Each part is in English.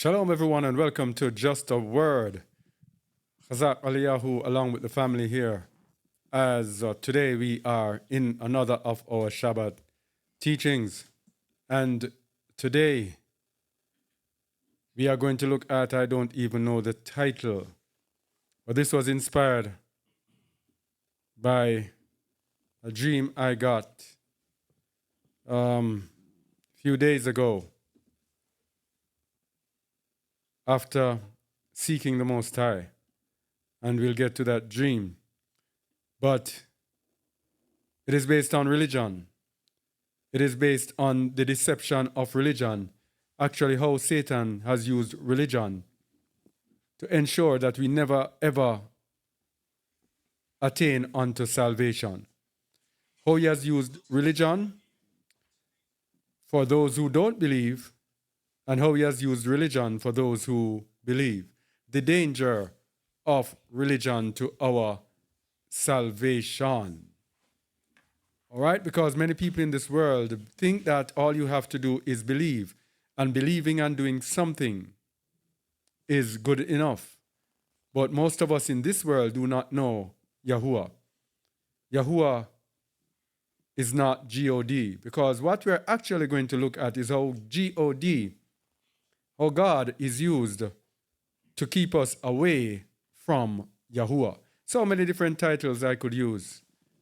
Shalom, everyone, and welcome to Just a Word. Chazak Aliyahu, along with the family here, as today we are in another of our Shabbat teachings. And today we are going to look at, I don't even know the title, but this was inspired by a dream I got a few days ago after seeking the Most High. And we'll get to that dream. But it is based on religion. It is based on the deception of religion. Actually, how Satan has used religion to ensure that we never ever attain unto salvation. How he has used religion for those who don't believe, and how he has used religion for those who believe. The danger of religion to our salvation. All right? Because many people in this world think that all you have to do is believe, and believing and doing something is good enough. But most of us in this world do not know Yahuwah. Yahuwah is not G-O-D, because what we're actually going to look at is how G-O-D, how God is used to keep us away from Yahuwah. So many different titles I could use,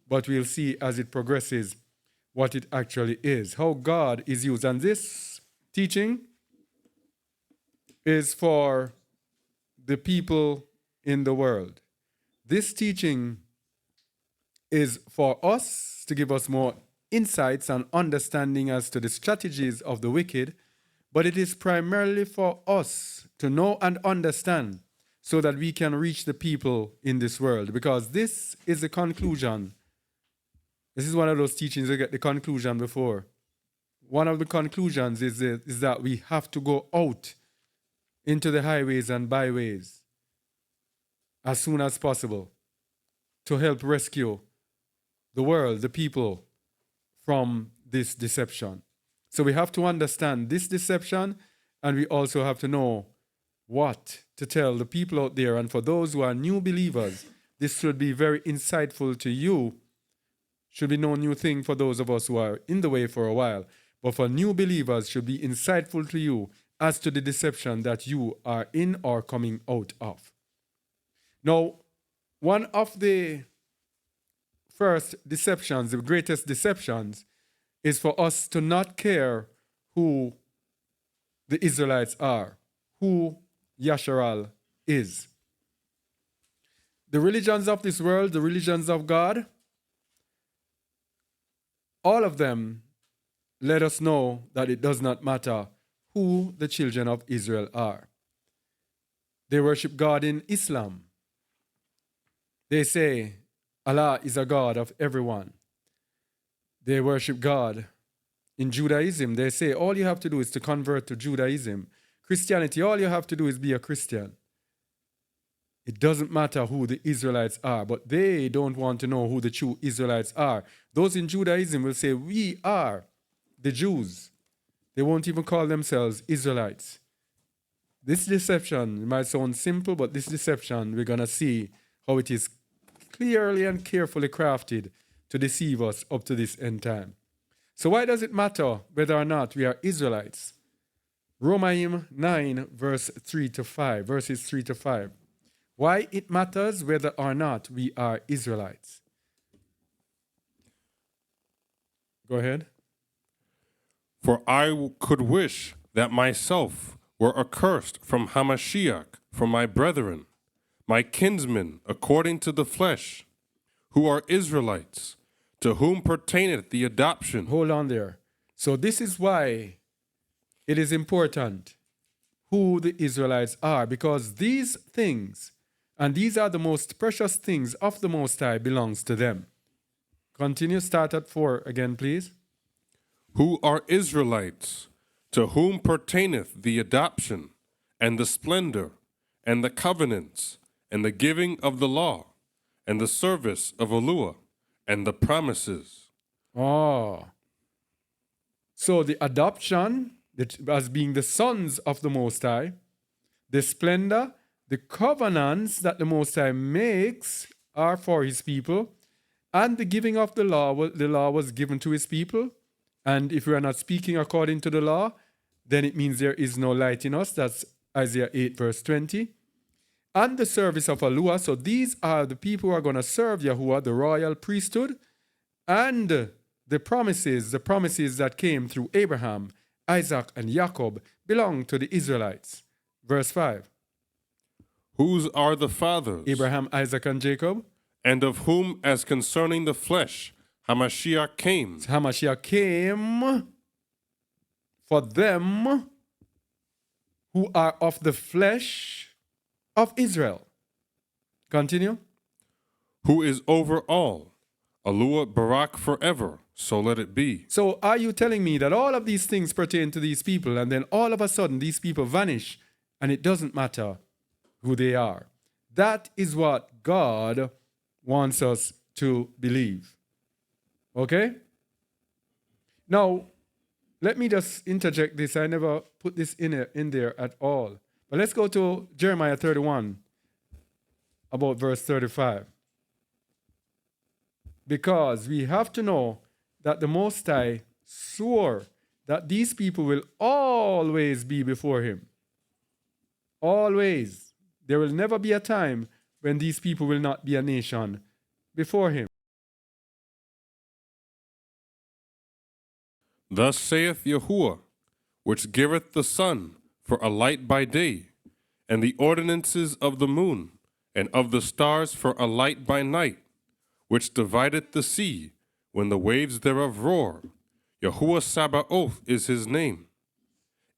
but we'll see as it progresses what it actually is, how God is used. And this teaching is for the people in the world. This teaching is for us to give us more insights and understanding as to the strategies of the wicked, but it is primarily for us to know and understand so that we can reach the people in this world. Because this is the conclusion. This is one of those teachings you get the conclusion before. One of the conclusions is that we have to go out into the highways and byways as soon as possible to help rescue the world, the people, from this deception. So we have to understand this deception, and we also have to know what to tell the people out there. And for those who are new believers, this should be very insightful to you. Should be no new thing for those of us who are in the way for a while. But for new believers, should be insightful to you as to the deception that you are in or coming out of. Now, one of the first deceptions, the greatest deceptions, is for us to not care who the Israelites are, who Yasharal is. The religions of this world, the religions of God, all of them let us know that it does not matter who the children of Israel are. They worship God in Islam. They say Allah is a God of everyone. They worship God in Judaism. They say all you have to do is to convert to Judaism. Christianity, all you have to do is be a Christian. It doesn't matter who the Israelites are, but they don't want to know who the true Israelites are. Those in Judaism will say, we are the Jews. They won't even call themselves Israelites. This deception might sound simple, but this deception, we're going to see how it is clearly and carefully crafted to deceive us up to this end time. So why does it matter whether or not we are Israelites? Romaim 9, verses 3 to 5. Why it matters whether or not we are Israelites. Go ahead. For I could wish that myself were accursed from HaMashiach, from my brethren, my kinsmen according to the flesh, who are Israelites, to whom pertaineth the adoption. Hold on there. So this is why it is important who the Israelites are, because these things, and these are the most precious things of the Most High, belongs to them. Continue, start at 4 again, please. Who are Israelites, to whom pertaineth the adoption, and the splendor, and the covenants, and the giving of the law, and the service of Aluah, and the promises. Oh. So the adoption, as being the sons of the Most High, the splendor, the covenants that the Most High makes are for his people, and the giving of the law was given to his people. And if we are not speaking according to the law, then it means there is no light in us. That's Isaiah 8, verse 20. And the service of Aluah. So these are the people who are going to serve Yahuwah, the royal priesthood, and the promises that came through Abraham, Isaac, and Jacob belong to the Israelites. Verse 5. Whose are the fathers? Abraham, Isaac, and Jacob. And of whom, as concerning the flesh, HaMashiach came. HaMashiach came for them who are of the flesh of Israel. Continue. Who is over all, Aluah Barak forever, so let it be. So are you telling me that all of these things pertain to these people, and then all of a sudden these people vanish, and it doesn't matter who they are? That is what God wants us to believe. Okay? Now, let me just interject this. I never put this in there at all. But let's go to Jeremiah 31, about verse 35. Because we have to know that the Most High swore that these people will always be before him. Always. There will never be a time when these people will not be a nation before him. Thus saith Yahuwah, which giveth the sun for a light by day, and the ordinances of the moon, and of the stars for a light by night, which divideth the sea, when the waves thereof roar. Yahuwah Sabaoth is his name.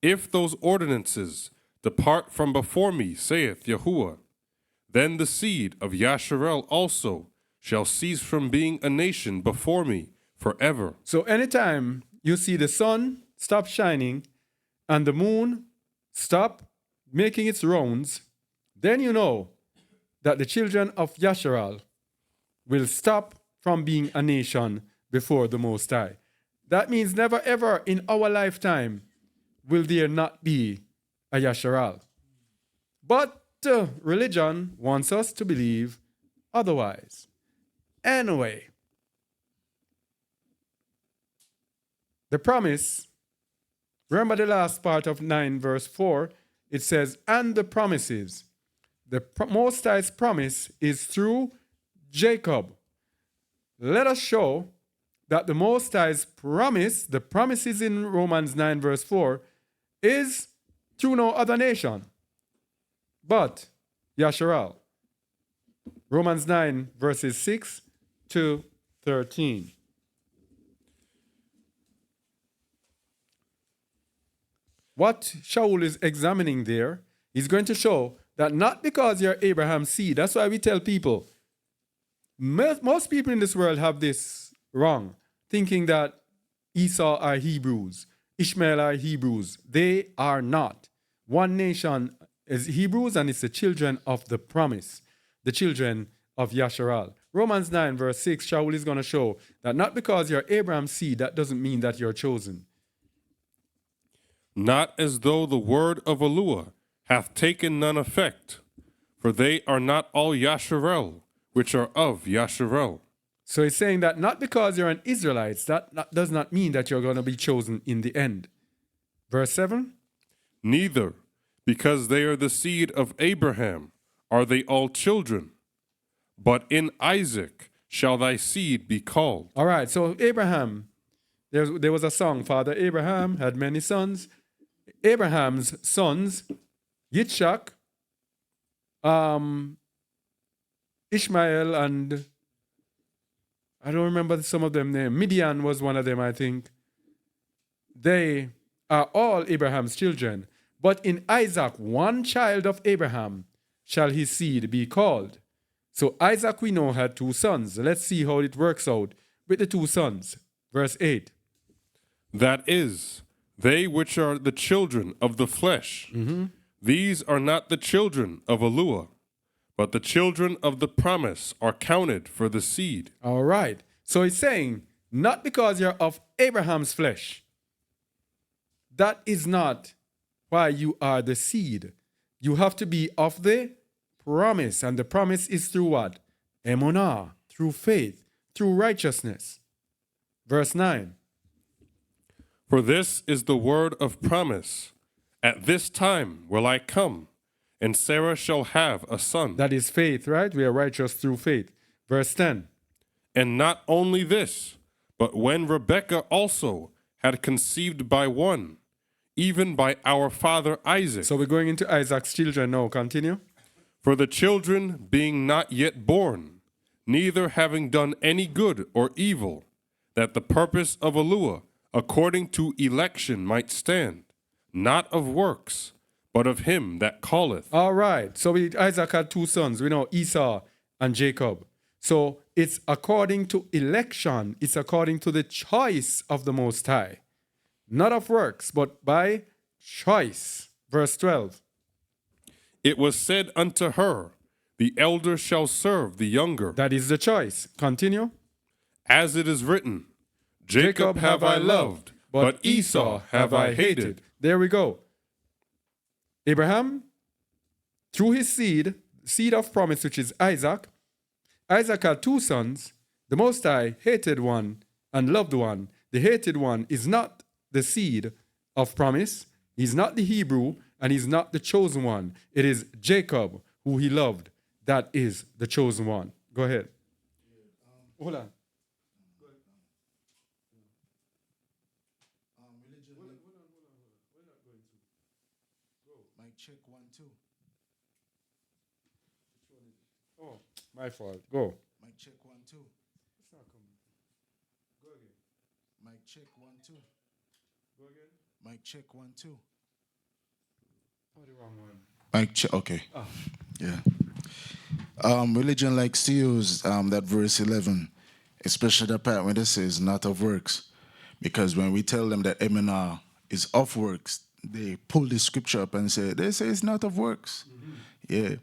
If those ordinances depart from before me, saith Yahuwah, then the seed of Yasharel also shall cease from being a nation before me forever. So anytime you see the sun stop shining and the moon stop making its rounds, then you know that the children of Yasharal will stop from being a nation before the Most High. That means never ever in our lifetime will there not be a Yasharal. But religion wants us to believe otherwise. Anyway, the promise, remember the last part of 9 verse 4, it says, and the promises. The Most High's promise is through Jacob. Let us show that the Most High's promise, the promises in Romans 9 verse 4, is through no other nation but Yasharal. Romans 9 verses 6 to 13. What Shaul is examining there is going to show that not because you're Abraham's seed, that's why we tell people, most people in this world have this wrong, thinking that Esau are Hebrews, Ishmael are Hebrews. They are not. One nation is Hebrews, and it's the children of the promise, the children of Yasharal. Romans 9 verse 6, Shaul is going to show that not because you're Abraham's seed, that doesn't mean that you're chosen. Not as though the word of Aluah hath taken none effect, for they are not all Yasharel, which are of Yasharel. So he's saying that not because you're an Israelite, that does not mean that you're going to be chosen in the end. Verse 7. Neither, because they are the seed of Abraham, are they all children, but in Isaac shall thy seed be called. All right, so Abraham, there was a song, Father Abraham had many sons. Abraham's sons, Yitzchak, Ishmael, and I don't remember some of them names. Midian was one of them, I think. They are all Abraham's children. But in Isaac, one child of Abraham, shall his seed be called. So Isaac, we know, had 2 sons. Let's see how it works out with the 2 sons. Verse 8. That is, they which are the children of the flesh, these are not the children of Aluah, but the children of the promise are counted for the seed. All right. So he's saying, not because you're of Abraham's flesh, that is not why you are the seed. You have to be of the promise. And the promise is through what? Emunah, through faith, through righteousness. Verse 9. For this is the word of promise. At this time will I come, and Sarah shall have a son. That is faith, right? We are righteous through faith. Verse 10. And not only this, but when Rebekah also had conceived by one, even by our father Isaac. So we're going into Isaac's children now. Continue. For the children being not yet born, neither having done any good or evil, that the purpose of Aluah according to election might stand, not of works, but of him that calleth. All right. So Isaac had two sons. We know Esau and Jacob. So it's according to election. It's according to the choice of the Most High. Not of works, but by choice. Verse 12. It was said unto her, the elder shall serve the younger. That is the choice. Continue. As it is written, Jacob have I loved, but Esau have I hated. There we go. Abraham, through his seed of promise, which is Isaac, Isaac had two sons. The Most High hated one and loved one. The hated one is not the seed of promise. He's not the Hebrew, and he's not the chosen one. It is Jacob, who he loved. That is the chosen one. Go ahead. Hold on. Mic check 1 2. Oh, my fault. Go. Mic check 1 2. It's not coming. Go again. Mic check 1 2. Go again. Mic check 1 2. Oh, the wrong one. Mic check. Okay. Ah. Yeah. Religion likes to use that verse 11, especially the part when it says not of works, because when we tell them that Emunah is of works, they pull the scripture up and they say it's not of works. Mm-hmm. Yeah,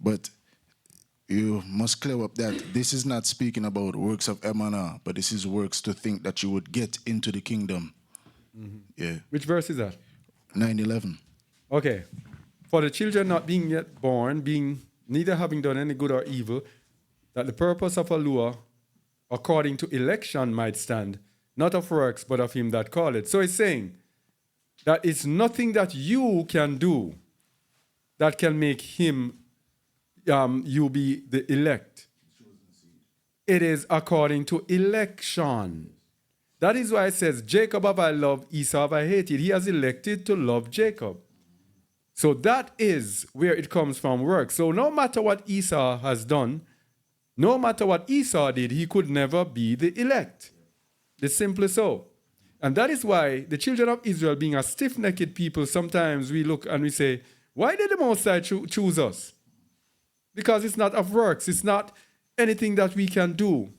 but you must clear up that this is not speaking about works of Emunah, but this is works to think that you would get into the kingdom. Mm-hmm. Yeah. Which verse is that? 9:11. Okay. For the children not being yet born, being neither having done any good or evil, that the purpose of Aluah according to election might stand, not of works, but of him that calleth. So it's saying that it's nothing that you can do that can make him, you be the elect. It is according to election. That is why it says, Jacob have I loved, Esau have I hated. He has elected to love Jacob. So that is where it comes from, work. So no matter what Esau has done, no matter what Esau did, he could never be the elect. It's simply so. And that is why the children of Israel, being a stiff-necked people, sometimes we look and we say, why did the Most High choose us? Because it's not of works. It's not anything that we can do.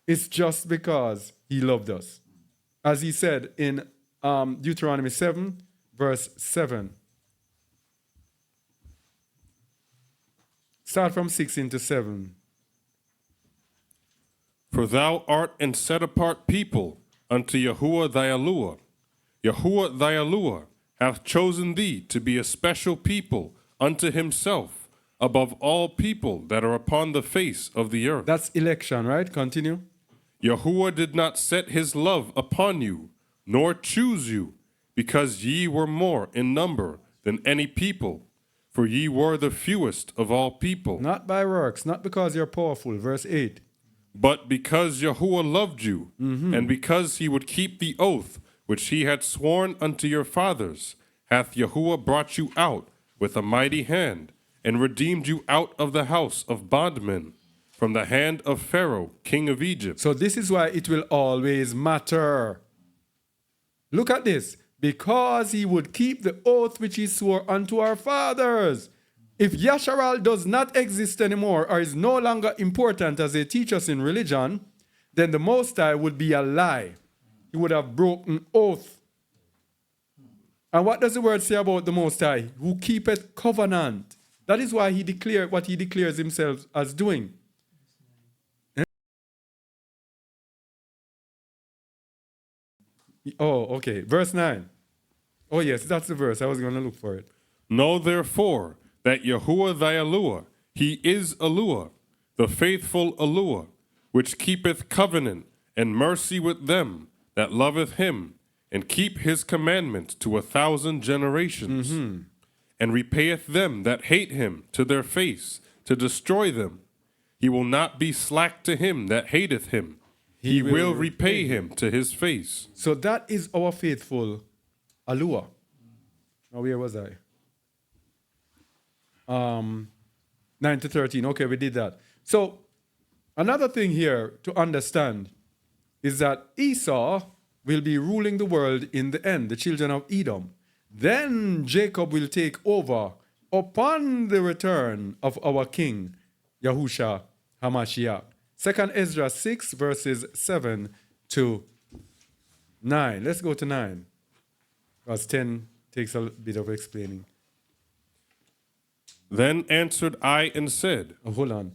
It's just because he loved us. As he said in Deuteronomy 7, verse 7. Start from 6 into 7. For thou art an set apart people unto Yahuwah thy Aluah. Yahuwah thy Aluah hath chosen thee to be a special people unto himself above all people that are upon the face of the earth. That's election, right? Continue. Yahuwah did not set his love upon you, nor choose you, because ye were more in number than any people, for ye were the fewest of all people. Not by works, not because you're powerful. Verse 8. But because Yahuwah loved you, and because he would keep the oath which he had sworn unto your fathers, hath Yahuwah brought you out with a mighty hand, and redeemed you out of the house of bondmen, from the hand of Pharaoh, king of Egypt. So this is why it will always matter. Look at this. Because he would keep the oath which he swore unto our fathers. If Yasharal does not exist anymore or is no longer important as they teach us in religion, then the Most High would be a lie. He would have broken oath. And what does the word say about the Most High? Who keepeth covenant. That is why he declared what he declares himself as doing. Oh, okay. Verse 9. Oh, yes, that's the verse. I was going to look for it. Know therefore that Yahuwah thy Aluah, he is Aluah, the faithful Aluah, which keepeth covenant and mercy with them that loveth him, and keep his commandments to 1,000 generations, and repayeth them that hate him to their face, to destroy them. He will not be slack to him that hateth him. He will repay him to his face. So that is our faithful Aluah. Now, where was I? 9 to 13. Okay, we did that. So another thing here to understand is that Esau will be ruling the world in the end, the children of Edom. Then Jacob will take over upon the return of our king, Yahusha HaMashiach. 2 Ezra 6, verses 7 to 9. Let's go to 9. Because 10 takes a bit of explaining. Then answered I and said, Oh, hold on.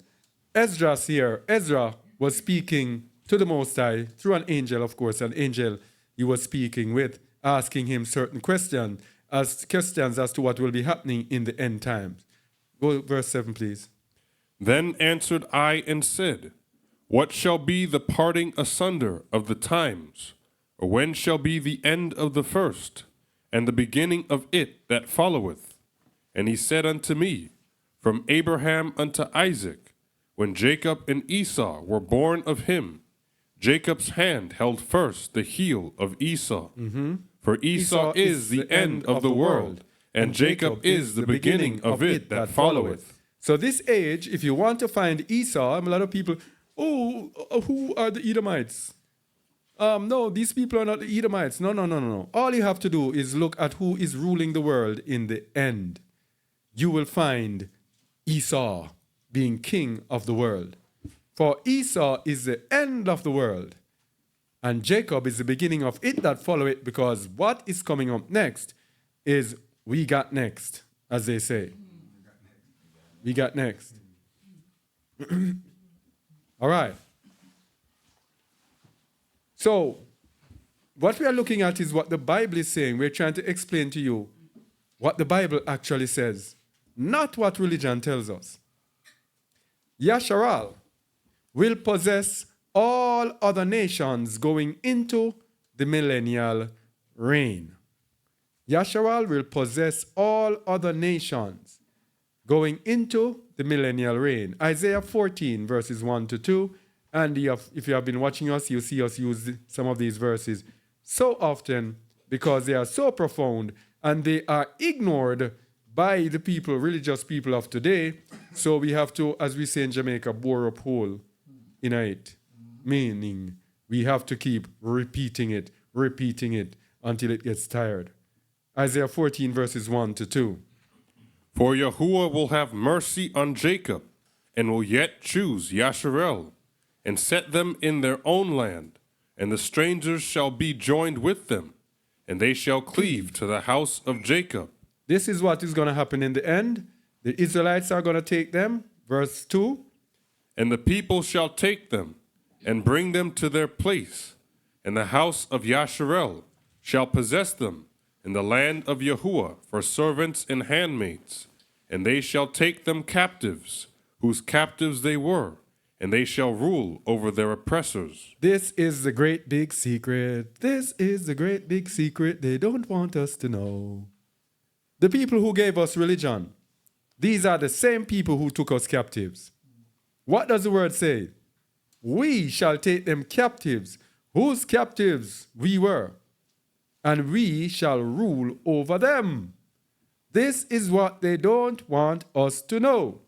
Ezra's here. Ezra was speaking to the Most High through an angel, of course, an angel he was speaking with, asking him certain questions as to what will be happening in the end times. Go verse 7, please. Then answered I and said, What shall be the parting asunder of the times? Or when shall be the end of the first, and the beginning of it that followeth? And he said unto me, From Abraham unto Isaac, when Jacob and Esau were born of him, Jacob's hand held first the heel of Esau. For Esau is the end of the world, and Jacob is the beginning of it that followeth. So this age, if you want to find Esau, a lot of people, who are the Edomites? No, these people are not the Edomites. No. All you have to do is look at who is ruling the world in the end. You will find Esau being king of the world. For Esau is the end of the world, and Jacob is the beginning of it that follow it, because what is coming up next is we got next, as they say. We got next. All right. So, what we are looking at is what the Bible is saying. We're trying to explain to you what the Bible actually says, not what religion tells us. Yasharal will possess all other nations going into the millennial reign. Yasharal will possess all other nations going into the millennial reign. Isaiah 14, verses 1 to 2. And if you have been watching us, you'll see us use some of these verses so often because they are so profound and they are ignored by the people, religious people of today. So we have to, as we say in Jamaica, bore up hole in it. Meaning we have to keep repeating it until it gets tired. Isaiah 14, verses 1 to 2. For Yahuwah will have mercy on Jacob, and will yet choose Yasharel, and set them in their own land, and the strangers shall be joined with them, and they shall cleave to the house of Jacob. This is what is going to happen in the end. The Israelites are going to take them. Verse 2. And the people shall take them, and bring them to their place, and the house of Yasharel shall possess them in the land of Yahuwah for servants and handmaids, and they shall take them captives, whose captives they were, and they shall rule over their oppressors. This is the great big secret. This is the great big secret they don't want us to know. The people who gave us religion, these are the same people who took us captives. What does the word say? We shall take them captives, whose captives we were, and we shall rule over them. This is what they don't want us to know.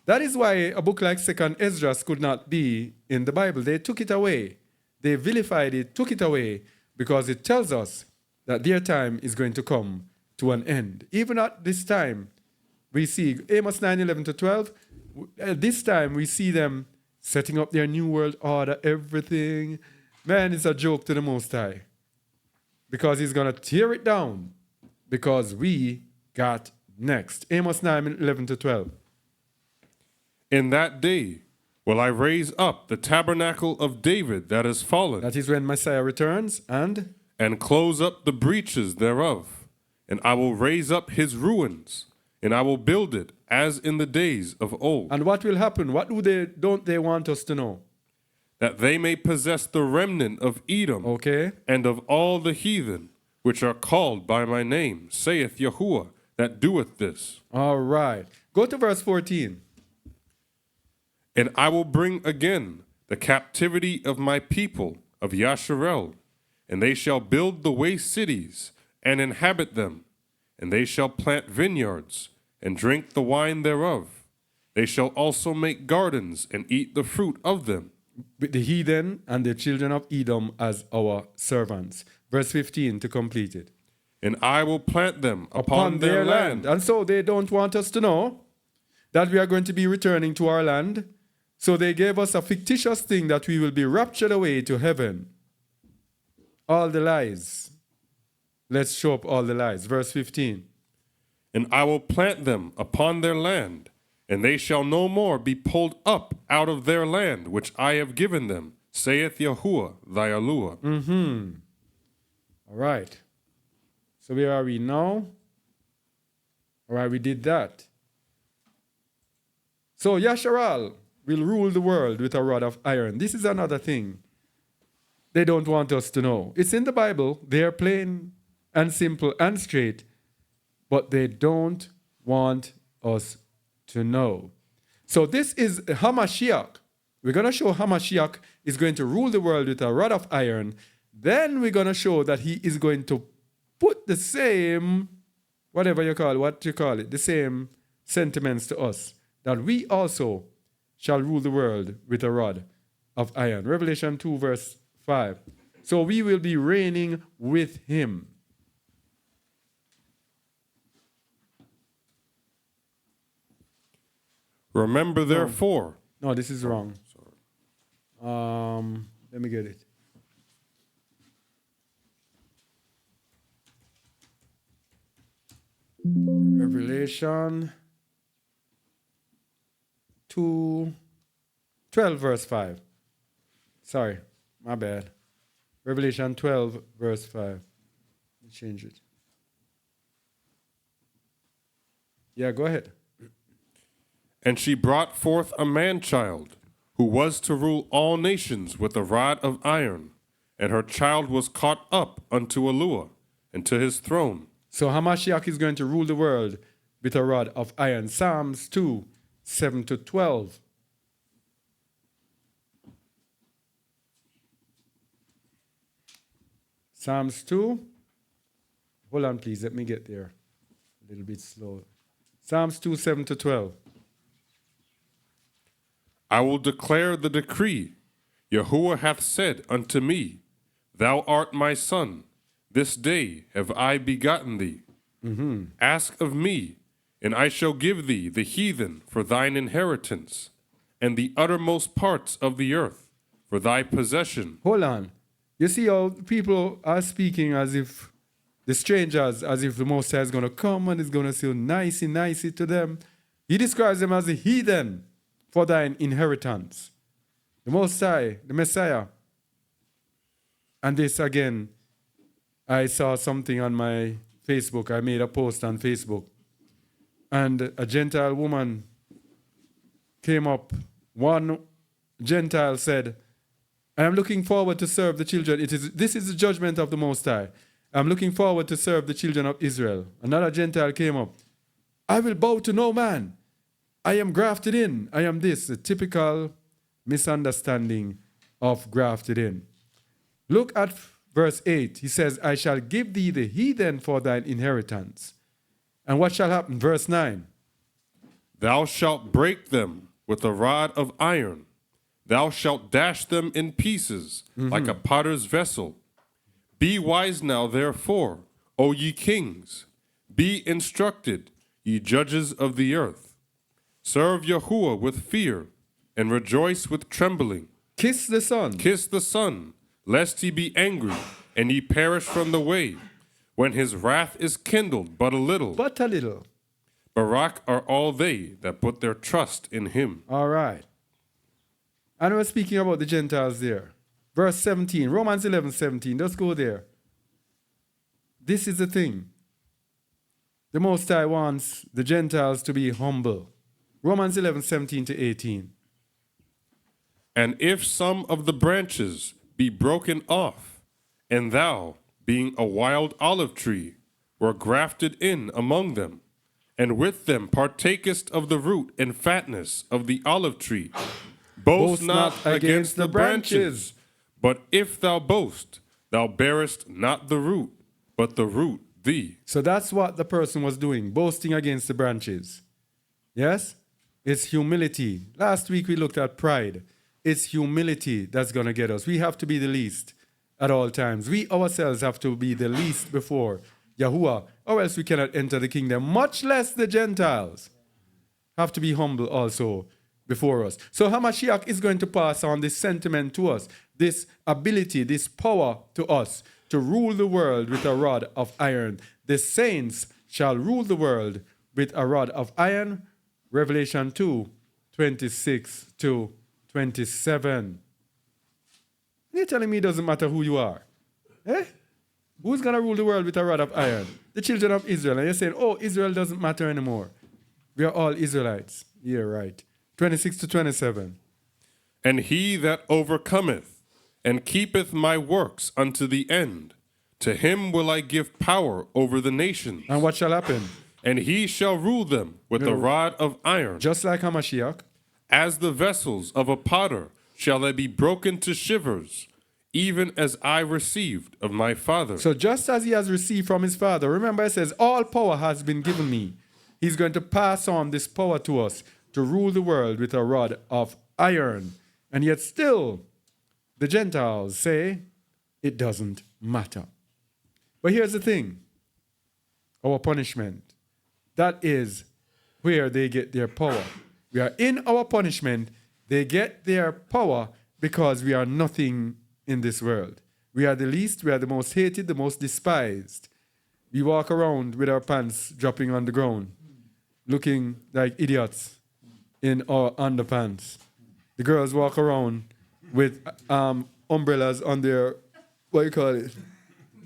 That is why a book like 2 Ezra could not be in the Bible. They took it away. They vilified it, took it away, because it tells us that their time is going to come to an end. Even at this time, we see Amos 9:11 to 12. At this time, we see them setting up their new world order, everything. Man, it's a joke to the Most High. Because he's going to tear it down. Because we got next. Amos 9:11 to 12. In that day will I raise up the tabernacle of David that is fallen. That is when Messiah returns and close up the breaches thereof, and I will raise up his ruins, and I will build it as in the days of old, And what will happen? What don't they want us to know? that they may possess the remnant of Edom Okay. and of all the heathen, which are called by my name, saith Yahuwah, that doeth this. All right. Go to verse 14. And I will bring again the captivity of my people of Yasharel, and they shall build the waste cities and inhabit them, and they shall plant vineyards and drink the wine thereof. They shall also make gardens and eat the fruit of them. With the heathen and the children of Edom as our servants. Verse 15 to complete it. And I will plant them upon their land. And so they don't want us to know that we are going to be returning to our land. So they gave us a fictitious thing that we will be raptured away to heaven. All the lies. Let's show up all the lies. Verse 15. And I will plant them upon their land, and they shall no more be pulled up out of their land which I have given them, saith Yahuwah thy Aluah. All right. So where are we now? All right, we did that. So Yasharal will rule the world with a rod of iron. This is another thing they don't want us to know. It's in the Bible. They are plain and simple and straight, but they don't want us to know. So this is HaMashiach. We're going to show HaMashiach is going to rule the world with a rod of iron. Then we're going to show that he is going to put the same, what you call it, the same sentiments to us, that we also shall rule the world with a rod of iron. Revelation 2 verse 5. So we will be reigning with him. Remember therefore. No, this is wrong. Let me get it. Revelation 12 verse 5. Sorry, my bad. Revelation 12 verse 5. Let me change it. Yeah, go ahead. And she brought forth a man-child, who was to rule all nations with a rod of iron, and her child was caught up unto Aluah, and to his throne. So HaMashiach is going to rule the world with a rod of iron. Psalms 2, 7 to 12. Psalms 2. Hold on, please. Let me get there. A little bit slow. Psalms 2, 7 to 12. I will declare the decree. Yahuwah hath said unto me, Thou art my son. This day have I begotten thee. Ask of me, and I shall give thee the heathen for thine inheritance, and the uttermost parts of the earth for thy possession. Hold on. You see how people are speaking as if the strangers, as if the Most High is going to come and is going to say nicey to them. He describes them as a heathen for thine inheritance. The Most High, the Messiah. And this again, I saw something on my Facebook. I made a post on Facebook. And a Gentile woman came up. One Gentile said, I am looking forward to serve the children. This is the judgment of the Most High. I'm looking forward to serve the children of Israel. Another Gentile came up. I will bow to no man. I am grafted in. I am this. A typical misunderstanding of grafted in. Look at verse 8. He says, I shall give thee the heathen for thine inheritance. And what shall happen? Verse 9. Thou shalt break them with a rod of iron. Thou shalt dash them in pieces like a potter's vessel. Be wise now, therefore, O ye kings. Be instructed, ye judges of the earth. Serve Yahuwah with fear, and rejoice with trembling. Kiss the Son. Kiss the Son, lest he be angry, and ye perish from the way, when his wrath is kindled but a little. But a little. Barak are all they that put their trust in him. All right. And we're speaking about the Gentiles there. Verse 17, Romans 11, 17. Let's go there. This is the thing. the Most High wants the Gentiles to be humble. Romans 11:17-18. And if some of the branches be broken off, and thou, being a wild olive tree, were grafted in among them, and with them partakest of the root and fatness of the olive tree, boast not against the branches. But if thou boast, thou bearest not the root, but the root thee. So that's what the person was doing, boasting against the branches. Yes? It's humility. Last week we looked at pride. It's humility that's going to get us. We have to be the least at all times. We ourselves have to be the least before Yahuwah, or else we cannot enter the kingdom, much less the Gentiles. Have to be humble also before us. So HaMashiach is going to pass on this sentiment to us, this ability, this power to us to rule the world with a rod of iron. The saints shall rule the world with a rod of iron. Revelation 2:26-27. You're telling me it doesn't matter who you are? Eh? Who's going to rule the world with a rod of iron? The children of Israel. And you're saying, oh, Israel doesn't matter anymore. We are all Israelites. Yeah, right. 26-27. And he that overcometh and keepeth my works unto the end, to him will I give power over the nations. And what shall happen? And he shall rule them with a rod of iron. Just like HaMashiach. As the vessels of a potter shall they be broken to shivers, even as I received of my Father. So just as he has received from his Father, remember it says, all power has been given me. He's going to pass on this power to us to rule the world with a rod of iron. And yet still, the Gentiles say, it doesn't matter. But here's the thing. Our punishment. That is where they get their power. We are in our punishment. They get their power because we are nothing in this world. We are the least, we are the most hated, the most despised. We walk around with our pants dropping on the ground, looking like idiots in our underpants. The girls walk around with umbrellas on their,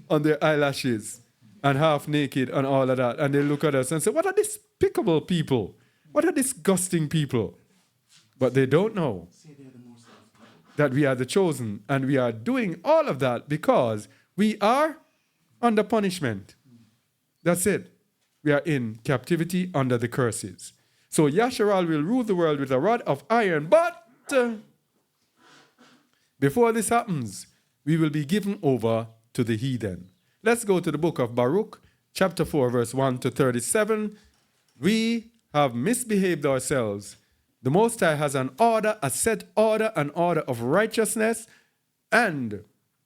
on their eyelashes, and half naked and all of that. And they look at us and say, what are despicable people? What are disgusting people? But they don't know that we are the chosen, and we are doing all of that because we are under punishment. That's it. We are in captivity under the curses. So Yasharal will rule the world with a rod of iron, but before this happens, we will be given over to the heathen. Let's go to the book of Baruch, chapter 4, verse 1-37. We have misbehaved ourselves. The Most High has an order, a set order, an order of righteousness. And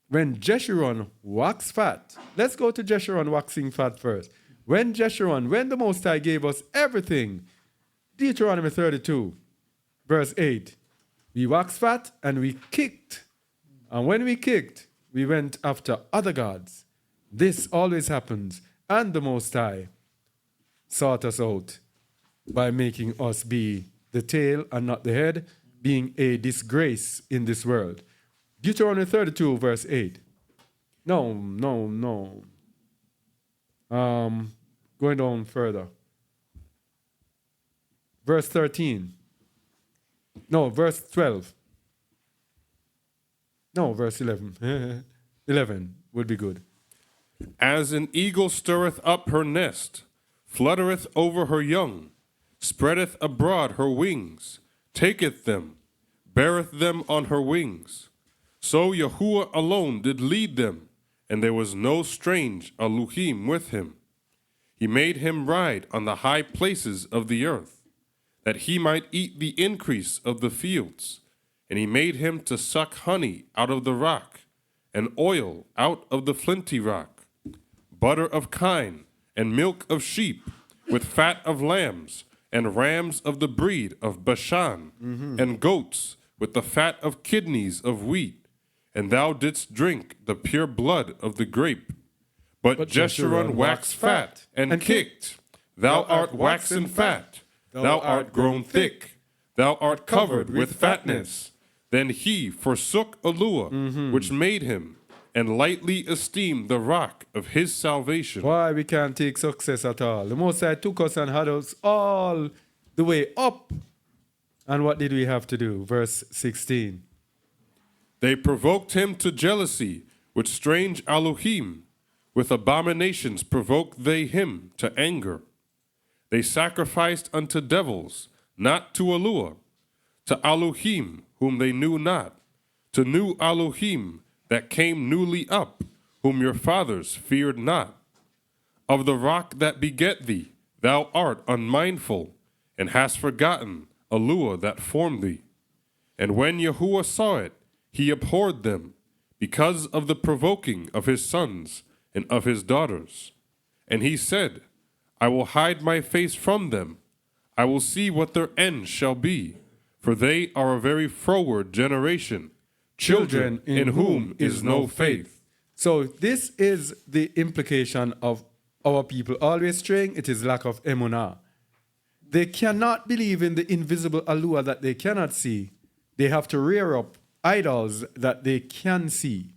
when Jeshurun waxed fat, let's go to Jeshurun waxing fat first. When the Most High gave us everything, Deuteronomy 32, verse 8, we waxed fat and we kicked. And when we kicked, we went after other gods. This always happens. And the Most High sought us out by making us be the tail and not the head, being a disgrace in this world. Deuteronomy 32, verse 8. No. Going down further. Verse 13. No, verse 12. No, verse 11. 11 would be good. As an eagle stirreth up her nest, fluttereth over her young, spreadeth abroad her wings, taketh them, beareth them on her wings. So Yahuwah alone did lead them, and there was no strange Elohim with him. He made him ride on the high places of the earth, that he might eat the increase of the fields. And he made him to suck honey out of the rock, and oil out of the flinty rock, butter of kine, and milk of sheep, with fat of lambs, and rams of the breed of Bashan, and goats with the fat of kidneys of wheat. And thou didst drink the pure blood of the grape. But Jeshurun waxed fat, and kicked. Thou art waxen fat, thou art grown thick, thou art covered with fatness. Then he forsook Aluah, which made him, and lightly esteem the rock of his salvation. Why we can't take success at all? The Most High took us and had us all the way up. And what did we have to do? Verse 16. They provoked him to jealousy with strange Elohim. With abominations provoked they him to anger. They sacrificed unto devils, not to Aluah, to Elohim, whom they knew not, to new Elohim that came newly up, whom your fathers feared not. Of the rock that beget thee, thou art unmindful, and hast forgotten Aluah that formed thee. And when Yahuwah saw it, he abhorred them, because of the provoking of his sons and of his daughters. And he said, I will hide my face from them. I will see what their end shall be, for they are a very froward generation, children in whom is no faith. So this is the implication of our people always straying. It is lack of emunah. They cannot believe in the invisible Aluah that they cannot see. They have to rear up idols that they can see.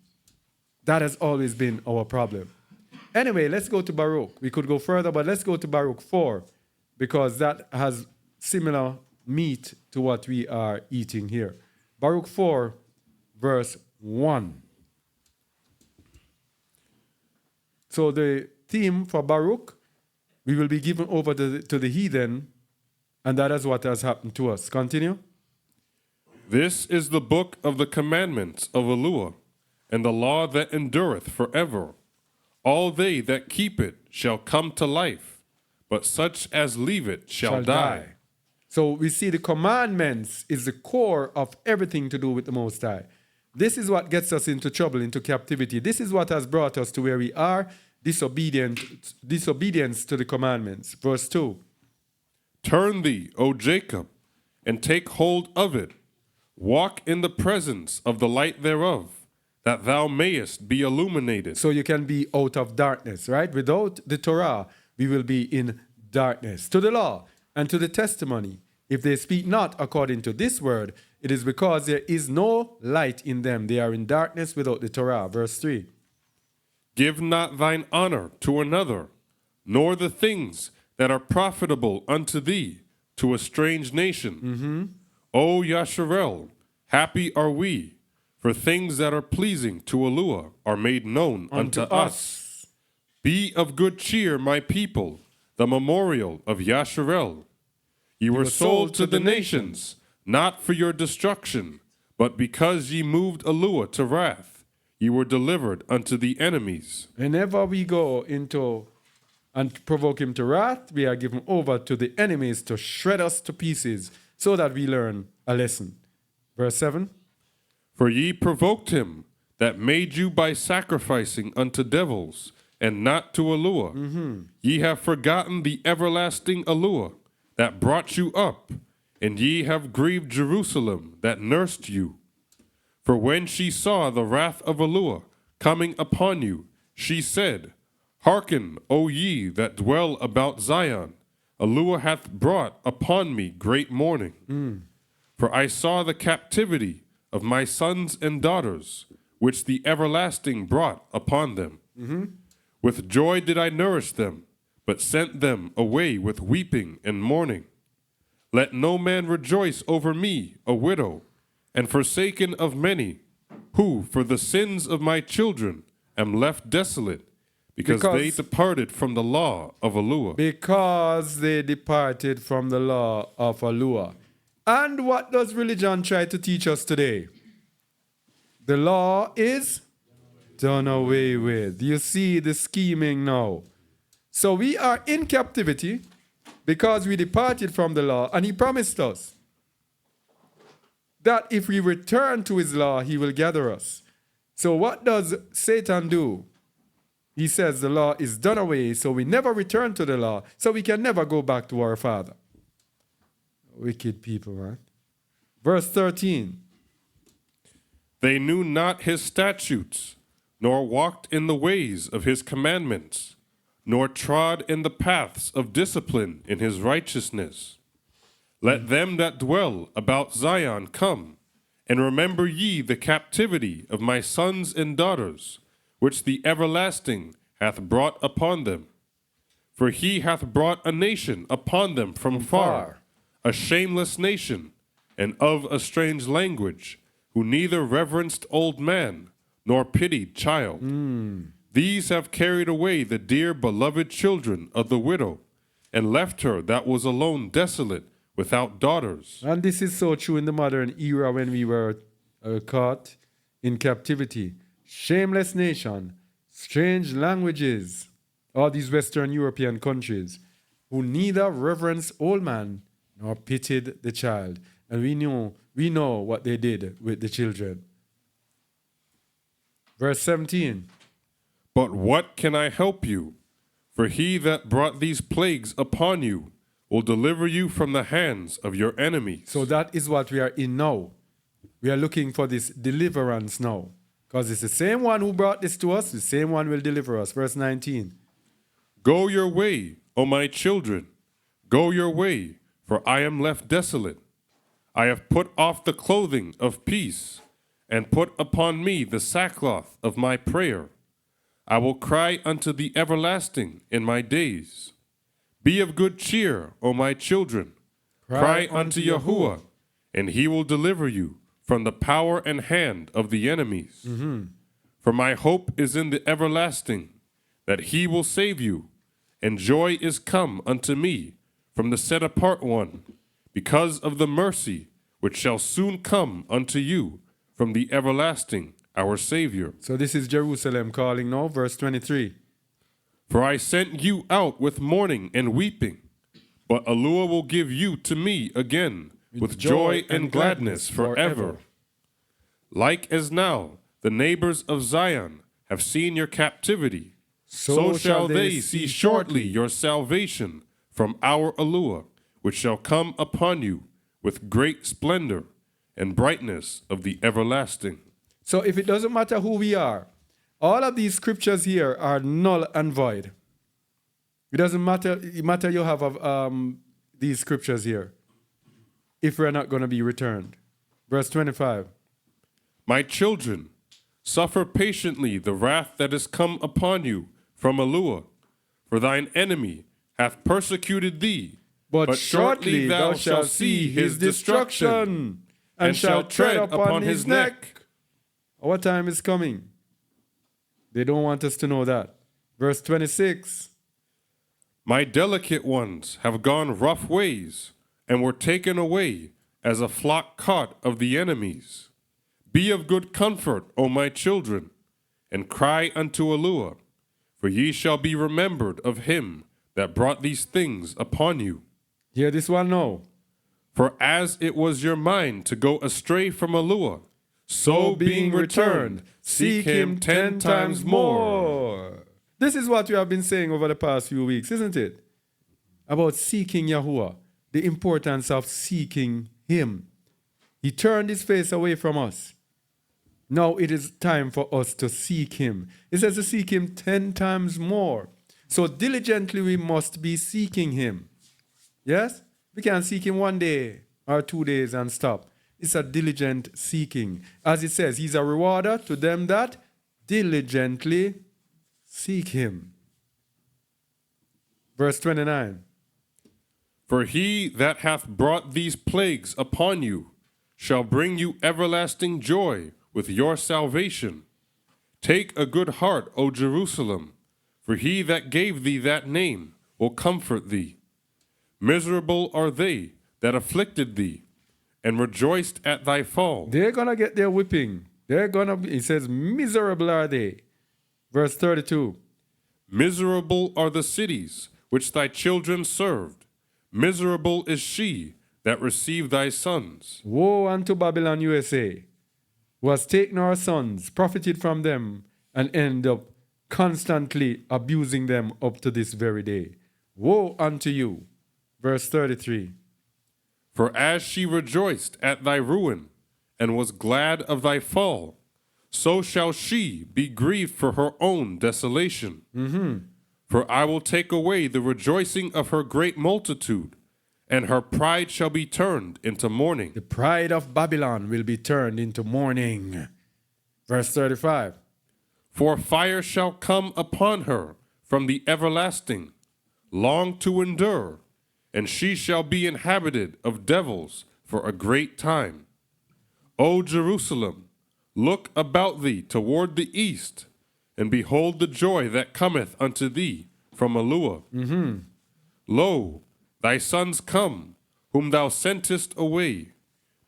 That has always been our problem. Anyway, let's go to Baruch. We could go further, but let's go to Baruch 4, because that has similar meat to what we are eating here. Baruch 4, verse 1. So the theme for Baruch, we will be given over to the heathen, and that is what has happened to us. Continue. This is the book of the commandments of Aluah, and the law that endureth forever. All they that keep it shall come to life, but such as leave it shall die. So we see the commandments is the core of everything to do with the Most High. This is what gets us into trouble, into captivity. This is what has brought us to where we are, disobedience to the commandments. Verse 2. Turn thee, O Jacob, and take hold of it. Walk in the presence of the light thereof, that thou mayest be illuminated. So you can be out of darkness, right? Without the Torah, we will be in darkness. To the law and to the testimony, if they speak not according to this word, it is because there is no light in them. They are in darkness without the Torah. Verse 3. Give not thine honor to another, nor the things that are profitable unto thee to a strange nation. O Yasharel, happy are we, for things that are pleasing to Aluah are made known unto us. Be of good cheer, my people, the memorial of Yasharel. Ye were sold to the nations, not for your destruction, but because ye moved Aluah to wrath, ye were delivered unto the enemies. Whenever we go into and provoke him to wrath, we are given over to the enemies to shred us to pieces, so that we learn a lesson. Verse 7. For ye provoked him that made you by sacrificing unto devils, and not to Aluah. Ye have forgotten the everlasting Aluah that brought you up, and ye have grieved Jerusalem that nursed you. For when she saw the wrath of Aluah coming upon you, she said, Hearken, O ye that dwell about Zion, Aluah hath brought upon me great mourning. For I saw the captivity of my sons and daughters, which the everlasting brought upon them. With joy did I nourish them, but sent them away with weeping and mourning. Let no man rejoice over me, a widow, and forsaken of many, who for the sins of my children am left desolate, because they departed from the law of Aluah. Because they departed from the law of Aluah. And what does religion try to teach us today? The law is done away with. You see the scheming now. So we are in captivity because we departed from the law, and he promised us that if we return to his law, he will gather us. So what does Satan do? He says the law is done away, so we never return to the law, so we can never go back to our Father. Wicked people, right? Verse 13. They knew not his statutes, nor walked in the ways of his commandments, nor trod in the paths of discipline in his righteousness. Let them that dwell about Zion come, and remember ye the captivity of my sons and daughters, which the everlasting hath brought upon them. For he hath brought a nation upon them from far, a shameless nation, and of a strange language, who neither reverenced old man, nor pitied child. These have carried away the dear beloved children of the widow, and left her that was alone desolate, without daughters. And this is so true in the modern era when we were caught in captivity. Shameless nation, strange languages, all these Western European countries, who neither reverence old man nor pitied the child. And we know what they did with the children. Verse 17. But what can I help you? For he that brought these plagues upon you will deliver you from the hands of your enemies. So that is what we are in now. We are looking for this deliverance now. Because it's the same one who brought this to us, the same one will deliver us. Verse 19. Go your way, O my children, go your way, for I am left desolate. I have put off the clothing of peace, and put upon me the sackcloth of my prayer. I will cry unto the everlasting in my days. Be of good cheer, O my children. Cry unto Yahuwah, and he will deliver you from the power and hand of the enemies. For my hope is in the everlasting, that he will save you, and joy is come unto me from the set apart one, because of the mercy which shall soon come unto you from the everlasting, our Savior. So this is Jerusalem calling now, verse 23. For I sent you out with mourning and weeping, but Aluah will give you to me again with joy and gladness forever. Like as now the neighbors of Zion have seen your captivity, so shall they see shortly your salvation from our Aluah, which shall come upon you with great splendor and brightness of the everlasting. So if it doesn't matter who we are, all of these scriptures here are null and void. It doesn't matter. It matter you have these scriptures here if we're not going to be returned. Verse 25. My children, suffer patiently the wrath that is come upon you from Aluah, for thine enemy hath persecuted thee. But shortly thou shalt see his destruction, and shall tread upon his neck. Our time is coming. They don't want us to know that. Verse 26. My delicate ones have gone rough ways, and were taken away as a flock caught of the enemies. Be of good comfort, O my children, and cry unto Aluah, for ye shall be remembered of him that brought these things upon you. Hear this one now. For as it was your mind to go astray from Aluah, so being returned, seek him 10 times more. This is what we have been saying over the past few weeks, isn't it? About seeking Yahuwah, the importance of seeking him. He turned his face away from us. Now it is time for us to seek him. It says to seek him 10 times more. So diligently we must be seeking him. Yes? We can't seek him 1 day or 2 days and stop. It's a diligent seeking. As it says, he's a rewarder to them that diligently seek him. Verse 29. For he that hath brought these plagues upon you shall bring you everlasting joy with your salvation. Take a good heart, O Jerusalem, for he that gave thee that name will comfort thee. Miserable are they that afflicted thee, and rejoiced at thy fall. They're going to get their whipping. They're going to be, it says, miserable are they. Verse 32. Miserable are the cities which thy children served. Miserable is she that received thy sons. Woe unto Babylon, USA, who has taken our sons, profited from them, and end up constantly abusing them up to this very day. Woe unto you. Verse 33. For as she rejoiced at thy ruin, and was glad of thy fall, so shall she be grieved for her own desolation. For I will take away the rejoicing of her great multitude, and her pride shall be turned into mourning. The pride of Babylon will be turned into mourning. Verse 35. For fire shall come upon her from the everlasting, long to endure, and she shall be inhabited of devils for a great time. O Jerusalem, look about thee toward the east, and behold the joy that cometh unto thee from Aluah. Lo, thy sons come, whom thou sentest away.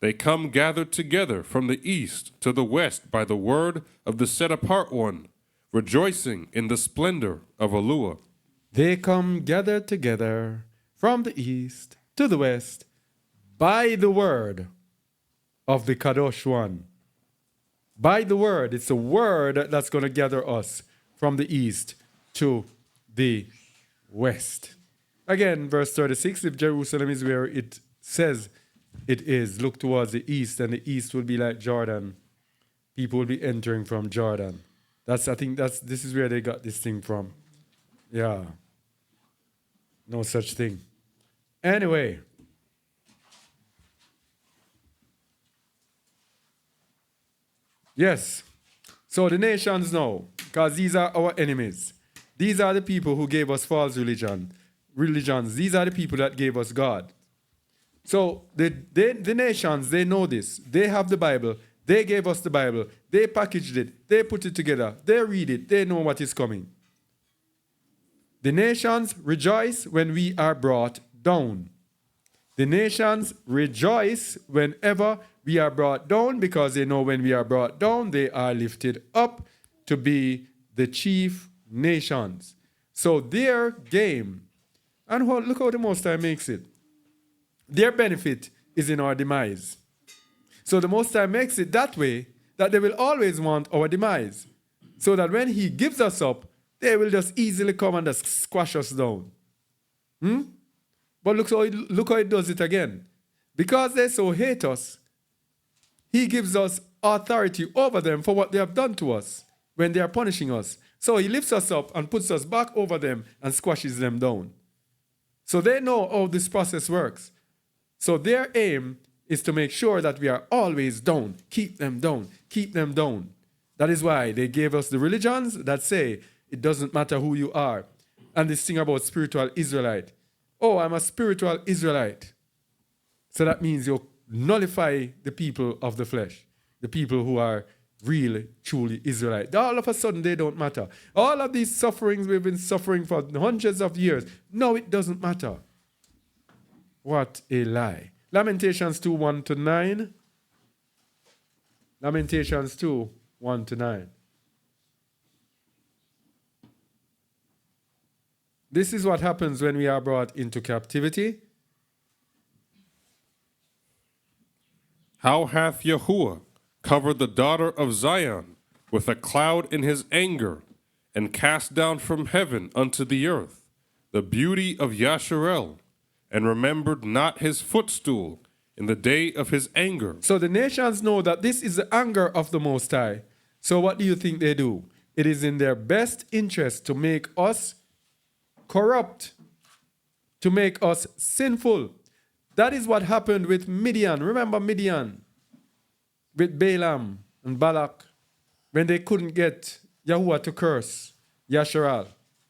They come gathered together from the east to the west by the word of the set-apart one, rejoicing in the splendor of Aluah. They come gathered together from the east to the west by the word of the Kadosh one. By the word. It's a word that's going to gather us from the east to the west. Again, verse 36, if Jerusalem is where it says it is, look towards the east, and the east will be like Jordan. People will be entering from Jordan. I think this is where they got this thing from. Yeah. No such thing. Anyway. Yes. So the nations know, because these are our enemies. These are the people who gave us false religions. These are the people that gave us God. So the nations, they know this. They have the Bible. They gave us the Bible. They packaged it. They put it together. They read it. They know what is coming. The nations rejoice when we are brought down. The nations rejoice whenever we are brought down, because they know when we are brought down, they are lifted up to be the chief nations. So their game, and look how the Most High makes it. Their benefit is in our demise. So the Most High makes it that way that they will always want our demise. So that when He gives us up, they will just easily come and just squash us down. But look how it does it again. Because they so hate us, He gives us authority over them for what they have done to us when they are punishing us. So He lifts us up and puts us back over them and squashes them down. So they know how this process works. So their aim is to make sure that we are always down. Keep them down. Keep them down. That is why they gave us the religions that say it doesn't matter who you are. And this thing about spiritual Israelite. Oh, I'm a spiritual Israelite. So that means you nullify the people of the flesh, the people who are really, truly Israelite. All of a sudden, they don't matter. All of these sufferings we've been suffering for hundreds of years, no, it doesn't matter. What a lie. Lamentations 2, 1-9. Lamentations 2, 1-9. This is what happens when we are brought into captivity. How hath Yahuwah covered the daughter of Zion with a cloud in his anger, and cast down from heaven unto the earth the beauty of Yasharel, and remembered not his footstool in the day of his anger. So the nations know that this is the anger of the Most High. So what do you think they do? It is in their best interest to make us corrupt, to make us sinful. That is what happened with Midian. Remember Midian? With Balaam and Balak. When they couldn't get Yahuwah to curse Yasharal.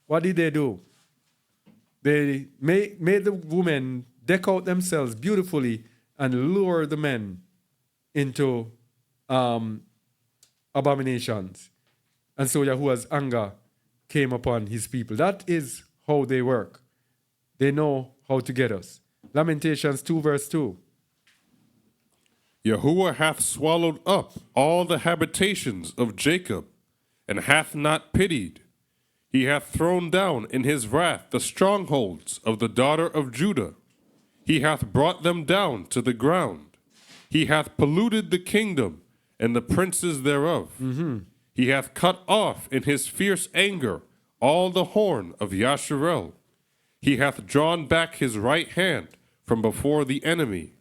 What did they do? They made the women deck out themselves beautifully and lure the men into abominations. And so Yahuwah's anger came upon his people. That is how they work. They know how to get us. Lamentations 2 verse 2. Yahuwah hath swallowed up all the habitations of Jacob, and hath not pitied. He hath thrown down in his wrath the strongholds of the daughter of Judah. He hath brought them down to the ground. He hath polluted the kingdom and the princes thereof. He hath cut off in his fierce anger all the horn of Yasharel. He hath drawn back his right hand from before the enemy,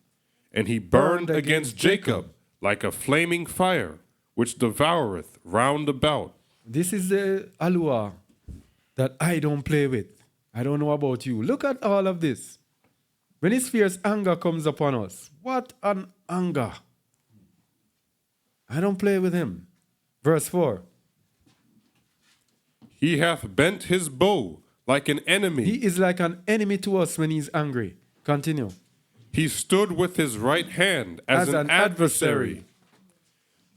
and he burned against Jacob like a flaming fire, which devoureth round about. This is the Aluah that I don't play with. I don't know about you. Look at all of this. When his fierce anger comes upon us, what an anger. I don't play with him. Verse 4. He hath bent his bow like an enemy. He is like an enemy to us when he's angry. Continue. He stood with his right hand as an adversary,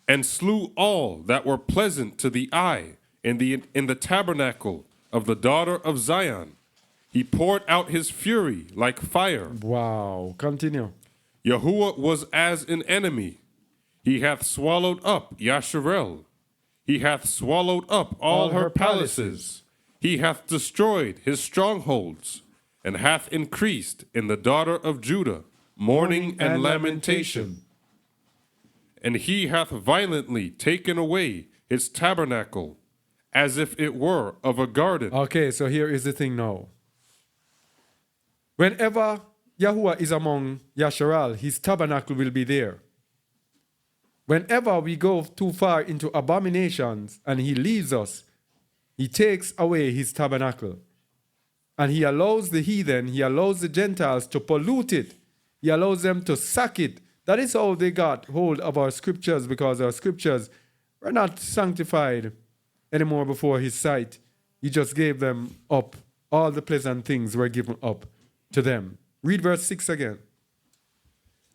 and slew all that were pleasant to the eye in the tabernacle of the daughter of Zion. He poured out his fury like fire. Wow. Continue. Yahuwah was as an enemy. He hath swallowed up Yasharel. He hath swallowed up all her palaces. He hath destroyed his strongholds, and hath increased in the daughter of Judah mourning and lamentation. And he hath violently taken away his tabernacle, as if it were of a garden. Okay, so here is the thing now. Whenever Yahuwah is among Yasharal, his tabernacle will be there. Whenever we go too far into abominations and he leaves us, he takes away his tabernacle. And he allows the heathen, he allows the Gentiles to pollute it. He allows them to sack it. That is how they got hold of our scriptures, because our scriptures were not sanctified anymore before his sight. He just gave them up. All the pleasant things were given up to them. Read verse 6 again.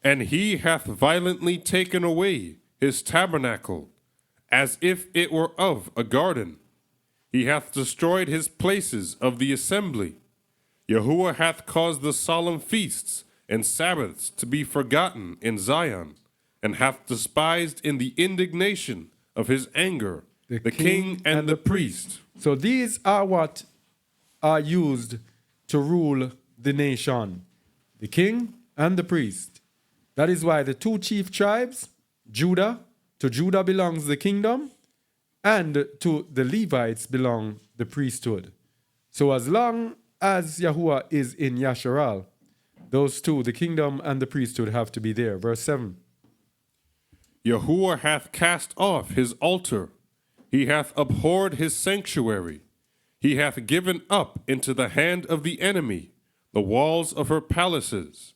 And he hath violently taken away his tabernacle, as if it were of a garden. He hath destroyed his places of the assembly. Yahuwah hath caused the solemn feasts and Sabbaths to be forgotten in Zion, and hath despised in the indignation of his anger the king and the priest. So these are what are used to rule the nation, the king and the priest. That is why the two chief tribes, Judah, to Judah belongs the kingdom, and to the Levites belong the priesthood. So as long as Yahuwah is in Yasharal, those two, the kingdom and the priesthood, have to be there. Verse 7. Yahuwah hath cast off his altar. He hath abhorred his sanctuary. He hath given up into the hand of the enemy the walls of her palaces.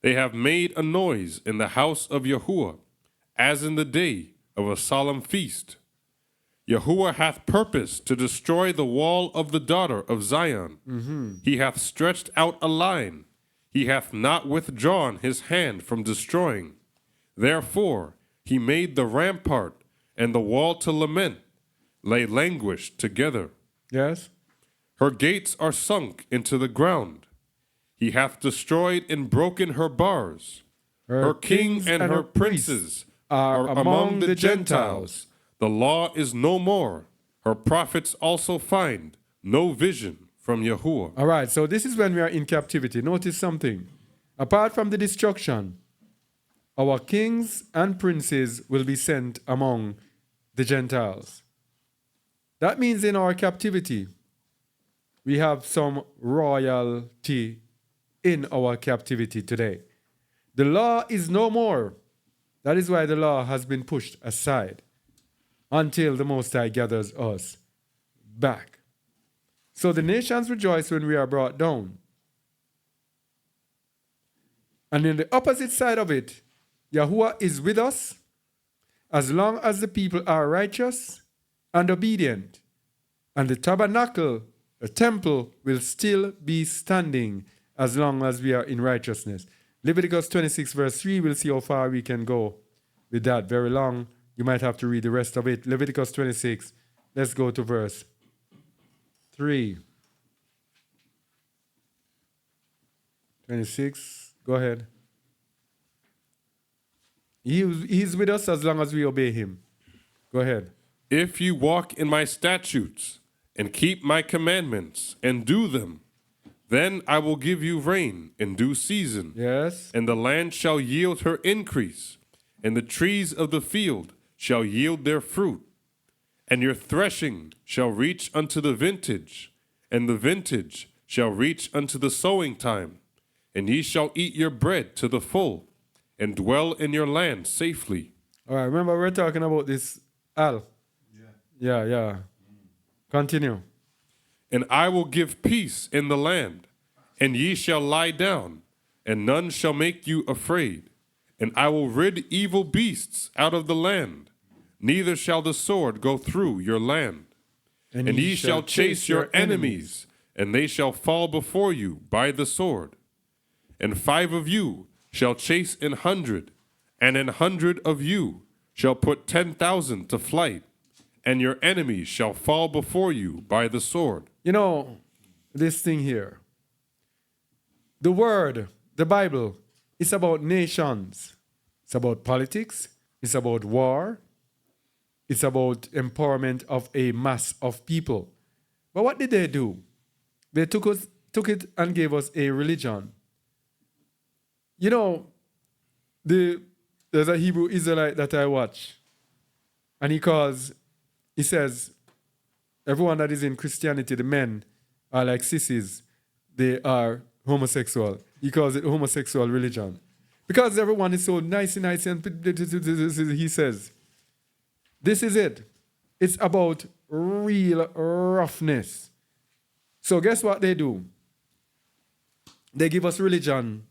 They have made a noise in the house of Yahuwah, as in the day of a solemn feast. Yahuwah hath purposed to destroy the wall of the daughter of Zion. He hath stretched out a line. He hath not withdrawn his hand from destroying. Therefore he made the rampart and the wall to lament, lay languished together. Yes? Her gates are sunk into the ground. He hath destroyed and broken her bars. Her king and her princes are among the Gentiles. The law is no more. Her prophets also find no vision from Yahuwah. All right, so this is when we are in captivity. Notice something. Apart from the destruction, our kings and princes will be sent among the Gentiles. That means in our captivity, we have some royalty in our captivity today. The law is no more. That is why the law has been pushed aside until the Most High gathers us back. So the nations rejoice when we are brought down. And in the opposite side of it, Yahuwah is with us as long as the people are righteous and obedient. And the tabernacle, the temple, will still be standing as long as we are in righteousness. Leviticus 26 verse 3, we'll see how far we can go with that. Very long. You might have to read the rest of it. Leviticus 26. Let's go to verse 3. 26. Go ahead. He's with us as long as we obey him. Go ahead. If you walk in my statutes and keep my commandments and do them, then I will give you rain in due season. Yes. And the land shall yield her increase, and the trees of the field shall yield their fruit. And your threshing shall reach unto the vintage, and the vintage shall reach unto the sowing time. And ye shall eat your bread to the full, and dwell in your land safely. All right, remember we're talking about this, Al. Yeah. Continue. And I will give peace in the land, and ye shall lie down, and none shall make you afraid. And I will rid evil beasts out of the land, neither shall the sword go through your land. And ye shall chase your enemies, and they shall fall before you by the sword. And 5 of you shall chase 100, and 100 of you shall put 10,000 to flight, and your enemies shall fall before you by the sword. You know, this thing here. The word, the Bible, it's about nations. It's about politics. It's about war. It's about empowerment of a mass of people. But what did they do? They took it and gave us a religion. You know, there's a Hebrew Israelite that I watch, and he says, everyone that is in Christianity, the men are like sissies. They are homosexual. He calls it homosexual religion. Because everyone is so nice, and he says, this is it. It's about real roughness. So guess what they do? They give us religion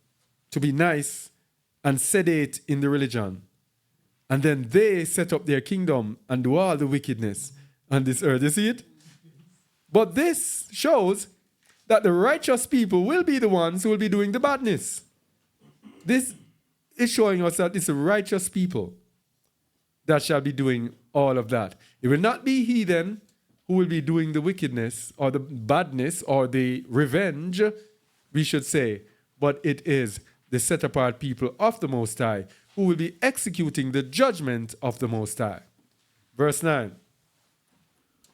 to be nice and sedate in the religion. And then they set up their kingdom and do all the wickedness on this earth. You see it? But this shows that the righteous people will be the ones who will be doing the badness. This is showing us that it's the righteous people that shall be doing all of that. It will not be heathen who will be doing the wickedness or the badness or the revenge, we should say, but it is the set apart people of the Most High who will be executing the judgment of the Most High. Verse 9.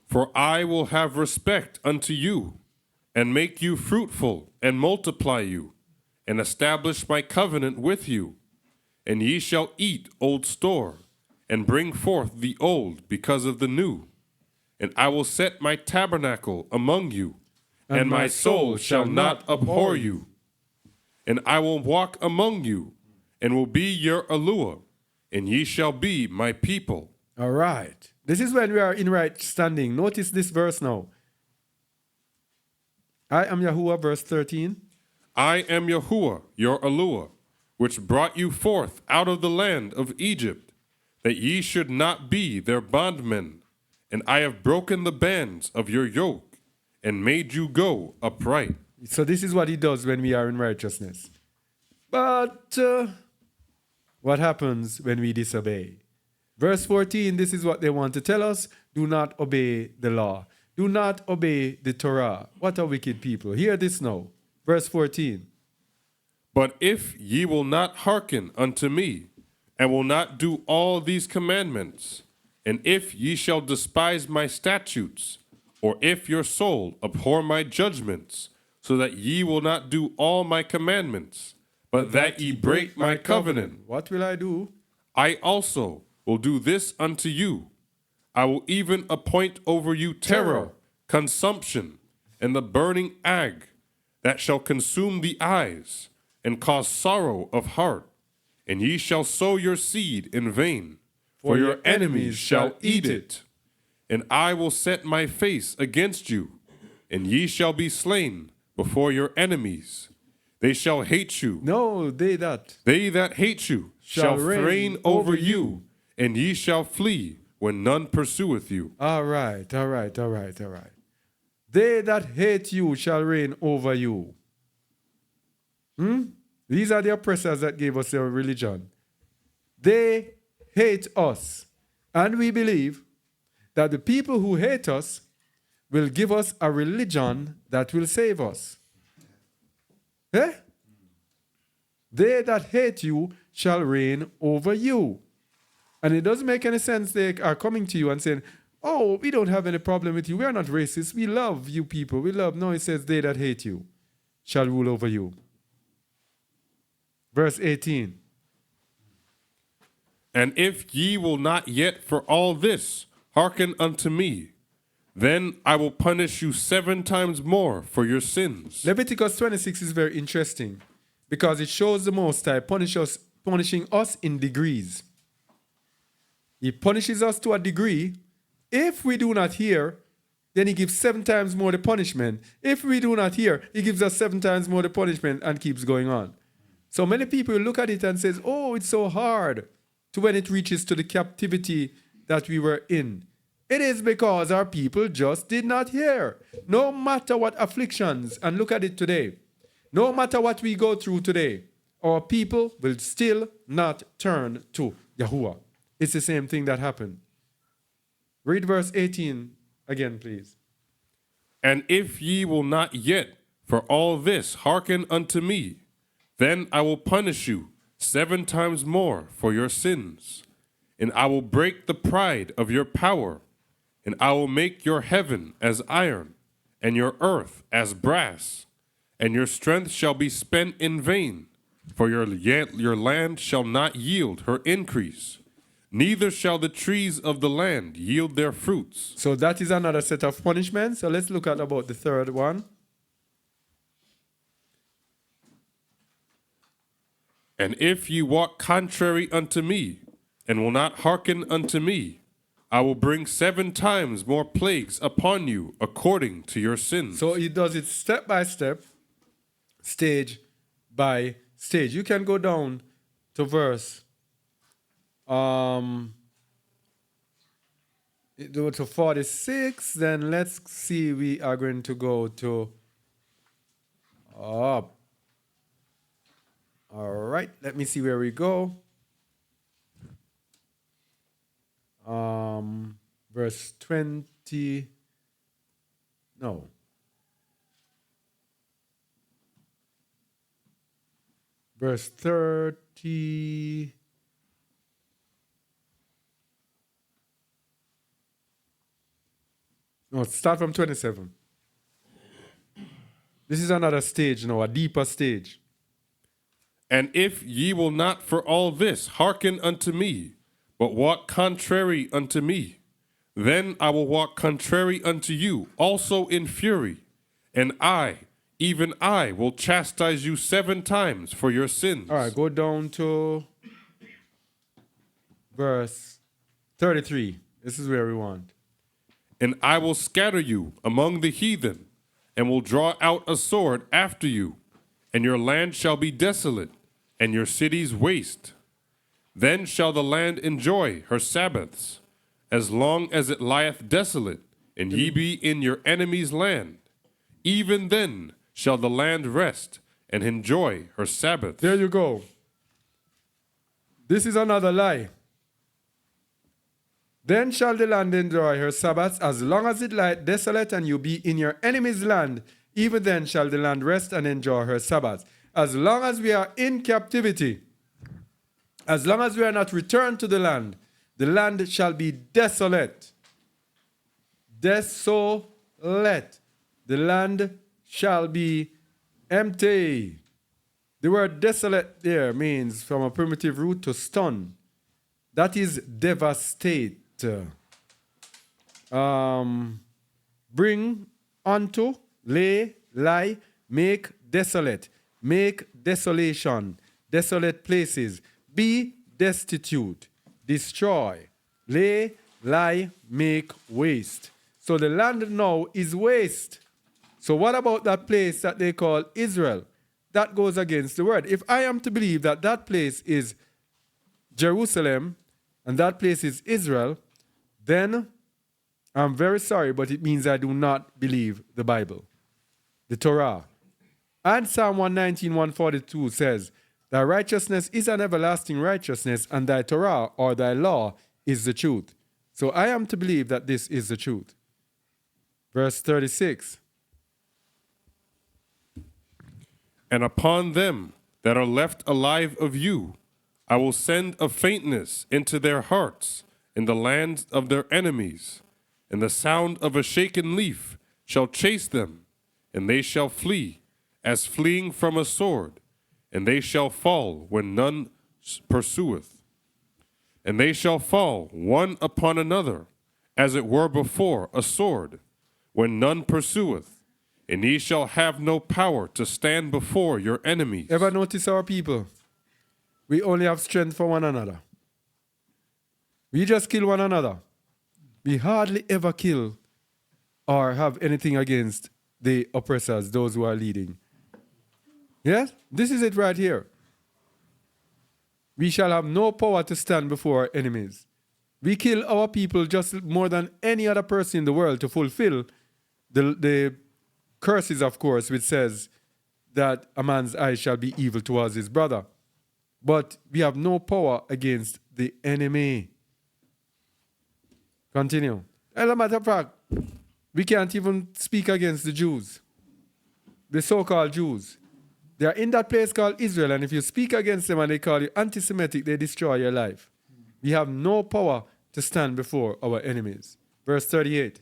For I will have respect unto you, and make you fruitful, and multiply you, and establish my covenant with you. And ye shall eat old store, and bring forth the old because of the new. And I will set my tabernacle among you, and my soul shall not abhor you. And I will walk among you, and will be your Aluah, and ye shall be my people. All right. This is when we are in right standing. Notice this verse now. I am Yahuwah, verse 13. I am Yahuwah, your Aluah, which brought you forth out of the land of Egypt, that ye should not be their bondmen. And I have broken the bands of your yoke, and made you go upright. So this is what he does when we are in righteousness. But what happens when we disobey? Verse 14, this is what they want to tell us. Do not obey the law. Do not obey the Torah. What a wicked people. Hear this now. Verse 14. But if ye will not hearken unto me, and will not do all these commandments, and if ye shall despise my statutes, or if your soul abhor my judgments, so that ye will not do all my commandments, but that ye break my covenant, what will I do? I also will do this unto you. I will even appoint over you terror, consumption, and the burning ag, that shall consume the eyes, and cause sorrow of heart. And ye shall sow your seed in vain, for your enemies shall eat it. And I will set my face against you, and ye shall be slain before your enemies. They shall hate you. No, they that hate you shall reign over you, and ye shall flee when none pursueth you. All right. They that hate you shall reign over you. These are the oppressors that gave us their religion. They hate us. And we believe that the people who hate us will give us a religion that will save us. Eh? They that hate you shall reign over you. And it doesn't make any sense they are coming to you and saying, oh, we don't have any problem with you. We are not racist. We love you people. No, it says they that hate you shall rule over you. Verse 18. And if ye will not yet for all this hearken unto me, then I will punish you 7 times more for your sins. Leviticus 26 is very interesting because it shows the Most High punishing us in degrees. He punishes us to a degree. If we do not hear, then he gives 7 times more the punishment. If we do not hear, he gives us 7 times more the punishment and keeps going on. So many people look at it and says, oh, it's so hard to when it reaches to the captivity that we were in. It is because our people just did not hear. No matter what afflictions, and look at it today, no matter what we go through today, our people will still not turn to Yahuwah. It's the same thing that happened. Read verse 18 again, please. And if ye will not yet for all this hearken unto me, then I will punish you 7 times more for your sins. And I will break the pride of your power, and I will make your heaven as iron, and your earth as brass, and your strength shall be spent in vain, for your land shall not yield her increase, neither shall the trees of the land yield their fruits. So that is another set of punishments. So let's look at about the third one. And if ye walk contrary unto me, and will not hearken unto me, I will bring 7 times more plagues upon you according to your sins. So he does it step by step, stage by stage. You can go down to verse to 46. Then let's see, we are going to go to up. All right, let me see where we go. Verse 20. No. Verse 30. No, start from 27. This is another stage now, a deeper stage. And if ye will not for all this hearken unto me, but walk contrary unto me, then I will walk contrary unto you also in fury, and I, even I, will chastise you 7 times for your sins. All right, go down to verse 33. This is where we want. And I will scatter you among the heathen, and will draw out a sword after you, and your land shall be desolate, and your cities waste. Then shall the land enjoy her Sabbaths, as long as it lieth desolate, and ye be in your enemy's land. Even then shall the land rest, and enjoy her Sabbaths. There you go. This is another lie. Then shall the land enjoy her Sabbaths, as long as it lieth desolate, and you be in your enemy's land. Even then shall the land rest and enjoy her Sabbaths. As long as we are in captivity, as long as we are not returned to the land shall be desolate. Desolate. The land shall be empty. The word desolate there means from a primitive root to stun. That is devastate. Bring unto, lay, lie, make desolate, make desolation, desolate places, be destitute, destroy, lay, lie, make waste. So the land now is waste. So what about that place that they call Israel? That goes against the word. If I am to believe that that place is Jerusalem and that place is Israel, then I'm very sorry, but it means I do not believe the Bible, the Torah. And Psalm 119, 142 says, thy righteousness is an everlasting righteousness, and thy Torah, or thy law, is the truth. So I am to believe that this is the truth. Verse 36. And upon them that are left alive of you, I will send a faintness into their hearts in the lands of their enemies, and the sound of a shaken leaf shall chase them, and they shall flee, as fleeing from a sword, and they shall fall when none pursueth. And they shall fall one upon another, as it were before a sword, when none pursueth, and ye shall have no power to stand before your enemies. Ever notice our people? We only have strength for one another. We just kill one another. We hardly ever kill or have anything against the oppressors, those who are leading. Yes? This is it right here. We shall have no power to stand before our enemies. We kill our people just more than any other person in the world to fulfill the curses, of course, which says that a man's eye shall be evil towards his brother. But we have no power against the enemy. Continue. As a matter of fact, we can't even speak against the Jews, the so-called Jews. They are in that place called Israel, and if you speak against them and they call you anti-Semitic, they destroy your life. We have no power to stand before our enemies. Verse 38.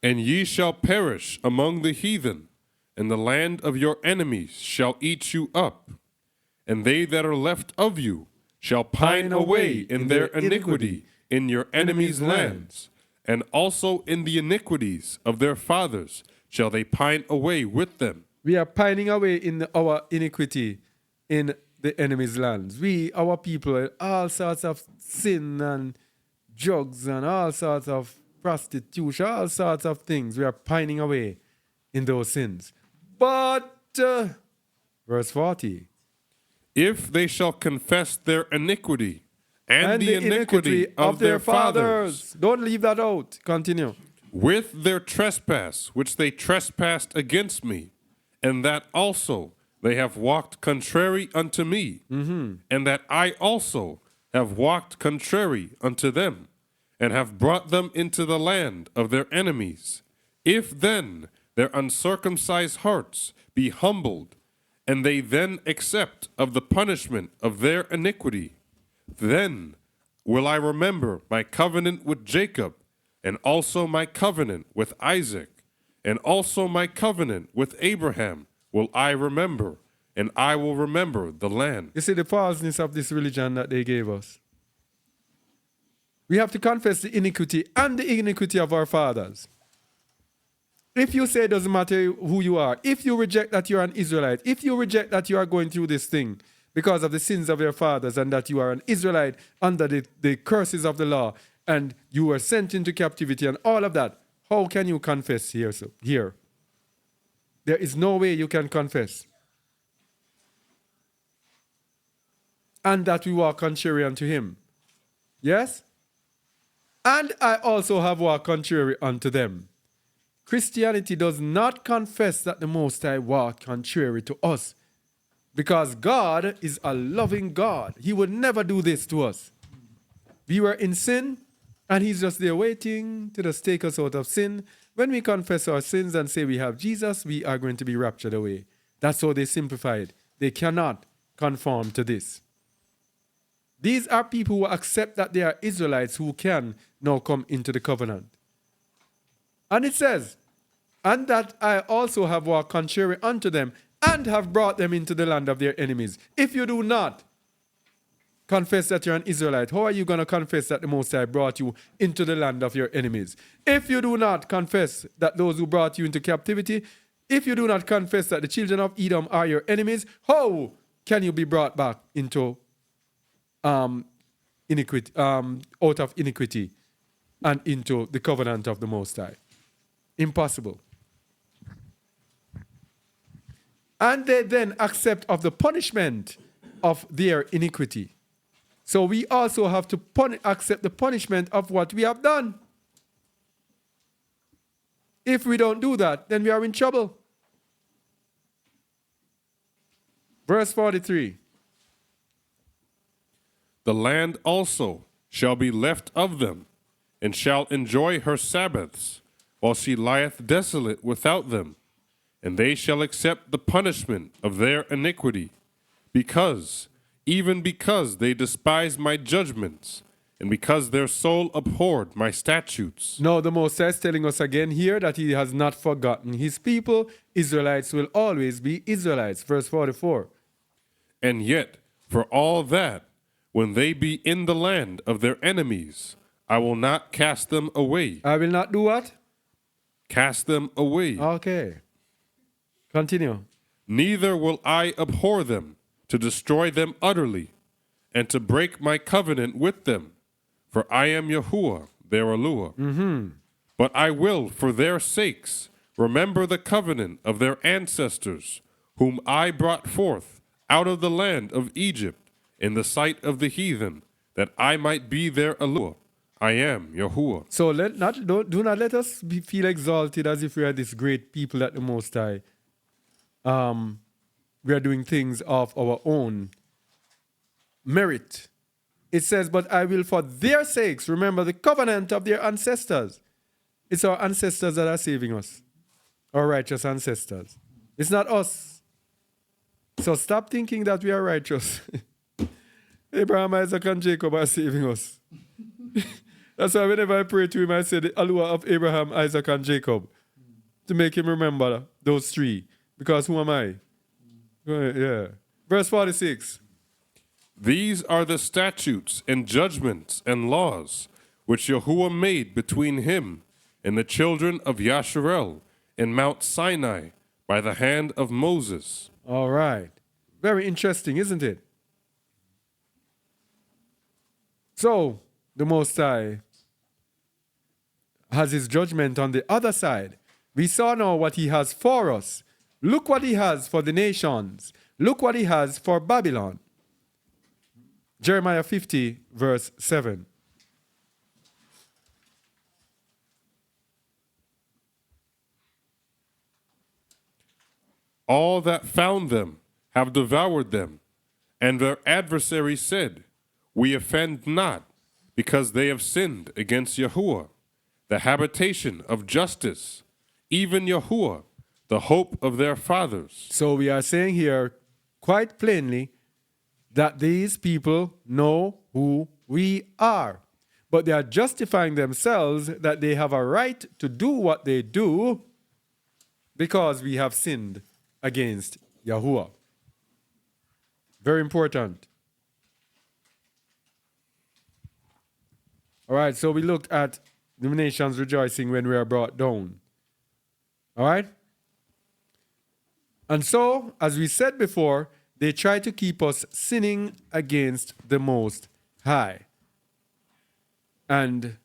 And ye shall perish among the heathen, and the land of your enemies shall eat you up. And they that are left of you shall pine away in their iniquity in your enemies' lands, and also in the iniquities of their fathers shall they pine away with them. We are pining away in our iniquity in the enemy's lands. We, our people, all sorts of sin and drugs and all sorts of prostitution, all sorts of things. We are pining away in those sins. But, verse 40. If they shall confess their iniquity and the iniquity of their fathers, don't leave that out. Continue. with their trespass which they trespassed against me, and that also they have walked contrary unto me, and that I also have walked contrary unto them, and have brought them into the land of their enemies. If then their uncircumcised hearts be humbled, and they then accept of the punishment of their iniquity, then will I remember my covenant with Jacob, and also my covenant with Isaac, and also my covenant with Abraham will I remember, and I will remember the land. You see the falseness of this religion that they gave us. We have to confess the iniquity and the iniquity of our fathers. If you say it doesn't matter who you are, if you reject that you're an Israelite, if you reject that you are going through this thing because of the sins of your fathers and that you are an Israelite under the curses of the law and you were sent into captivity and all of that, how can you confess here? There is no way you can confess. And that we walk contrary unto him. Yes? And I also have walked contrary unto them. Christianity does not confess that the Most High walked contrary to us. Because God is a loving God. He would never do this to us. We were in sin, and he's just there waiting to just take us out of sin. When we confess our sins and say we have Jesus, we are going to be raptured away. That's how they simplify it. They cannot conform to this. These are people who accept that they are Israelites who can now come into the covenant. And it says, and that I also have walked contrary unto them and have brought them into the land of their enemies. If you do not confess that you're an Israelite, how are you going to confess that the Most High brought you into the land of your enemies? If you do not confess that those who brought you into captivity, if you do not confess that the children of Edom are your enemies, how can you be brought back into iniquity, out of iniquity and into the covenant of the Most High? Impossible. And they then accept of the punishment of their iniquity. So we also have to accept the punishment of what we have done. If we don't do that, then we are in trouble. Verse 43. The land also shall be left of them, and shall enjoy her Sabbaths, while she lieth desolate without them. And they shall accept the punishment of their iniquity, even because they despise my judgments, and because their soul abhorred my statutes. No, the Most High is telling us again here that he has not forgotten his people. Israelites will always be Israelites. Verse 44. And yet, for all that, when they be in the land of their enemies, I will not cast them away. I will not do what? Cast them away. Okay. Continue. Neither will I abhor them, to destroy them utterly, and to break my covenant with them. For I am Yahuwah, their Aluah. But I will, for their sakes, remember the covenant of their ancestors, whom I brought forth out of the land of Egypt, in the sight of the heathen, that I might be their Aluah. I am Yahuwah. So do not let us feel exalted as if we are this great people at the Most High. We are doing things of our own merit. It says, but I will for their sakes remember the covenant of their ancestors. It's our ancestors that are saving us, our righteous ancestors. It's not us. So stop thinking that we are righteous. Abraham, Isaac, and Jacob are saving us. That's why whenever I pray to him, I say the Aluah of Abraham, Isaac, and Jacob, to make him remember those three. Because who am I? Yeah. Verse 46. These are the statutes and judgments and laws which Yahuwah made between him and the children of Yasharel in Mount Sinai by the hand of Moses. All right. Very interesting, isn't it? So, the Most High has his judgment on the other side. We saw now what he has for us. Look what he has for the nations. Look what he has for Babylon. Jeremiah 50, verse 7. All that found them have devoured them, and their adversaries said, we offend not, because they have sinned against Yahuwah, the habitation of justice, even Yahuwah, the hope of their fathers. So we are saying here quite plainly that these people know who we are. But they are justifying themselves that they have a right to do what they do because we have sinned against Yahuwah. Very important. All right, so we looked at the nations rejoicing when we are brought down. All right? And so, as we said before, they try to keep us sinning against the Most High. And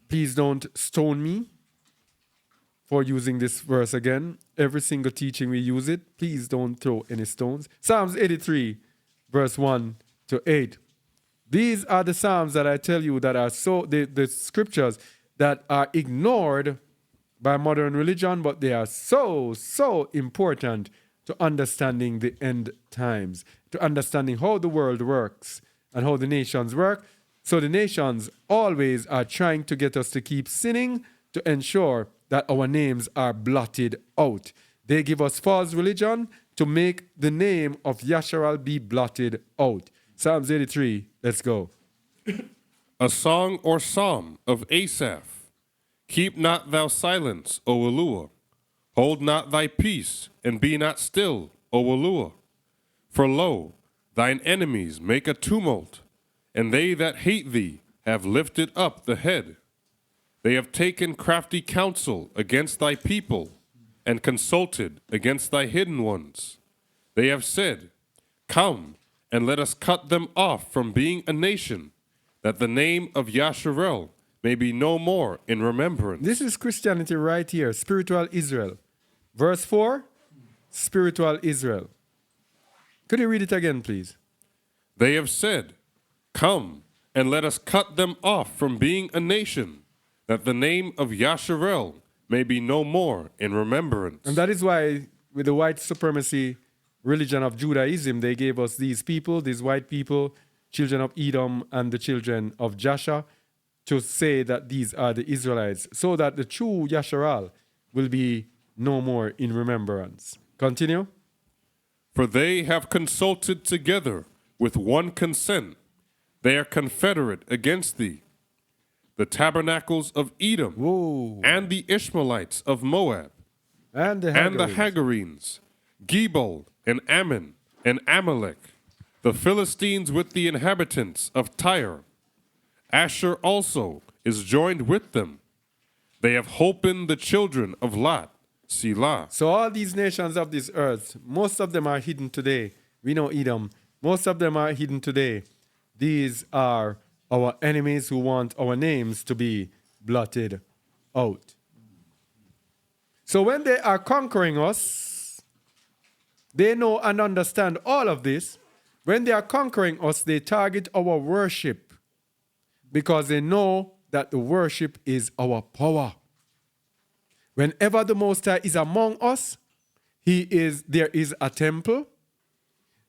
please don't stone me for using this verse again. Every single teaching we use it. Please don't throw any stones. Psalms 83, verse 1 to 8. These are the Psalms that I tell you that are the scriptures that are ignored by modern religion, but they are so important to understanding the end times, to understanding how the world works and how the nations work. So the nations always are trying to get us to keep sinning to ensure that our names are blotted out. They give us false religion to make the name of Yasharal be blotted out. Psalms 83, let's go. A song or psalm of Asaph. Keep not thou silence, O Aluah. Hold not thy peace, and be not still, O Aluah. For lo, thine enemies make a tumult, and they that hate thee have lifted up the head. They have taken crafty counsel against thy people, and consulted against thy hidden ones. They have said, come, and let us cut them off from being a nation, that the name of Yasharel may be no more in remembrance. This is Christianity right here, spiritual Israel. Verse 4, spiritual Israel. Could you read it again, please? They have said, come, and let us cut them off from being a nation, that the name of Yasharel may be no more in remembrance. And that is why, with the white supremacy religion of Judaism, they gave us these people, these white people, children of Edom and the children of Jasher, to say that these are the Israelites, so that the true Yasharal will be no more in remembrance. Continue. For they have consulted together with one consent. They are confederate against thee. The tabernacles of Edom, Whoa. and the Ishmaelites of Moab, And the Hagarenes, Gebal, and Ammon, and Amalek, the Philistines with the inhabitants of Tyre. Asher also is joined with them. They have holpen the children of Lot, Selah. So all these nations of this earth, most of them are hidden today. We know Edom. Most of them are hidden today. These are our enemies who want our names to be blotted out. So when they are conquering us, they know and understand all of this. When they are conquering us, they target our worship. because they know that the worship is our power. Whenever the Most High is among us, there is a temple,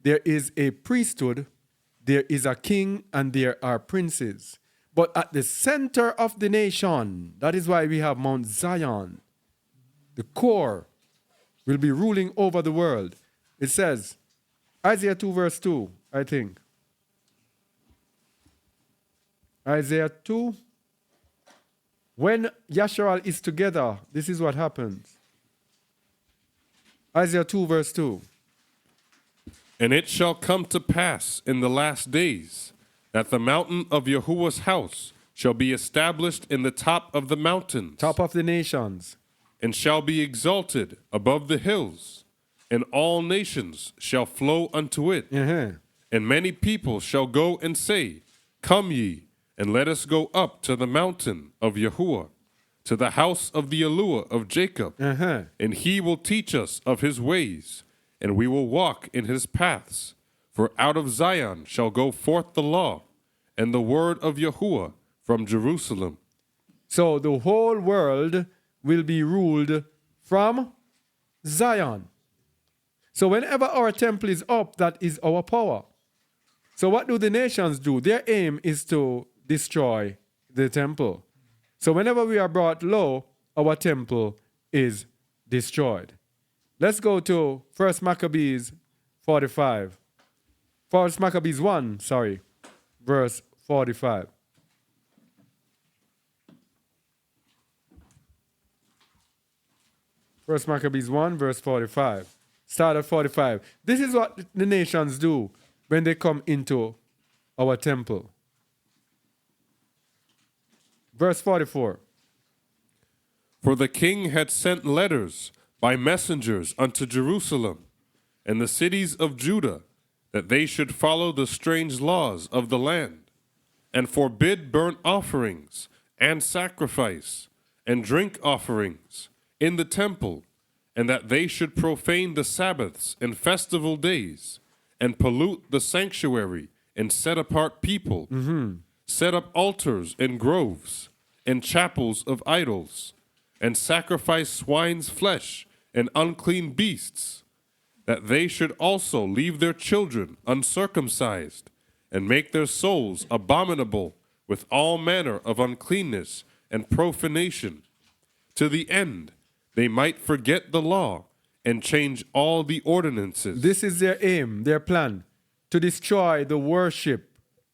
there is a priesthood, there is a king, and there are princes. But at the center of the nation, that is why we have Mount Zion, the core will be ruling over the world. It says, Isaiah 2 verse 2, I think. Isaiah 2. When Yasharal is together, this is what happens. Isaiah 2 verse 2. And it shall come to pass in the last days that the mountain of Yahuwah's house shall be established in the top of the mountains. Top of the nations. And shall be exalted above the hills, and all nations shall flow unto it. And many people shall go and say, Come ye, and let us go up to the mountain of Yahuwah, to the house of the Aluah of Jacob. And he will teach us of his ways, and we will walk in his paths. For out of Zion shall go forth the law, and the word of Yahuwah from Jerusalem. So the whole world will be ruled from Zion. So whenever our temple is up, that is our power. So what do the nations do? Their aim is to destroy the temple. So whenever we are brought low, our temple is destroyed. Let's go to 1 Maccabees 45. 1 Maccabees 1, verse 45. First Maccabees 1, verse 45. Start at 45. This is what the nations do when they come into our temple. Verse 44. For the king had sent letters by messengers unto Jerusalem and the cities of Judah, that they should follow the strange laws of the land, and forbid burnt offerings and sacrifice and drink offerings in the temple, and that they should profane the Sabbaths and festival days, and pollute the sanctuary, and set apart people, set up altars and groves, and chapels of idols, and sacrifice swine's flesh and unclean beasts, that they should also leave their children uncircumcised, and make their souls abominable with all manner of uncleanness and profanation, to the end they might forget the law and change all the ordinances. This is their aim, their plan, to destroy the worship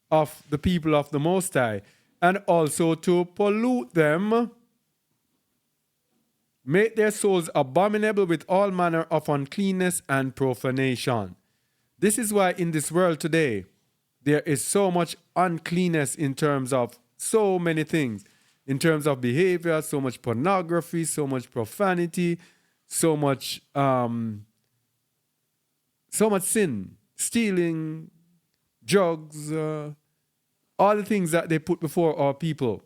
of the people of the Most High, and also to pollute them, make their souls abominable with all manner of uncleanness and profanation. This is why in this world today, there is so much uncleanness in terms of so many things. In terms of behavior, so much pornography, so much profanity, so much sin, stealing, drugs, all the things that they put before our people.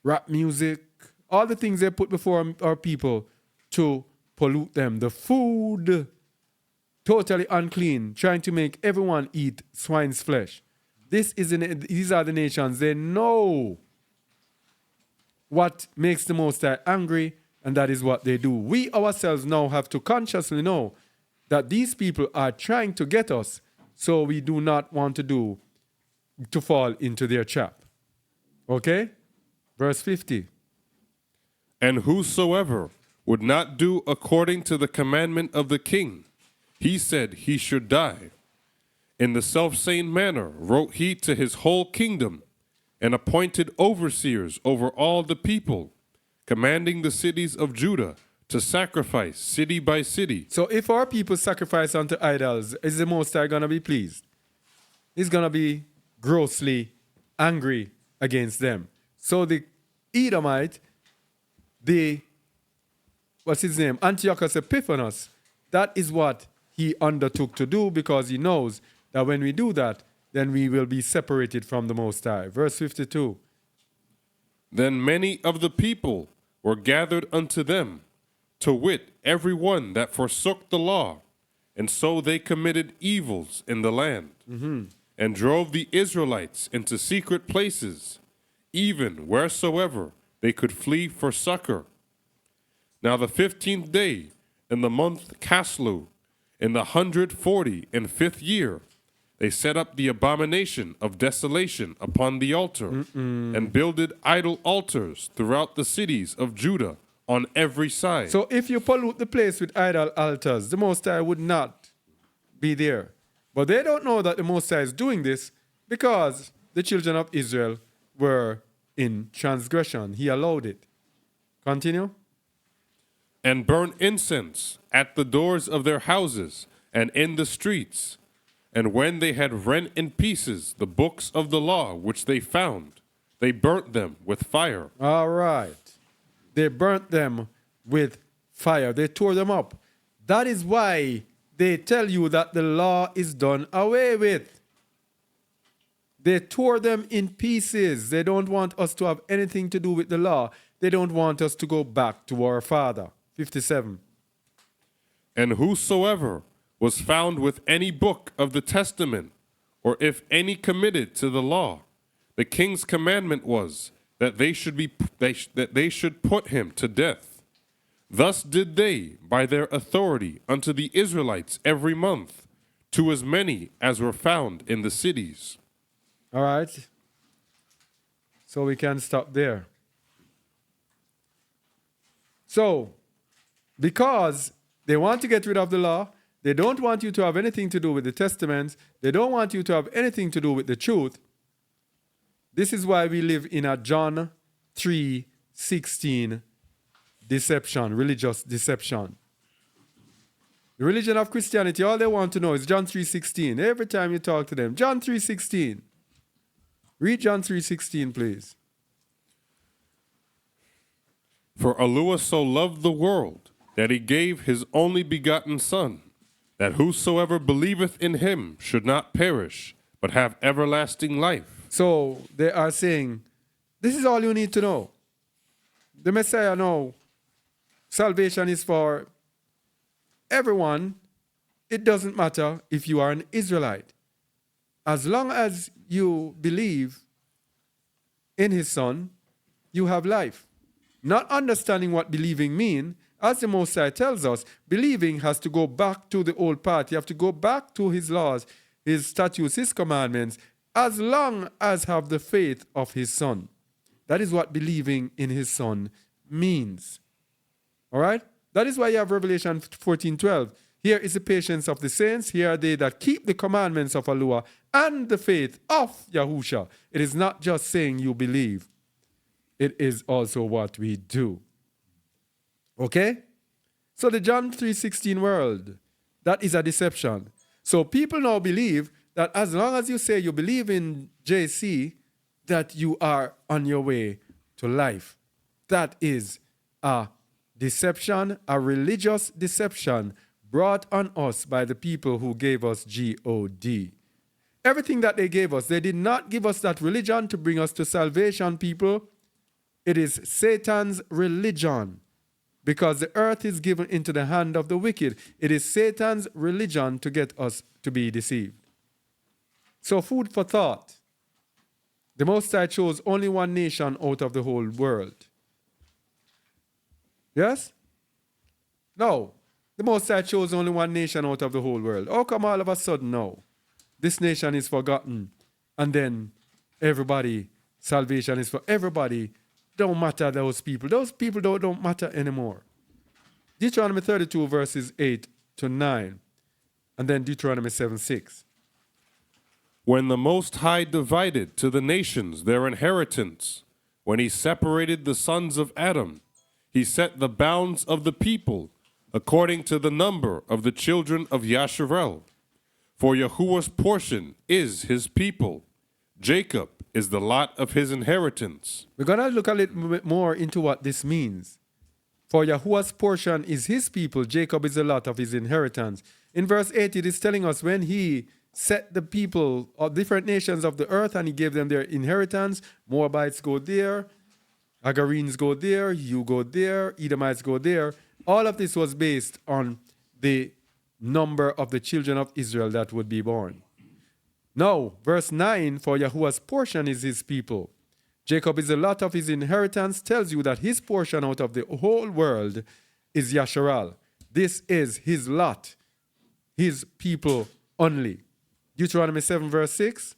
Rap music, all the things they put before our people to pollute them. The food, totally unclean, trying to make everyone eat swine's flesh. These are the nations. They know what makes the Most High angry, and that is what they do. We ourselves now have to consciously know that these people are trying to get us, so we do not want to fall into their trap. Okay? Verse 50. And whosoever would not do according to the commandment of the king, he said he should die. In the selfsame manner wrote he to his whole kingdom, and appointed overseers over all the people, commanding the cities of Judah to sacrifice city by city. So if our people sacrifice unto idols, is the Most High going to be pleased? He's going to be grossly angry against them. So the Edomite, Antiochus Epiphanes, that is what he undertook to do, because he knows that when we do that, then we will be separated from the Most High. Verse 52. Then many of the people were gathered unto them, to wit, every one that forsook the law, and so they committed evils in the land. And and drove the Israelites into secret places, even wheresoever they could flee for succor. Now the 15th day in the month Caslu, in the 145th year, they set up the abomination of desolation upon the altar, and builded idol altars throughout the cities of Judah on every side. So if you pollute the place with idol altars, the Most High would not be there. But they don't know that the Most High is doing this because the children of Israel were in transgression. He allowed it. Continue. And burn incense at the doors of their houses and in the streets. And when they had rent in pieces the books of the law which they found, they burnt them with fire. All right. They burnt them with fire. They tore them up. That is why they tell you that the law is done away with. They tore them in pieces. They don't want us to have anything to do with the law. They don't want us to go back to our Father. 57. And whosoever was found with any book of the testament, or if any committed to the law, the king's commandment was that they should put him to death. Thus did they by their authority unto the Israelites every month, to as many as were found in the cities. All right. So we can stop there. So, because they want to get rid of the law, they don't want you to have anything to do with the testaments, they don't want you to have anything to do with the truth. This is why we live in a John 3:16 deception, religious deception. The religion of Christianity, all they want to know is John 3:16. Every time you talk to them, John 3:16. Read John 3:16, please. For Aluah so loved the world that he gave his only begotten Son, that whosoever believeth in him should not perish, but have everlasting life. So they are saying, this is all you need to know. The Messiah know salvation is for everyone. It doesn't matter if you are an Israelite. As long as you believe in his Son, you have life. Not understanding what believing means, as the Most High tells us, believing has to go back to the old path. You have to go back to his laws, his statutes, his commandments, as long as have the faith of his Son. That is what believing in his Son means. All right? That is why you have Revelation 14:12. Here is the patience of the saints. Here are they that keep the commandments of Aluah and the faith of Yahusha. It is not just saying you believe. It is also what we do. Okay? So the John 3:16 world, that is a deception. So people now believe that as long as you say you believe in JC, that you are on your way to life. That is a deception, a religious deception brought on us by the people who gave us God. Everything that they gave us, they did not give us that religion to bring us to salvation, people. It is Satan's religion, because the earth is given into the hand of the wicked. It is Satan's religion to get us to be deceived. So food for thought. The Most High chose only one nation out of the whole world. Yes? No. The Most High chose only one nation out of the whole world. How come all of a sudden now this nation is forgotten, and then everybody, salvation is for everybody? Don't matter those people. Those people don't matter anymore. Deuteronomy 32 verses 8 to 9. And then Deuteronomy 7:6. When the Most High divided to the nations their inheritance, when he separated the sons of Adam, he set the bounds of the people according to the number of the children of Yasharel. For Yahuwah's portion is his people. Jacob is the lot of his inheritance. We're going to look a little bit more into what this means. For Yahuwah's portion is his people. Jacob is the lot of his inheritance. In verse 8, it is telling us when he set the people of different nations of the earth and he gave them their inheritance. Moabites go there, Agarenes go there, you go there, Edomites go there. All of this was based on the number of the children of Israel that would be born. Now, verse 9, for Yahuwah's portion is his people. Jacob is the lot of his inheritance, tells you that his portion out of the whole world is Yasharal. This is his lot, his people only. Deuteronomy 7, verse 6.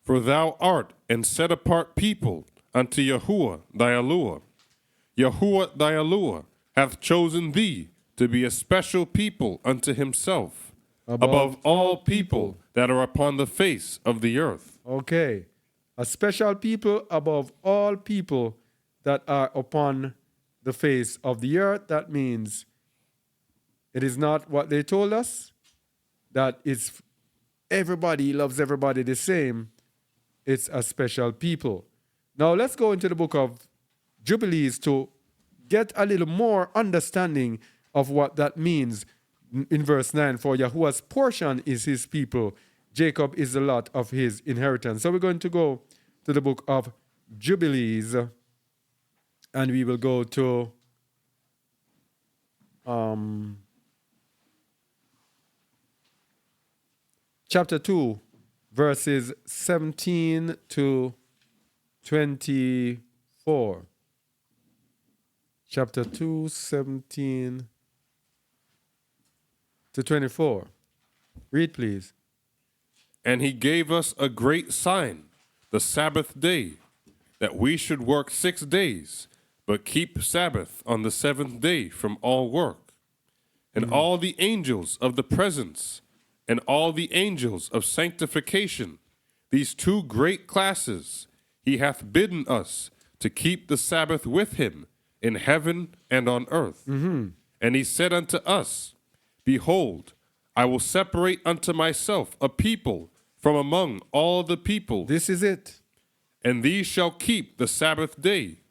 For thou art an set apart people unto Yahuwah thy Aluah. Yahuwah thy Aluah hath chosen thee to be a special people unto himself, above all people that are upon the face of the earth. Okay. A special people above all people that are upon the face of the earth. That means it is not what they told us, that it's everybody loves everybody the same. It's a special people. Now let's go into the book of Jubilees to get a little more understanding of what that means in verse 9. For Yahuwah's portion is his people. Jacob is the lot of his inheritance. So we're going to go to the book of Jubilees, and we will go to chapter 2, verses 17 to 24. Chapter 2, 17 to 24. Read, please. And he gave us a great sign, the Sabbath day, that we should work 6 days, but keep Sabbath on the seventh day from all work. And all the angels of the presence, and all the angels of sanctification, these two great classes, he hath bidden us to keep the Sabbath with him in heaven and on earth. And he said unto us, Behold, I will separate unto myself a people from among all the people. This is it. And these shall keep the Sabbath day,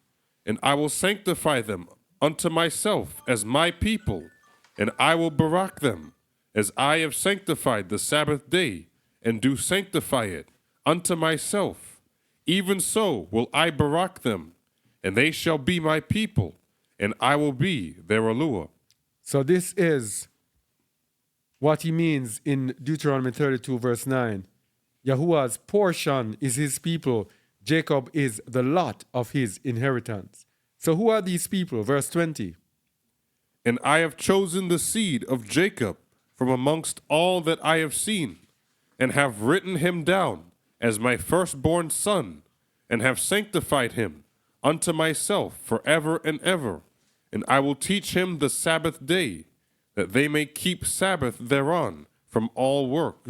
and I will sanctify them unto myself as my people, and I will barak them, as I have sanctified the Sabbath day, and do sanctify it unto myself. Even so will I barak them, and they shall be my people, and I will be their Aluah. So this is what he means in Deuteronomy 32, verse 9. Yahuwah's portion is his people. Jacob is the lot of his inheritance. So who are these people? Verse 20. And I have chosen the seed of Jacob from amongst all that I have seen, and have written him down as my firstborn son, and have sanctified him unto myself forever and ever. And I will teach him the Sabbath day, that they may keep Sabbath thereon from all work.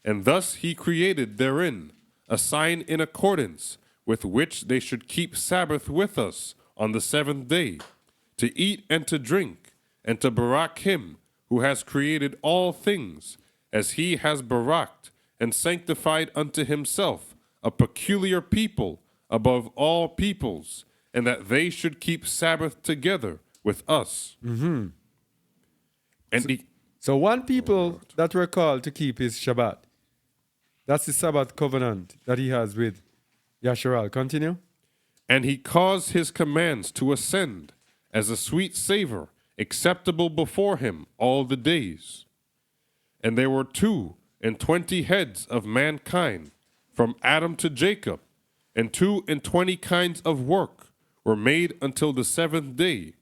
And thus he created therein a sign in accordance with which they should keep Sabbath with us on the seventh day, to eat and to drink, and to barak him who has created all things, as he has baraked and sanctified unto himself a peculiar people above all peoples, and that they should keep Sabbath together with us. And So one people that were called to keep his Shabbat. That's the Sabbath covenant that he has with Yasharal. Continue. And he caused his commands to ascend as a sweet savor, acceptable before him all the days. And there were 22 heads of mankind, from Adam to Jacob, and 22 kinds of work were made until the seventh day.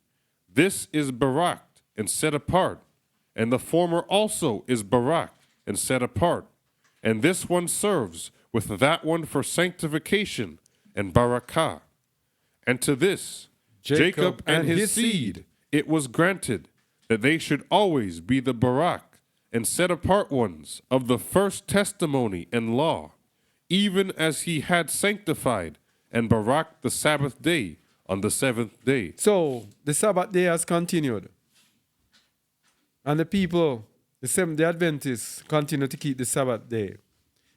This is baraked and set apart, and the former also is baraked and set apart. And this one serves with that one for sanctification and barakah. And to this, Jacob and his seed, it was granted that they should always be the barak and set apart ones of the first testimony and law, even as he had sanctified and baraked the Sabbath day on the seventh day. So the Sabbath day has continued. And the people, the Seventh-day Adventists, continue to keep the Sabbath day.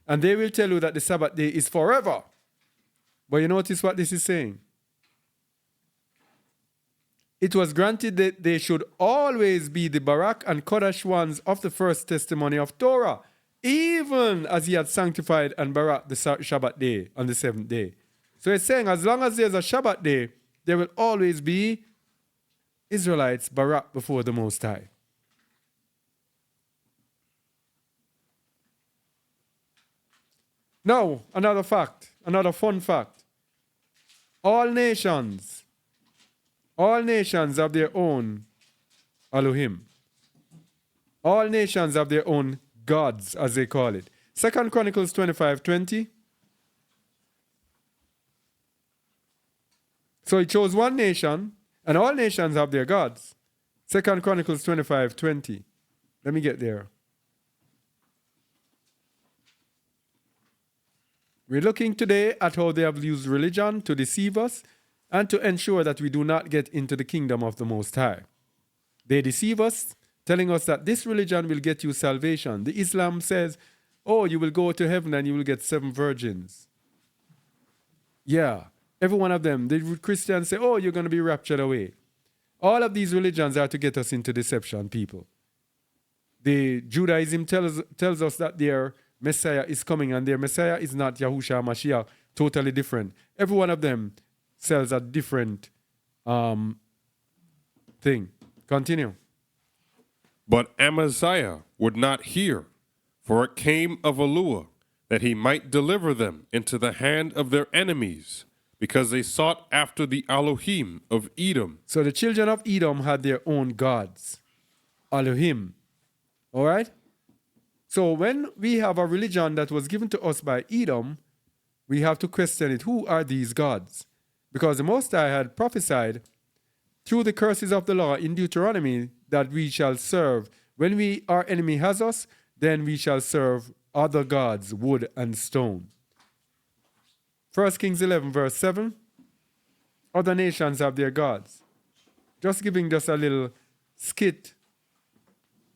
And they will tell you that the Sabbath day is forever. But you notice what this is saying? It was granted that they should always be the Barak and Kodesh ones of the first testimony of Torah, even as he had sanctified and barak the Shabbat day on the seventh day. So it's saying as long as there's a Shabbat day, there will always be Israelites barak before the Most High. Now, another fact, another fun fact. All nations have their own Elohim. All nations have their own gods, as they call it. 2 Chronicles 25:20. So he chose one nation, and all nations have their gods. 2 Chronicles 25:20. Let me get there. We're looking today at how they have used religion to deceive us and to ensure that we do not get into the kingdom of the Most High. They deceive us, telling us that this religion will get you salvation. The Islam says, oh, you will go to heaven and you will get 7 virgins. Yeah, every one of them. The Christians say, oh, you're going to be raptured away. All of these religions are to get us into deception, people. The Judaism tells us that their Messiah is coming, and their Messiah is not Yahushua HaMashiach, totally different. Every one of them sells a different thing. Continue. But Amaziah would not hear, for it came of Aluah, that he might deliver them into the hand of their enemies, because they sought after the Elohim of Edom. So the children of Edom had their own gods, Elohim. All right? So when we have a religion that was given to us by Edom, we have to question it. Who are these gods? Because the Most High had prophesied through the curses of the law in Deuteronomy that we shall serve. When our enemy has us, then we shall serve other gods, wood and stone. 1 Kings 11 verse 7. Other nations have their gods. Just giving us a little skit,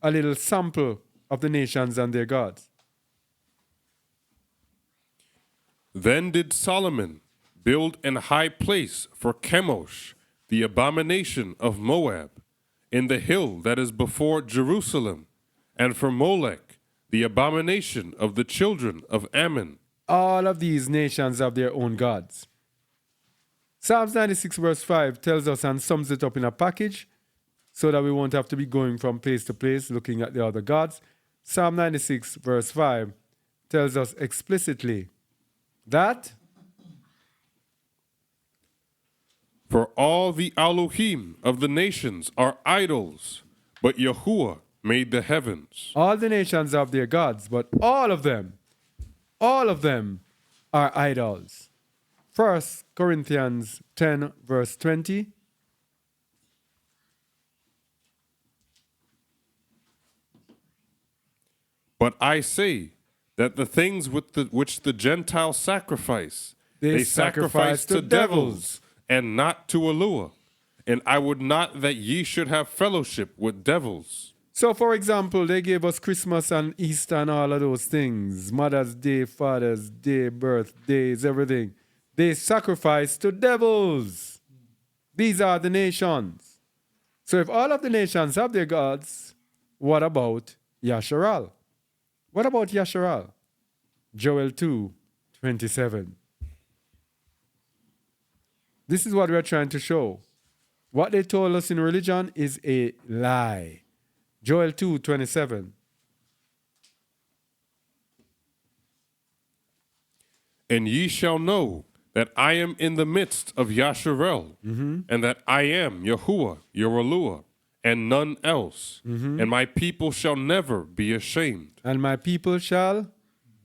a little sample of the nations and their gods. Then did Solomon build an high place for Chemosh, the abomination of Moab, in the hill that is before Jerusalem, and for Molech, the abomination of the children of Ammon. All of these nations have their own gods. Psalms 96 verse 5 tells us and sums it up in a package so that we won't have to be going from place to place looking at the other gods. Psalm 96 verse 5 tells us explicitly that For all the Elohim of the nations are idols, but Yahuwah made the heavens. all the nations have their gods, but all of them are idols. 1 Corinthians 10 verse 20. But I say that the things which the Gentiles sacrifice, They they sacrifice to devils, and not to Aluah. And I would not that ye should have fellowship with devils. So, for example, they gave us Christmas and Easter and all of those things. Mother's Day, Father's Day, birthdays, everything. They sacrifice to devils. These are the nations. So if all of the nations have their gods, what about Yasharal? What about Yasharal? Joel 2:27. This is what we're trying to show. What they told us in religion is a lie. Joel 2:27. And ye shall know that I am in the midst of Yasharel, and that I am Yahuwah, your Aluah, and none else. And my people shall never be ashamed. And my people shall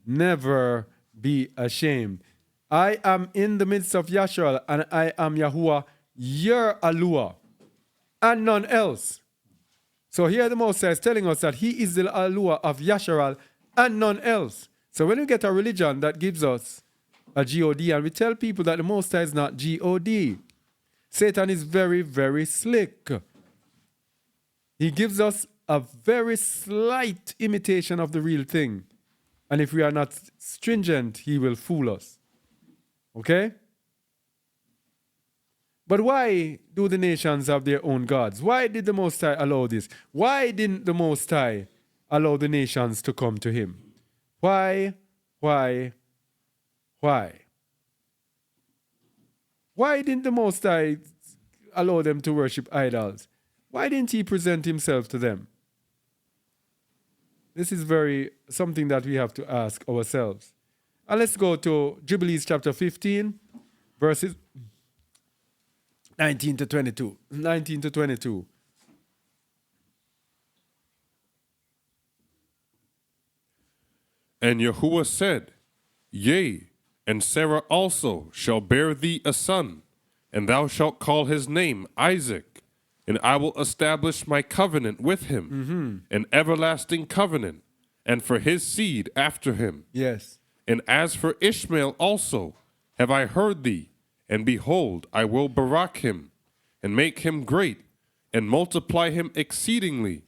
never be ashamed. I am in the midst of Yasharal, and I am Yahuwah, your Aluah, and none else. So here the Most High is telling us that he is the Aluah of Yasharal and none else. So when we get a religion that gives us a G-O-D, and we tell people that the Most High is not G-O-D, Satan is very, very slick. He gives us a very slight imitation of the real thing. And if we are not stringent, he will fool us. Okay? But why do the nations have their own gods? Why did the Most High allow this? Why didn't the Most High allow the nations to come to him? Why? Why didn't the Most High allow them to worship idols? Why didn't he present himself to them? This is something that we have to ask ourselves. And let's go to Jubilees chapter 15, verses 19 to 22. 19 to 22. And Yahuwah said, Yea, and Sarah also shall bear thee a son, and thou shalt call his name Isaac, and I will establish my covenant with him, an everlasting covenant, and for his seed after him. Yes. And as for Ishmael also, have I heard thee, and behold, I will barak him, and make him great, and multiply him exceedingly,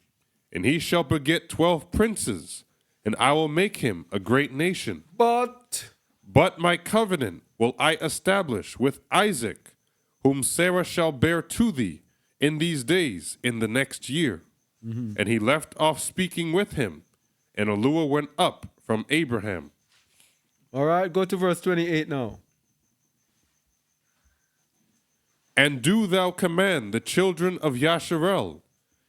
and he shall beget 12 princes, and I will make him a great nation. But my covenant will I establish with Isaac, whom Sarah shall bear to thee in these days in the next year. And he left off speaking with him, and Aluah went up from Abraham. all right, go to verse 28 now. And do thou command the children of Yasharel,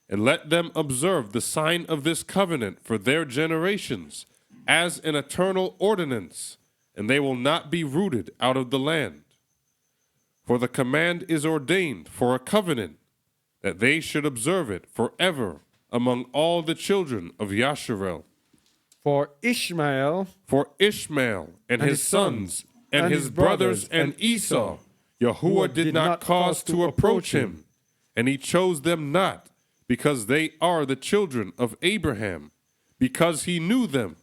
and let them observe the sign of this covenant for their generations, as an eternal ordinance, and they will not be rooted out of the land. For the command is ordained for a covenant, that they should observe it forever among all the children of Yasharel. For Ishmael And his sons, and his brothers, and Esau, Yahuwah did not cause to approach him, and he chose them not, because they are the children of Abraham, because he knew them.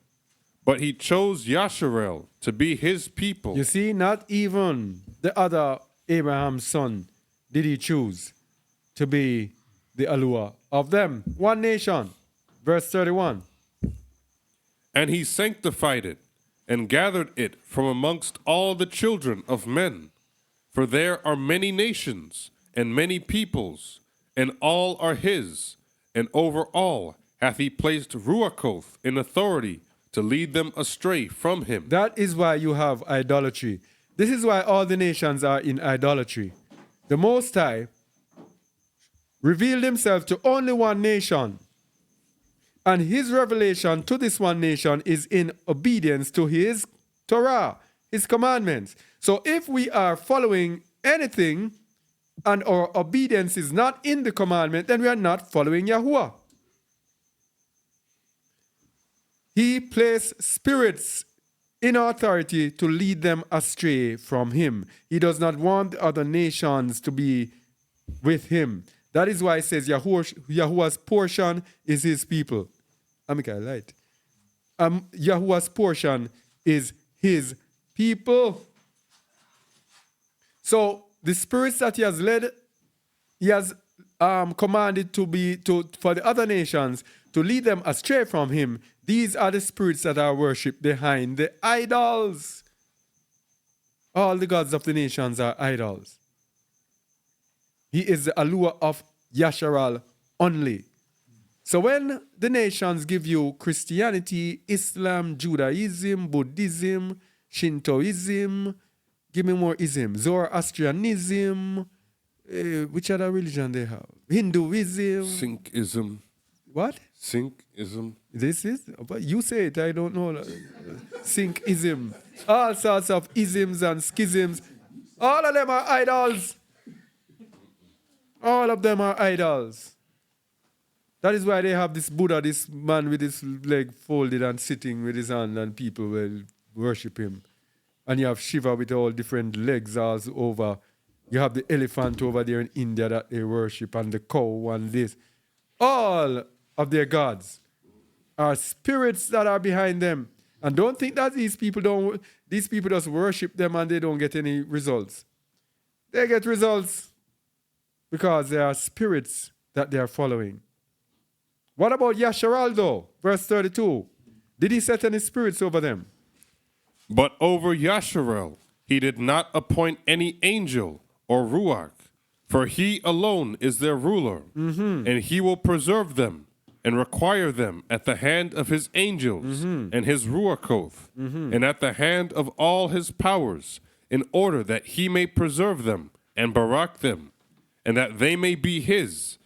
But he chose Yasharel to be his people. You see, not even the other Abraham's son did he choose to be the Aluah of them. One nation. Verse 31. And he sanctified it, and gathered it from amongst all the children of men. For there are many nations, and many peoples, and all are his, and over all hath he placed Ruachoth in authority to lead them astray from him. That is why you have idolatry. This is why all the nations are in idolatry. The Most High revealed himself to only one nation. And his revelation to this one nation is in obedience to his Torah, his commandments. So if we are following anything and our obedience is not in the commandment, then we are not following Yahuwah. He placed spirits in authority to lead them astray from him. He does not want the other nations to be with him. That is why it says Yahuwah's portion is his people. Yahuwah's portion is his people. So the spirits that he has led, he has commanded for the other nations to lead them astray from him. These are the spirits that are worshipped behind the idols. All the gods of the nations are idols. He is the Aluah of Yasharal only. So when the nations give you Christianity, Islam, Judaism, Buddhism, Shintoism, give me more ism, Zoroastrianism, which other religion they have? Hinduism. Synchism. What? Synchism. This is, but you say it, I don't know. Synchism. All sorts of isms and schisms. All of them are idols. All of them are idols. That is why they have this Buddha, this man with his leg folded and sitting with his hand, and people will worship him. And you have Shiva with all different legs all over. You have the elephant over there in India that they worship, and the cow and this. All of their gods are spirits that are behind them. And don't think that these people just worship them and they don't get any results. They get results because there are spirits that they are following. What about Yasharal though? Verse 32. Did he set any spirits over them? But over Yasharel he did not appoint any angel or ruach, for he alone is their ruler, and he will preserve them and require them at the hand of his angels and his ruachoth, and at the hand of all his powers, in order that he may preserve them and barak them, and that they may be his,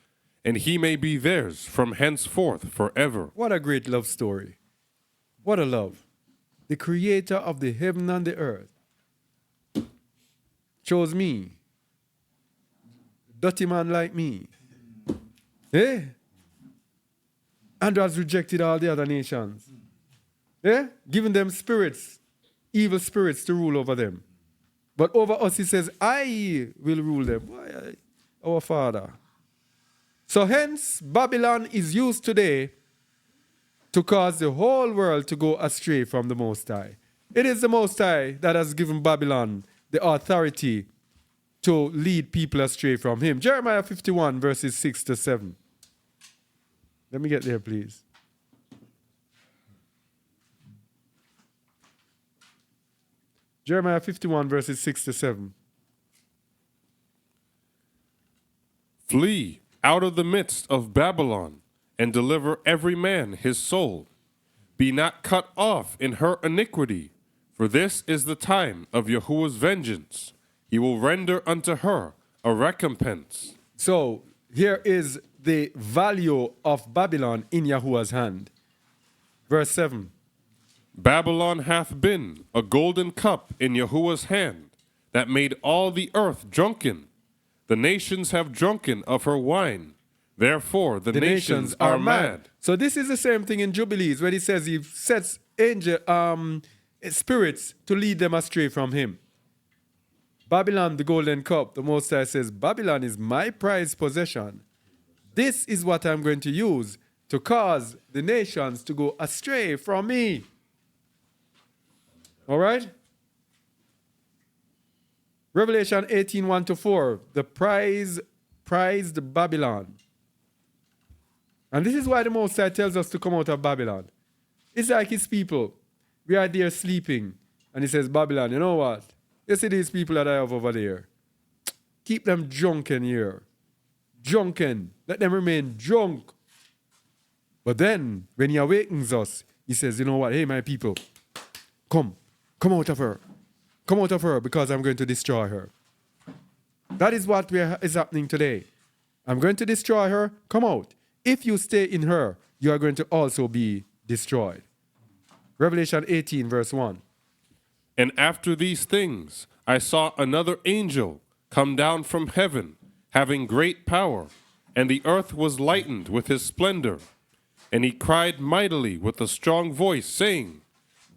and he may be theirs from henceforth forever. What a great love story. What a love. the creator of the heaven and the earth, chose me, dirty man like me, and has rejected all the other nations, giving them spirits, evil spirits to rule over them. But over us, he says, I will rule them. Why? Our Father. So hence, Babylon is used today to cause the whole world to go astray from the Most High. It is the Most High that has given Babylon the authority to lead people astray from him. Jeremiah 51, verses 6 to 7. Let me get there, please. Jeremiah 51, verses 6 to 7. Flee out of the midst of Babylon, and deliver every man his soul. Be not cut off in her iniquity, for this is the time of Yahuwah's vengeance. He will render unto her a recompense. So here is the value of Babylon in Yahuwah's hand. Verse 7. Babylon hath been a golden cup in Yahuwah's hand, that made all the earth drunken. The nations have drunken of her wine. Therefore the nations are mad. So this is the same thing in Jubilees, where he says he sets spirits to lead them astray from him. Babylon, the golden cup, the Most High says, Babylon is my prized possession. This is what I'm going to use to cause the nations to go astray from me. All right? Revelation 18, 1 to 4, the prized Babylon. And this is why the Most High tells us to come out of Babylon. It's like his people. We are there sleeping. And he says, Babylon, you know what? You see these people that I have over there? Keep them drunken here. Drunken. Let them remain drunk. But then, when he awakens us, he says, you know what? Hey, my people, come out of her. Come out of her, because I'm going to destroy her. That is what is happening today. I'm going to destroy her. Come out. If you stay in her, you are going to also be destroyed. Revelation 18, verse 1. And after these things I saw another angel come down from heaven, having great power, and the earth was lightened with his splendor. And he cried mightily with a strong voice, saying,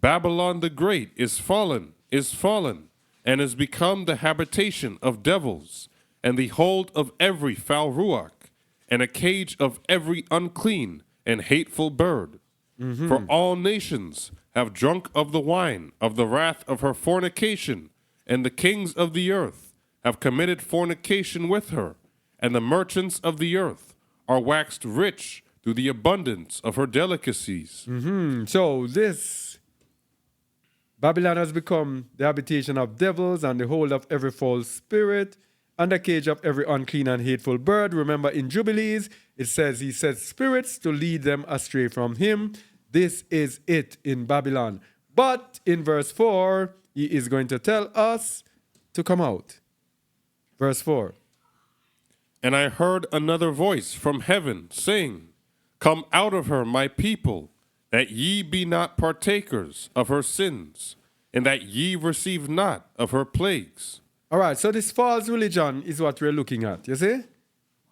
Babylon the Great is fallen, and is become the habitation of devils, and the hold of every foul ruach, and a cage of every unclean and hateful bird. For all nations have drunk of the wine of the wrath of her fornication, and the kings of the earth have committed fornication with her, and the merchants of the earth are waxed rich through the abundance of her delicacies. So this Babylon has become the habitation of devils and the hold of every false spirit and the cage of every unclean and hateful bird. Remember in Jubilees, it says he sets spirits to lead them astray from him. This is it in Babylon. But in verse 4, he is going to tell us to come out. Verse 4. And I heard another voice from heaven, saying, Come out of her, my people, that ye be not partakers of her sins, and that ye receive not of her plagues. All right, so this false religion is what we're looking at, you see?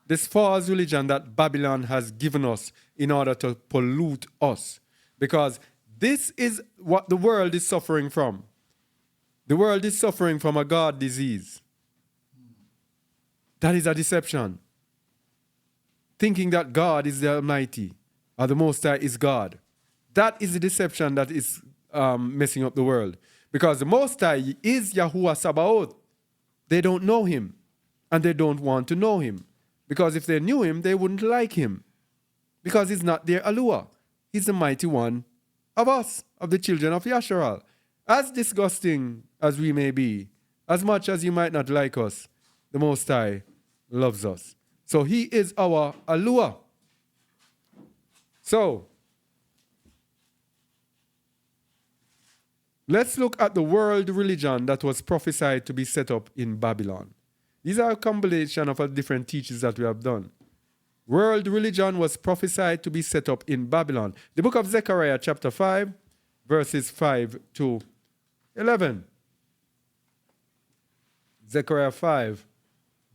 This false religion that Babylon has given us in order to pollute us. Because this is what the world is suffering from. The world is suffering from a God disease. That is a deception. Thinking that God is the Almighty, or the Most High is God. That is the deception that is messing up the world. Because the Most High is Yahuwah Sabaoth. They don't know him, and they don't want to know him. Because if they knew him, they wouldn't like him. Because he's not their Aluah. He's the mighty one of us, of the children of Yasharal. As disgusting as we may be, as much as you might not like us, the Most High loves us. So he is our Aluah. So, let's look at the world religion that was prophesied to be set up in Babylon. These are a combination of different teachings that we have done. World religion was prophesied to be set up in Babylon. The book of Zechariah chapter 5, verses 5 to 11. Zechariah 5,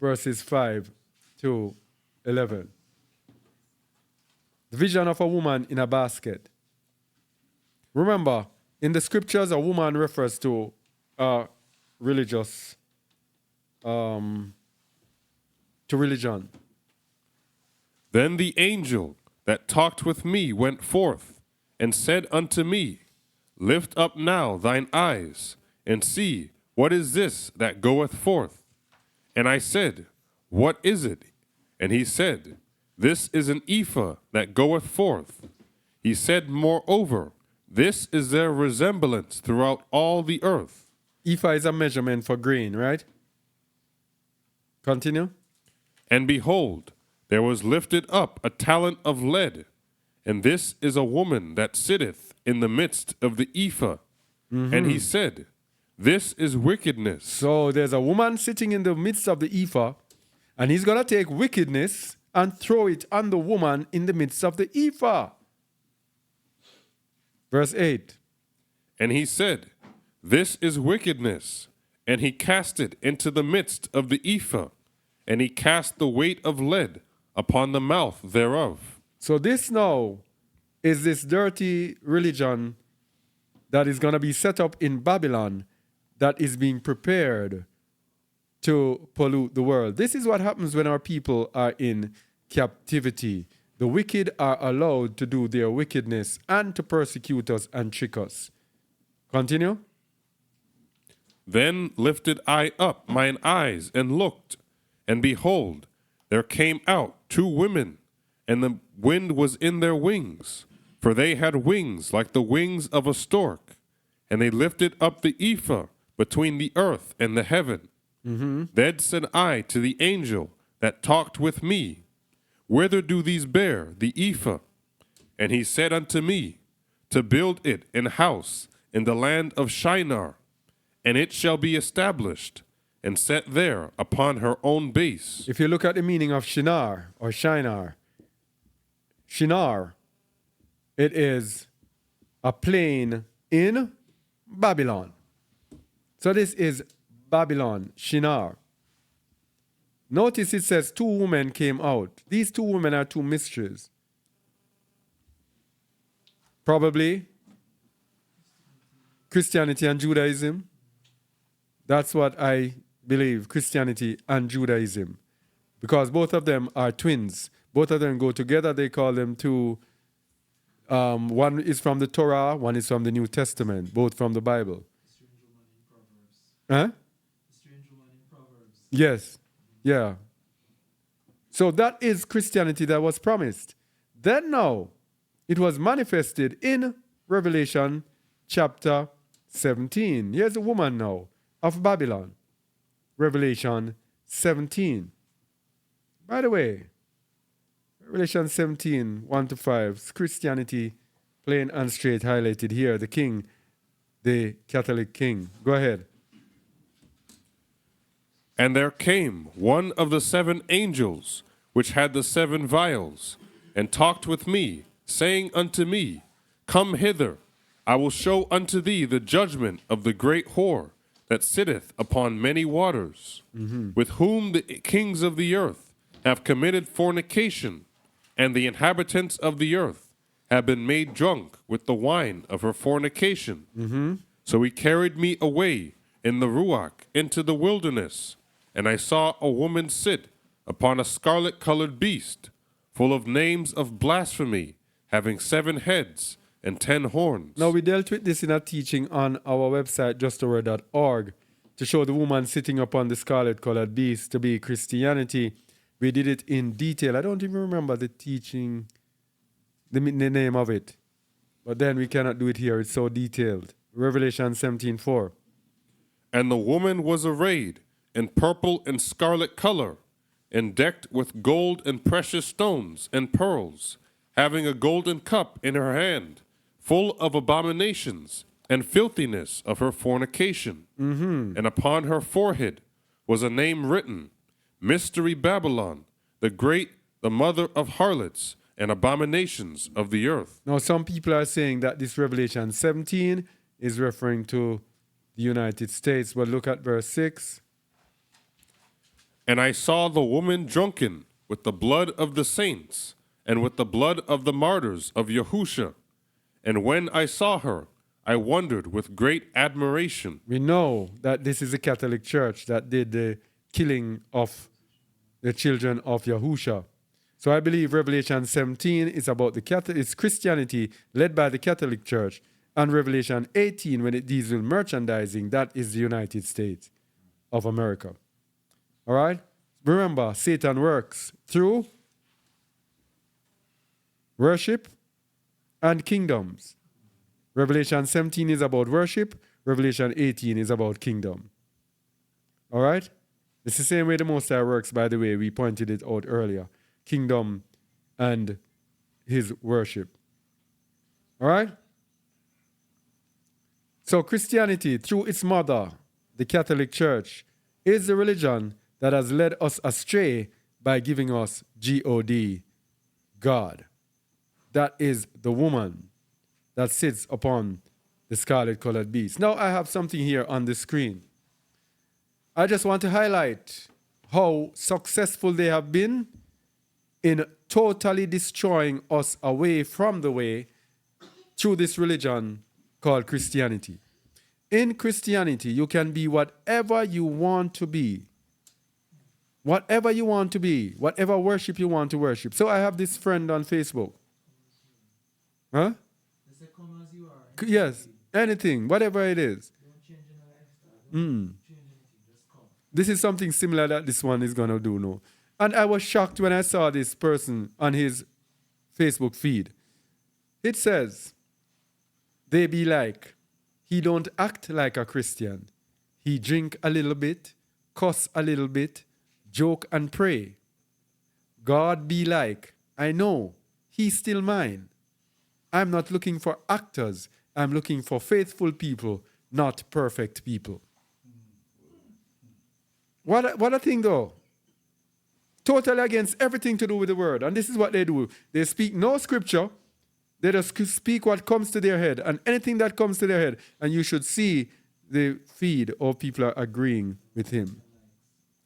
verses 5 to 11. The vision of a woman in a basket. Remember, in the scriptures, a woman refers to religious, to religion. Then the angel that talked with me went forth, and said unto me, Lift up now thine eyes, and see, what is this that goeth forth? And I said, What is it? And he said, This is an ephah that goeth forth. He said, Moreover, this is their resemblance throughout all the earth. Ephah is a measurement for grain, right? Continue. And behold, there was lifted up a talent of lead, and this is a woman that sitteth in the midst of the ephah. And he said, This is wickedness. So there's a woman sitting in the midst of the ephah, and he's going to take wickedness and throw it on the woman in the midst of the ephah. Verse 8. And he said, This is wickedness. And he cast it into the midst of the ephah, and he cast the weight of lead upon the mouth thereof. So this now is this dirty religion that is going to be set up in Babylon that is being prepared to pollute the world. This is what happens when our people are in captivity. The wicked are allowed to do their wickedness and to persecute us and trick us. Continue. Then lifted I up mine eyes and looked, and behold, there came out 2 women, and the wind was in their wings, for they had wings like the wings of a stork. And they lifted up the ephah between the earth and the heaven. Then said I to the angel that talked with me, Whither do these bear the ephah? And he said unto me, To build it an house in the land of Shinar, and it shall be established and set there upon her own base. If you look at the meaning of Shinar or Shinar, Shinar, it is a plain in Babylon. So this is Babylon, Shinar. Notice it says 2 women came out. These 2 women are 2 mysteries. Probably Christianity and Judaism. That's what I believe, Christianity and Judaism. Because both of them are twins. Both of them go together. They call them 2. One is from the Torah, one is from the New Testament, both from the Bible. Huh? Yes. Yeah. So that is Christianity that was promised. Then now, it was manifested in Revelation chapter 17. Here's a woman now of Babylon. Revelation 17. By the way, Revelation 17, 1-5, Christianity, plain and straight, highlighted here. The king, the Catholic king. Go ahead. And there came one of the 7 angels, which had the 7 vials, and talked with me, saying unto me, Come hither, I will show unto thee the judgment of the great whore that sitteth upon many waters, with whom the kings of the earth have committed fornication, and the inhabitants of the earth have been made drunk with the wine of her fornication. So he carried me away in the Ruach into the wilderness, and I saw a woman sit upon a scarlet-colored beast, full of names of blasphemy, having 7 heads and 10 horns. Now, we dealt with this in a teaching on our website, justaword.org, to show the woman sitting upon the scarlet-colored beast to be Christianity. We did it in detail. I don't even remember the teaching, the name of it. But then we cannot do it here. It's so detailed. Revelation 17:4. And the woman was arrayed in purple and scarlet color, and decked with gold and precious stones and pearls, having a golden cup in her hand, full of abominations and filthiness of her fornication. And upon her forehead was a name written, Mystery Babylon, the great, the mother of harlots and abominations of the earth. Now, some people are saying that this Revelation 17 is referring to the United States, but look at verse 6. And I saw the woman drunken with the blood of the saints and with the blood of the martyrs of Yahusha. And when I saw her, I wondered with great admiration. We know that this is the Catholic Church that did the killing of the children of Yahusha. So I believe Revelation 17 is about it's Christianity led by the Catholic Church. And Revelation 18, when it deals with merchandising, that is the United States of America. All right? Remember, Satan works through worship and kingdoms. Revelation 17 is about worship. Revelation 18 is about kingdom. All right? It's the same way the Most High works, by the way. We pointed it out earlier. Kingdom and his worship. All right? So Christianity, through its mother, the Catholic Church, is the religion that has led us astray by giving us God, God. That is the woman that sits upon the scarlet-colored beast. Now I have something here on the screen. I just want to highlight how successful they have been in totally destroying us away from the way through this religion called Christianity. In Christianity, you can be whatever you want to be. Whatever you want to be. Whatever worship you want to worship. So I have this friend on Facebook. Huh? They say, come as you are. Yes, anything, whatever it is. Don't change your lifestyle. Don't change anything. Just come. This is something similar that this one is going to do now. And I was shocked when I saw this person on his Facebook feed. It says, they be like, he don't act like a Christian. He drink a little bit, cuss a little bit, joke and pray. God be like, I know, he's still mine. I'm not looking for actors. I'm looking for faithful people, not perfect people. What a thing though. Totally against everything to do with the word. And this is what they do. They speak no scripture. They just speak what comes to their head. And anything that comes to their head. And you should see the feed of people are agreeing with him.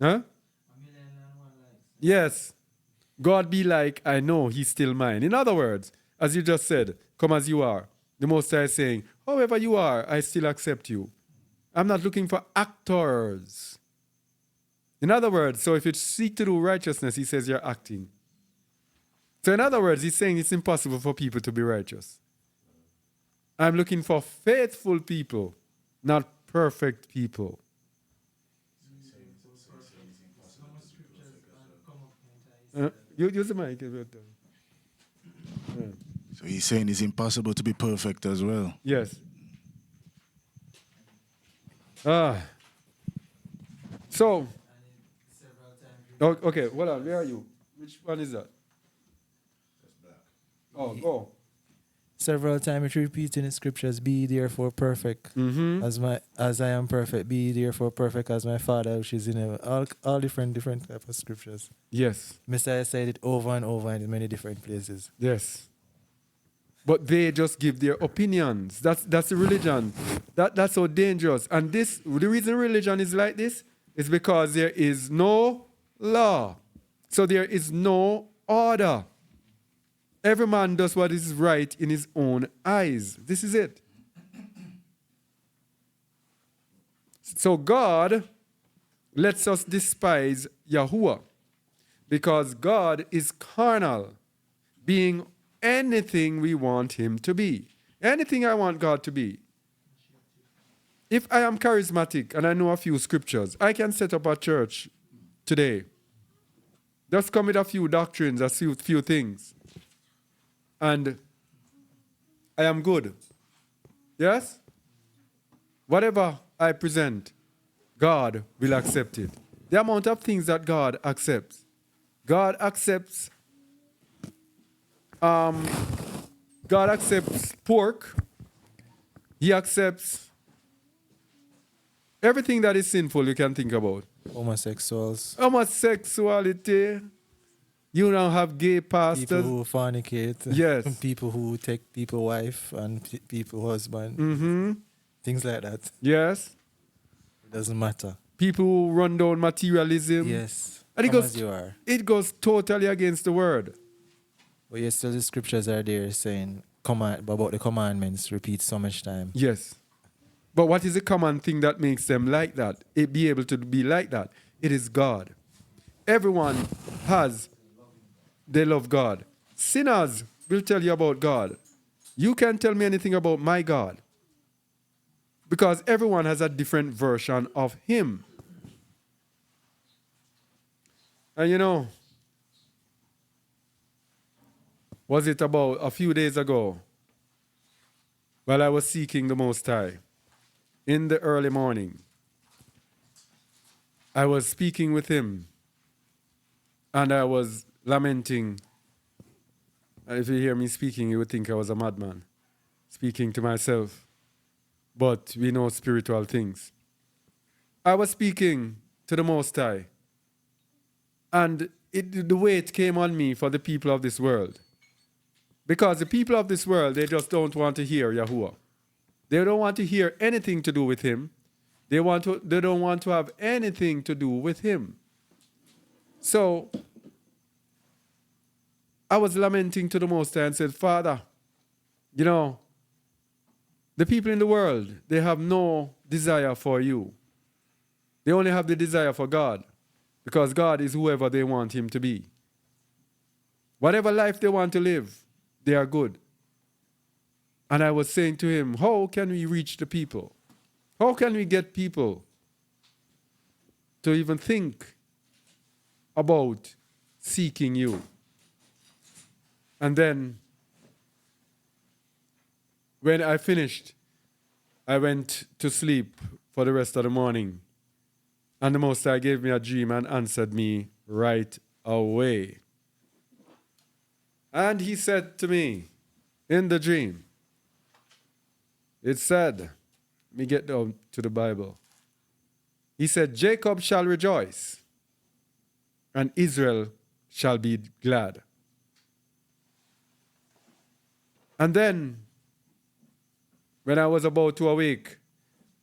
Huh? Yes. God be like, I know he's still mine. In other words, as you just said, come as you are. The Most High is saying, however you are, I still accept you. I'm not looking for actors. In other words, so if you seek to do righteousness, he says you're acting. So in other words, he's saying it's impossible for people to be righteous. I'm looking for faithful people, not perfect people. Use the mic. So he's saying it's impossible to be perfect as well. Yes. So, okay, hold on. Where are you? Which one is that? Oh, go. Several times it repeats in the scriptures, be ye therefore perfect as I am perfect, be ye therefore perfect as my Father which is in heaven. All different type of scriptures. Yes. Messiah said it over and over in many different places. Yes. But they just give their opinions. That's the religion. That's so dangerous. And the reason religion is like this is because there is no law. So there is no order. Every man does what is right in his own eyes. This is it. So God lets us despise Yahuwah because God is carnal, being anything we want him to be. Anything I want God to be. If I am charismatic and I know a few scriptures, I can set up a church today. Just come with a few doctrines, a few things. And I am good. Yes? Whatever I present, God will accept it. The amount of things that God accepts. God accepts pork. He accepts everything that is sinful you can think about. Homosexuals. Homosexuality. You now have gay People pastors. who fornicate. Yes. People who take people wife and people husband. Mm-hmm. Things like that. Yes. It doesn't matter. People who run down materialism. Yes. And Come as you are. it goes totally against the word. But yet still the scriptures are there saying about the commandments repeat so much time. Yes. But what is the common thing that makes them like that? It be able to be like that. It is God. Everyone they love God. Sinners will tell you about God. You can't tell me anything about my God. Because everyone has a different version of him. And you know, was it about a few days ago, while I was seeking the Most High, in the early morning, I was speaking with him, and I was lamenting. And if you hear me speaking, you would think I was a madman, speaking to myself. But we know spiritual things. I was speaking to the Most High, and the weight came on me for the people of this world. Because the people of this world, they just don't want to hear Yahuwah. They don't want to hear anything to do with him. They don't want to have anything to do with him. So I was lamenting to the Most High and said, Father, you know, the people in the world, they have no desire for you. They only have the desire for God, because God is whoever they want him to be. Whatever life they want to live, they are good. And I was saying to him, how can we reach the people? How can we get people to even think about seeking you? And then, when I finished, I went to sleep for the rest of the morning. And the Most High gave me a dream and answered me right away. And he said to me in the dream, it said, let me get down to the Bible. He said, Jacob shall rejoice, and Israel shall be glad. And then, when I was about to awake,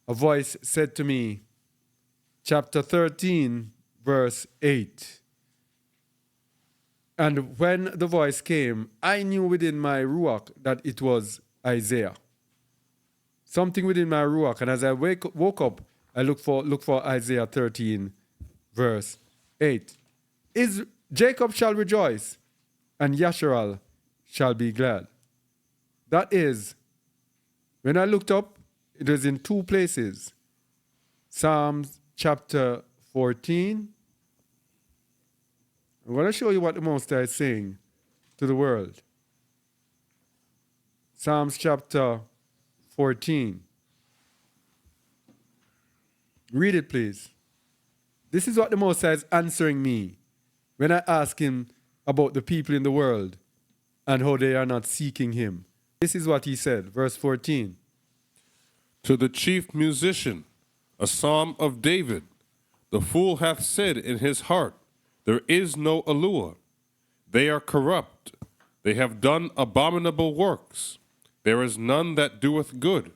a voice said to me, chapter 13, verse 8. And when the voice came, I knew within my ruach that it was Isaiah. Something within my ruach. And as I woke up, I looked for Isaiah 13, verse 8. Jacob shall rejoice, and Yasharal shall be glad. That is, when I looked up, it was in two places. Psalms chapter 14. I'm going to show you what the Most High is saying to the world. Psalms chapter 14. Read it, please. This is what the Most High is answering me when I ask him about the people in the world and how they are not seeking him. This is what he said, verse 14. To the chief musician, a psalm of David, the fool hath said in his heart, there is no Aluah. They are corrupt. They have done abominable works. There is none that doeth good.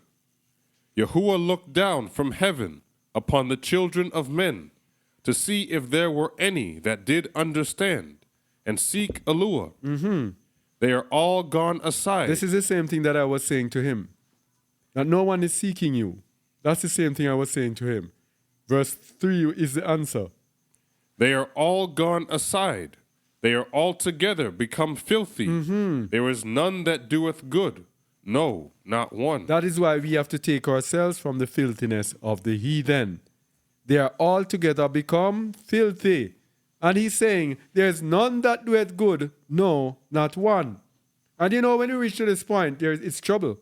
Yahuwah looked down from heaven upon the children of men to see if there were any that did understand and seek Aluah. They are all gone aside. This is the same thing that I was saying to him. That no one is seeking you. That's the same thing I was saying to him. Verse 3 is the answer. They are all gone aside. They are altogether become filthy. There is none that doeth good. No, not one. That is why we have to take ourselves from the filthiness of the heathen. They are altogether become filthy. And he's saying, there is none that doeth good. No, not one. And you know, when you reach to this point, it's trouble.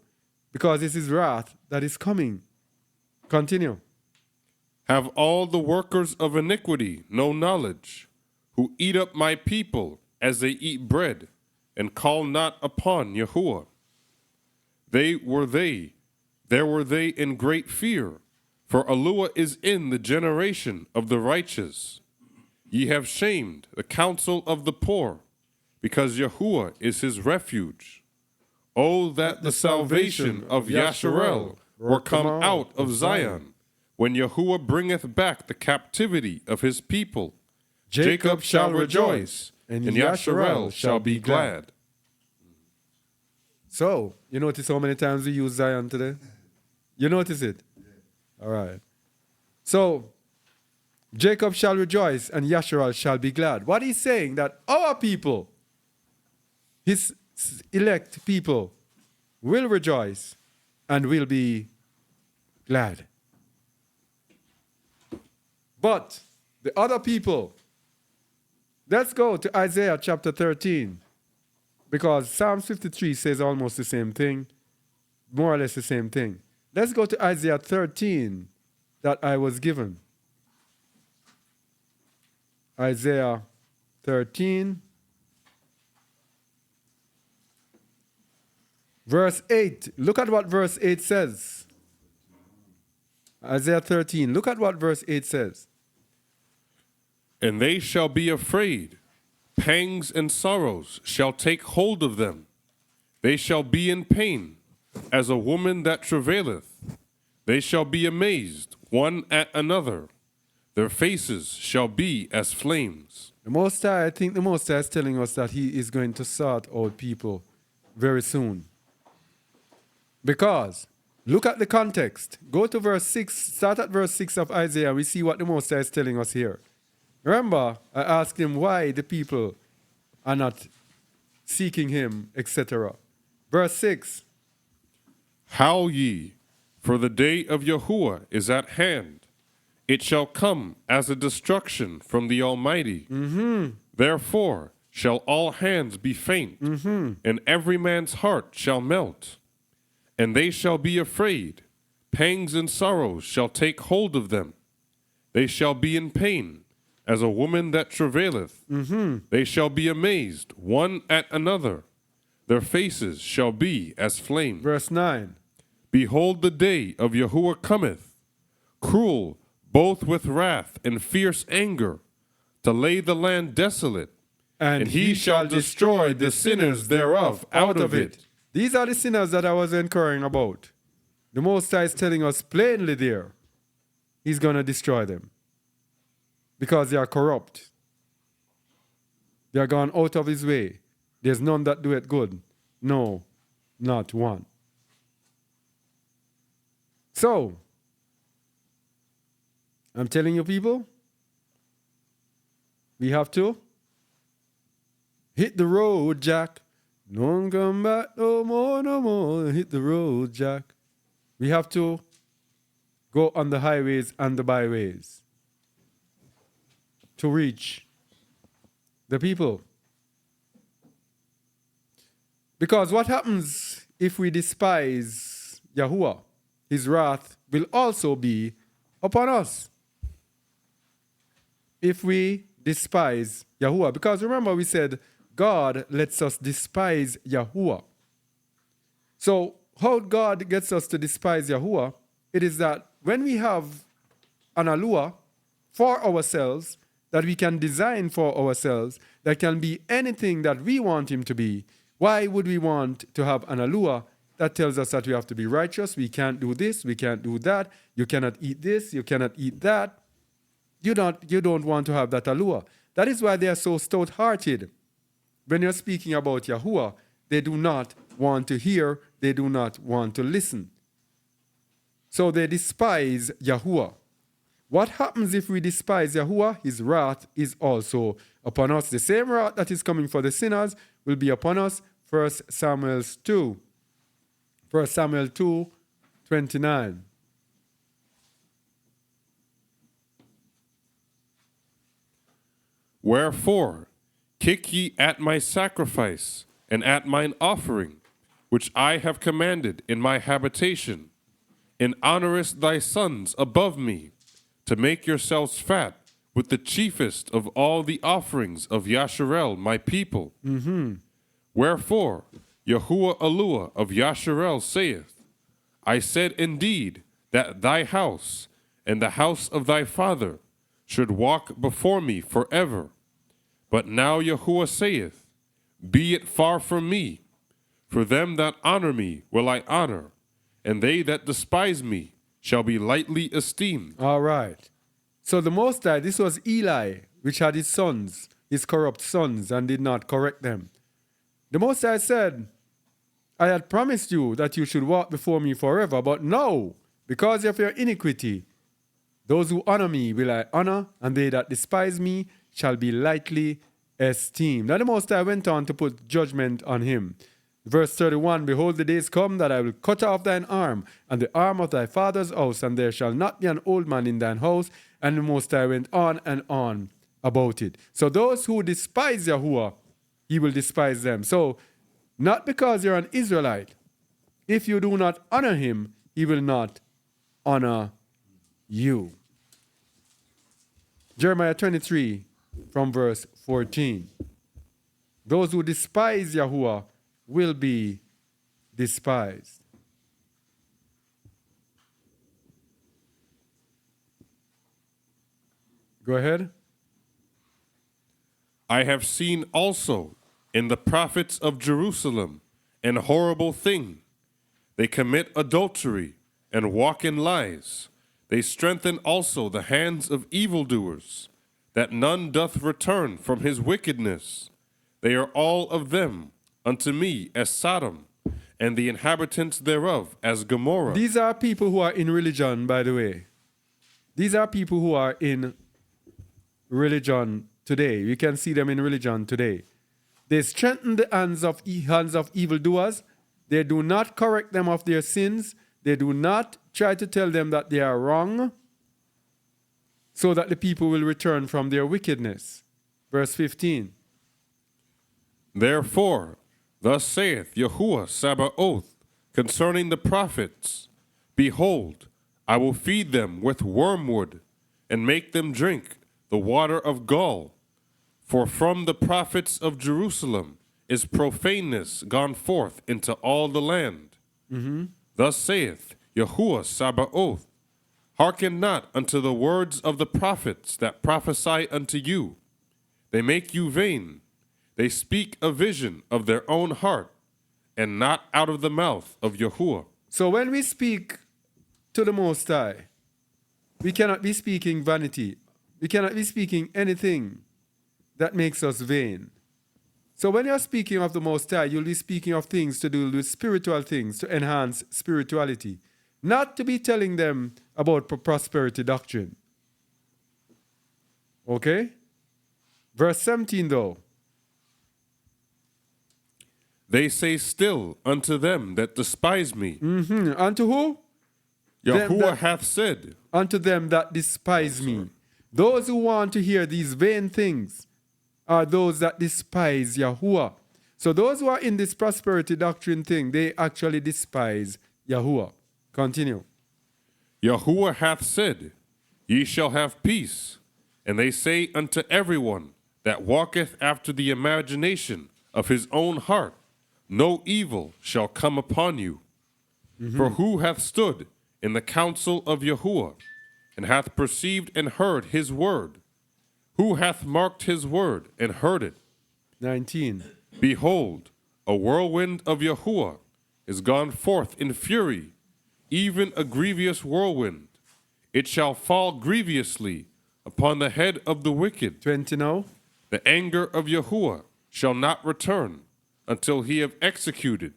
Because this is wrath that is coming. Continue. Have all the workers of iniquity no knowledge, who eat up my people as they eat bread, and call not upon Yahuwah? There were they in great fear, for Aluah is in the generation of the righteous. Ye have shamed the counsel of the poor, because Yahuwah is his refuge. Oh, that the salvation of Yasharel were come out of Zion, when Yahuwah bringeth back the captivity of his people. Jacob shall rejoice, and Yasharel shall be glad. So, you notice how many times we use Zion today? You notice it? All right. So, Jacob shall rejoice, and Yasharel shall be glad. What he's saying, that our people, his elect people, will rejoice and will be glad. But the other people, let's go to Isaiah chapter 13, because Psalm 53 says almost the same thing, more or less the same thing. Let's go to Isaiah 13 that I was given. Isaiah 13, verse 8. Look at what verse 8 says. Isaiah 13, look at what verse 8 says. And they shall be afraid, pangs and sorrows shall take hold of them. They shall be in pain, as a woman that travaileth. They shall be amazed, one at another. Their faces shall be as flames. The Most High, I think the Most High is telling us that he is going to sort out people very soon. Because, look at the context. Go to verse 6, start at verse 6 of Isaiah. We see what the Most High is telling us here. Remember, I asked him why the people are not seeking him, etc. Verse 6. Howl ye, for the day of Yahuwah is at hand. It shall come as a destruction from the Almighty. Therefore shall all hands be faint, and every man's heart shall melt. And they shall be afraid, pangs and sorrows shall take hold of them. They shall be in pain, as a woman that travaileth. They shall be amazed, one at another. Their faces shall be as flames. Verse 9. Behold, the day of Yahuwah cometh, cruel, both with wrath and fierce anger, to lay the land desolate, and he shall destroy the sinners thereof out of it. These are the sinners that I was inquiring about. The Most High is telling us plainly there, he's going to destroy them. Because they are corrupt. They are gone out of his way. There's none that do it good. No, not one. So, I'm telling you people, we have to hit the road, Jack. Don't come back no more, no more. Hit the road, Jack. We have to go on the highways and the byways to reach the people. Because what happens if we despise Yahuwah? His wrath will also be upon us. If we despise Yahuwah. Because remember we said God lets us despise Yahuwah. So how God gets us to despise Yahuwah, it is that when we have an Aluah for ourselves, that we can design for ourselves, that can be anything that we want him to be, why would we want to have an Aluah that tells us that we have to be righteous, we can't do this, we can't do that, you cannot eat this, you cannot eat that? You don't want to have that Aluah. That is why they are so stout-hearted. When you're speaking about Yahuwah, they do not want to hear, they do not want to listen. So they despise Yahuwah. What happens if we despise Yahuwah? His wrath is also upon us. The same wrath that is coming for the sinners will be upon us. 1 Samuel 2, 29. Wherefore, kick ye at my sacrifice, and at mine offering, which I have commanded in my habitation, and honorest thy sons above me, to make yourselves fat with the chiefest of all the offerings of Yasharel, my people. Wherefore, Yahuwah Aluah of Yasharel saith, I said indeed that thy house and the house of thy father should walk before me forever. But now Yahuwah saith, Be it far from me. For them that honor me will I honor, and they that despise me shall be lightly esteemed. All right. So the Most High, this was Eli, which had his sons, his corrupt sons, and did not correct them. The Most High said, I had promised you that you should walk before me forever, but no, because of your iniquity, those who honor me will I honor, and they that despise me shall be lightly esteemed. Now the Most High went on to put judgment on him. Verse 31, Behold, the days come that I will cut off thine arm, and the arm of thy father's house, and there shall not be an old man in thine house. And the Most High went on and on about it. So those who despise Yahuwah, he will despise them. So, not because you're an Israelite. If you do not honor him, he will not honor you. Jeremiah 23 from verse 14. Those who despise Yahuwah will be despised. Go ahead. I have seen also in the prophets of Jerusalem an horrible thing. They commit adultery and walk in lies. They strengthen also the hands of evildoers, that none doth return from his wickedness. They are all of them unto me as Sodom, and the inhabitants thereof as Gomorrah. These are people who are in religion, by the way. These are people who are in religion today. You can see them in religion today. They strengthen the hands of evildoers. They do not correct them of their sins. They do not try to tell them that they are wrong, so that the people will return from their wickedness. Verse 15. Therefore, thus saith Yahuwah Sabaoth concerning the prophets, Behold, I will feed them with wormwood, and make them drink the water of gall. For from the prophets of Jerusalem is profaneness gone forth into all the land. Thus saith Yahuwah Sabaoth, Hearken not unto the words of the prophets that prophesy unto you. They make you vain. They speak a vision of their own heart, and not out of the mouth of Yahuwah. So when we speak to the Most High, we cannot be speaking vanity. We cannot be speaking anything that makes us vain. So when you're speaking of the Most High, you'll be speaking of things to do with spiritual things, to enhance spirituality, not to be telling them about prosperity doctrine. Okay? Verse 17 though. They say still unto them that despise me. Unto who? Yahuwah hath said, Unto them that despise me. Those who want to hear these vain things are those that despise Yahuwah. So those who are in this prosperity doctrine thing, they actually despise Yahuwah. Continue. Yahuwah hath said, Ye shall have peace. And they say unto everyone that walketh after the imagination of his own heart, No evil shall come upon you. For who hath stood in the counsel of Yahuwah, and hath perceived and heard his word? Who hath marked his word and heard it? 19. Behold, a whirlwind of Yahuwah is gone forth in fury, even a grievous whirlwind. It shall fall grievously upon the head of the wicked. 20 now. The anger of Yahuwah shall not return until he have executed,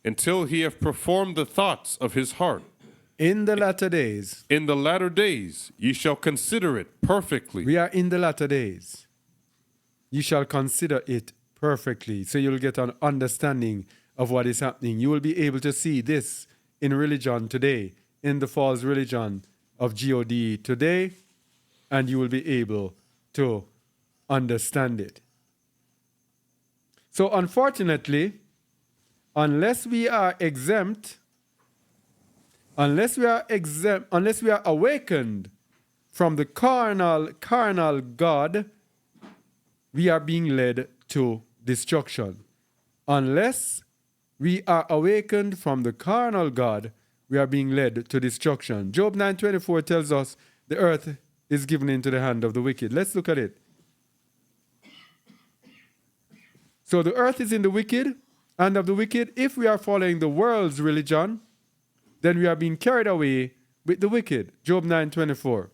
until he have performed the thoughts of his heart. In the latter days. In the latter days ye shall consider it perfectly. We are in the latter days. You shall consider it perfectly. So you'll get an understanding of what is happening. You will be able to see this in religion today, in the false religion of God today, and you will be able to understand it. So unfortunately, unless we are awakened from the carnal God, we are being led to destruction. Unless we are awakened from the carnal God, we are being led to destruction. Job 9:24 tells us the earth is given into the hand of the wicked. Let's look at it. So the earth is in the wicked, and of the wicked. If we are following the world's religion, then we are being carried away with the wicked. Job 9:24.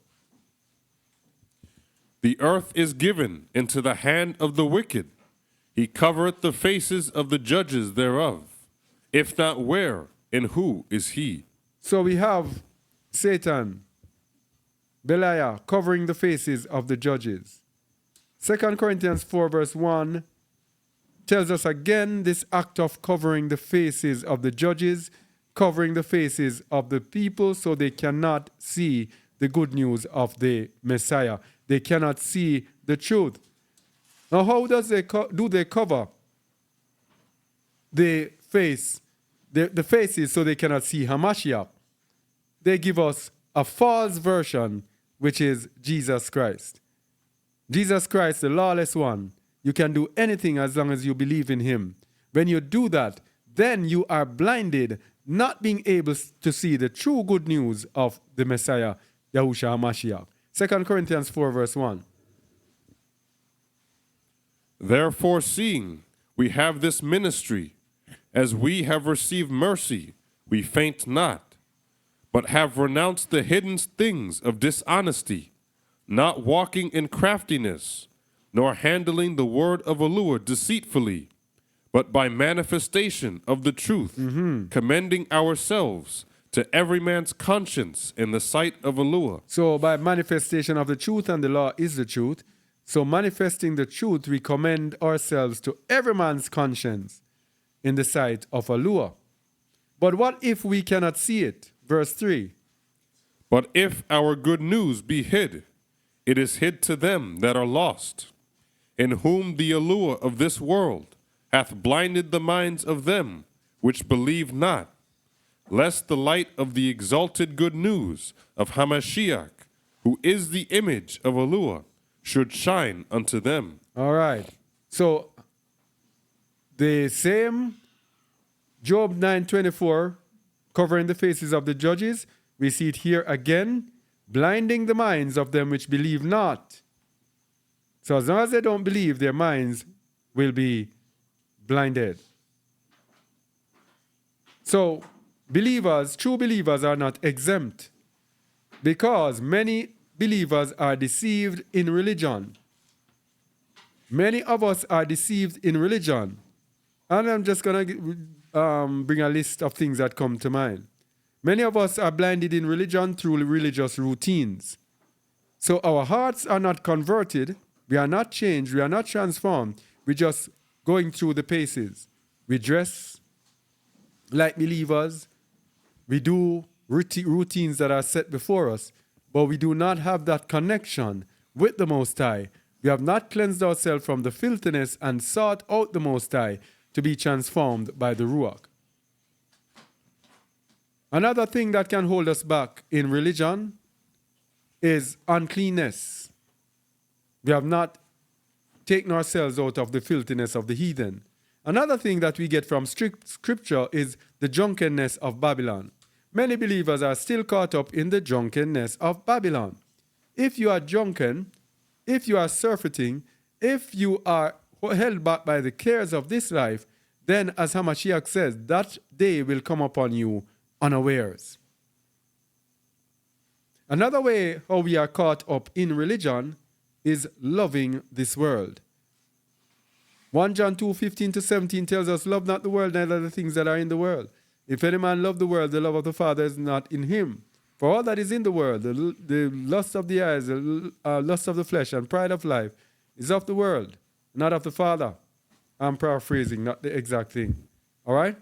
The earth is given into the hand of the wicked. He covereth the faces of the judges thereof. If not, where and who is he? So we have Satan, Belial, covering the faces of the judges. 2 Corinthians 4 verse 1 tells us again this act of covering the faces of the judges, covering the faces of the people so they cannot see the good news of the Messiah. They cannot see the truth. Now, how do they cover the faces so they cannot see HaMashiach? They give us a false version, which is Jesus Christ. Jesus Christ, the lawless one. You can do anything as long as you believe in him. When you do that, then you are blinded, not being able to see the true good news of the Messiah, Yahushua HaMashiach. 2 Corinthians 4 verse 1. Therefore, seeing we have this ministry, as we have received mercy, we faint not, but have renounced the hidden things of dishonesty, not walking in craftiness, nor handling the word of Aluah deceitfully, but by manifestation of the truth, commending ourselves to every man's conscience in the sight of Aluah. So by manifestation of the truth, and the law is the truth, so manifesting the truth, we commend ourselves to every man's conscience in the sight of Aluah. But what if we cannot see it? Verse 3. But if our good news be hid, it is hid to them that are lost, in whom the Aluah of this world hath blinded the minds of them which believe not, lest the light of the exalted good news of HaMashiach, who is the image of Aluah, should shine unto them. All right. So the same Job 9:24 covering the faces of the judges, we see it here again, blinding the minds of them which believe not. So as long as they don't believe, their minds will be blinded. So believers, true believers, are not exempt, because many believers are deceived in religion. Many of us are deceived in religion. And I'm just going to bring a list of things that come to mind. Many of us are blinded in religion through religious routines. So our hearts are not converted. We are not changed. We are not transformed. We're just going through the paces. We dress like believers. We do routines that are set before us, but we do not have that connection with the Most High. We have not cleansed ourselves from the filthiness and sought out the Most High to be transformed by the Ruach. Another thing that can hold us back in religion is uncleanness. We have not taken ourselves out of the filthiness of the heathen. Another thing that we get from scripture is the drunkenness of Babylon. Many believers are still caught up in the drunkenness of Babylon. If you are drunken, if you are surfeiting, if you are held back by the cares of this life, then as HaMashiach says, that day will come upon you unawares. Another way how we are caught up in religion is loving this world. 1 John 2:15-17 tells us, love not the world, neither the things that are in the world. If any man love the world, the love of the Father is not in him. For all that is in the world, the lust of the eyes, the lust of the flesh, and pride of life, is of the world, not of the Father. I'm paraphrasing, not the exact thing. All right?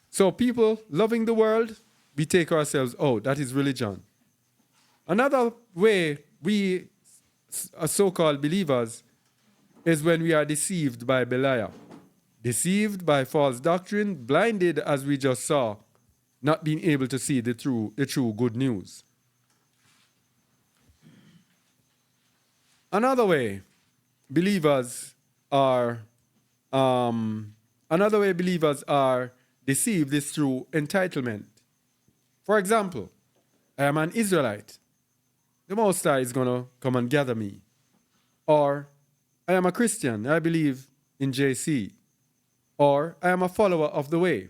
So people loving the world, we take ourselves out. That is religion. Another way we are so-called believers is when we are deceived by Belial. Deceived by false doctrine, blinded, as we just saw, not being able to see the true good news. Another way believers are deceived is through entitlement. For example, I am an Israelite. The Most High is going to come and gather me. Or I am a Christian. I believe in JC, or I am a follower of the way,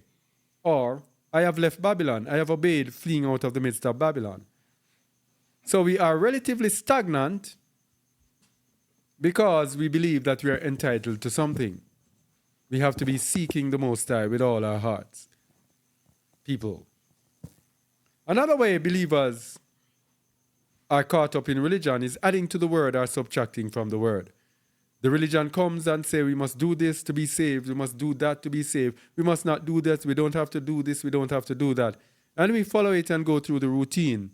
or I have left Babylon, I have obeyed fleeing out of the midst of Babylon. So we are relatively stagnant because we believe that we are entitled to something. We have to be seeking the Most High with all our hearts. People. Another way believers are caught up in religion is adding to the word or subtracting from the word. The religion comes and say we must do this to be saved, we must do that to be saved, we must not do that, we don't have to do this, we don't have to do that. And we follow it and go through the routine.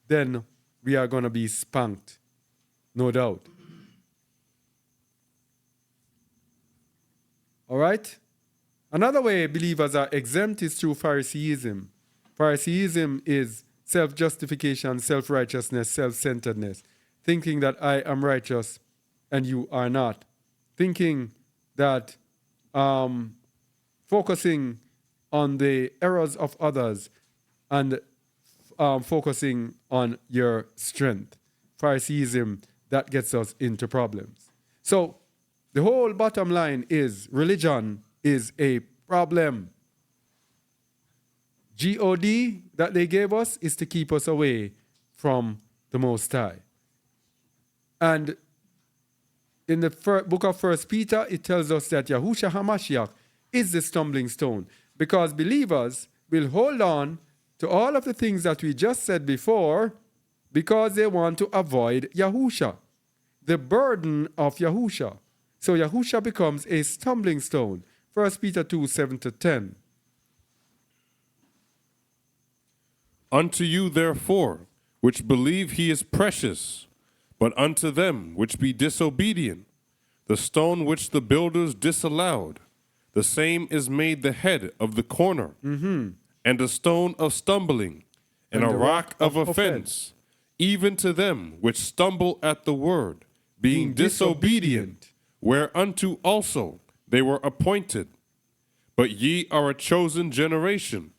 Then we are going to be spanked, no doubt. All right? Another way believers are exempt is through Phariseeism. Phariseeism is self-justification, self-righteousness, self-centeredness. Thinking that I am righteous and you are not. Thinking that focusing on the errors of others and focusing on your strength. Phariseeism, that gets us into problems. So, the whole bottom line is religion is a problem. God that they gave us is to keep us away from the Most High. And in the book of 1 Peter, it tells us that Yahushua HaMashiach is the stumbling stone, because believers will hold on to all of the things that we just said before because they want to avoid Yahusha, the burden of Yahusha. So Yahusha becomes a stumbling stone. 1 Peter 2, 7-10. Unto you, therefore, which believe he is precious, but unto them which be disobedient, the stone which the builders disallowed, the same is made the head of the corner, and a stone of stumbling, and a rock of offense, even to them which stumble at the word, being disobedient, whereunto also they were appointed. But ye are a chosen generation,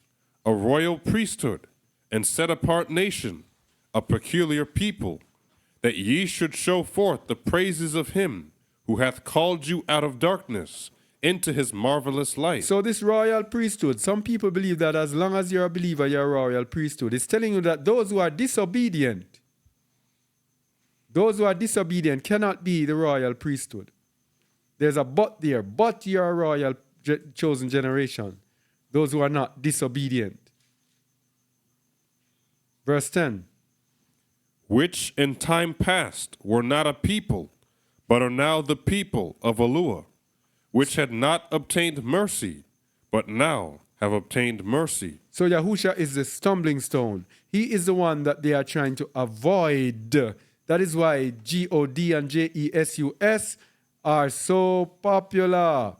a royal priesthood, and set apart nation, a peculiar people, that ye should show forth the praises of him who hath called you out of darkness into his marvelous light. So this royal priesthood, some people believe that as long as you're a believer, you're a royal priesthood. It's telling you that those who are disobedient cannot be the royal priesthood. There's a but there, but you're a royal chosen generation. Those who are not disobedient. Verse 10. Which in time past were not a people, but are now the people of Aluah, which had not obtained mercy, but now have obtained mercy. So Yahusha is the stumbling stone. He is the one that they are trying to avoid. That is why God and Jesus are so popular,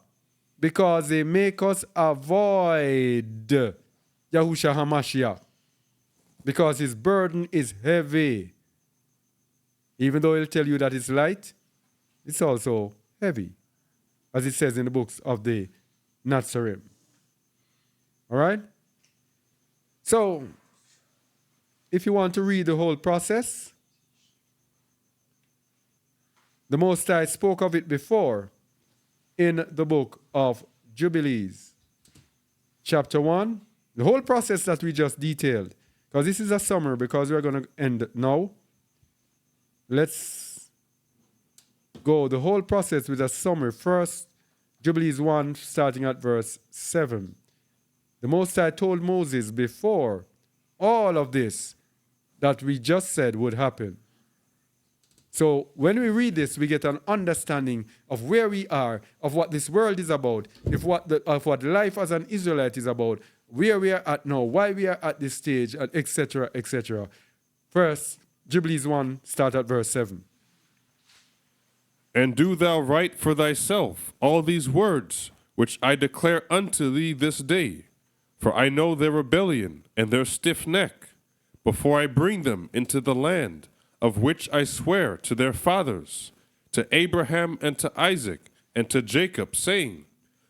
because they make us avoid Yahusha HaMashiach, because his burden is heavy. Even though he'll tell you that it's light, it's also heavy, as it says in the books of the Nazarene. All right? So, if you want to read the whole process, the Most High spoke of it before in the book of Jubilees, chapter 1. The whole process that we just detailed, because this is a summary, because we're going to end now. Let's go the whole process with a summary. First, Jubilees 1, starting at verse 7. The Most High told Moses before all of this that we just said would happen. So when we read this, we get an understanding of where we are, of what this world is about, of what life as an Israelite is about, where we are at now, why we are at this stage, etc., etc. First, Jubilees 1, start at verse 7. And do thou write for thyself all these words, which I declare unto thee this day. For I know their rebellion and their stiff neck, before I bring them into the land, of which I swear to their fathers, to Abraham and to Isaac and to Jacob, saying,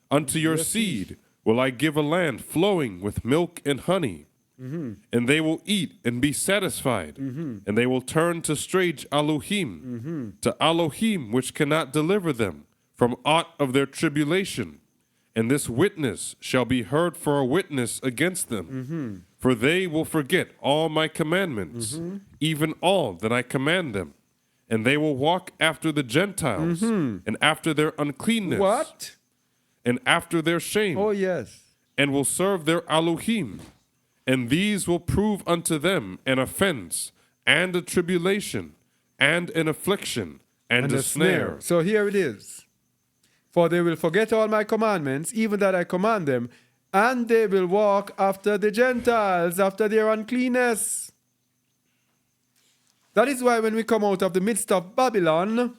Unto your seed will I give a land flowing with milk and honey. And they will eat and be satisfied, and they will turn to strange Elohim, to Elohim which cannot deliver them from aught of their tribulation, and this witness shall be heard for a witness against them. For they will forget all my commandments, even all that I command them, and they will walk after the Gentiles, and after their uncleanness, What? and after their shame, Oh, yes. and will serve their Elohim. And these will prove unto them an offense, and a tribulation, and an affliction, and a snare. So here it is. For they will forget all my commandments, even that I command them, and they will walk after the Gentiles, after their uncleanness. That is why when we come out of the midst of Babylon,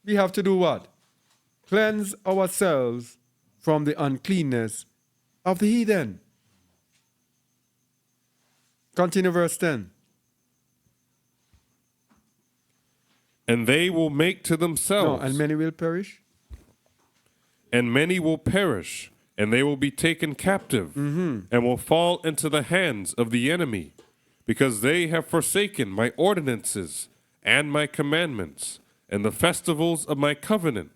we have to do what? Cleanse ourselves from the uncleanness of the heathen. Continue verse 10. And they will make to No, themselves, and many will perish. and many will perish, and they will be taken captive, and will fall into the hands of the enemy, because they have forsaken my ordinances and my commandments, and the festivals of my covenant,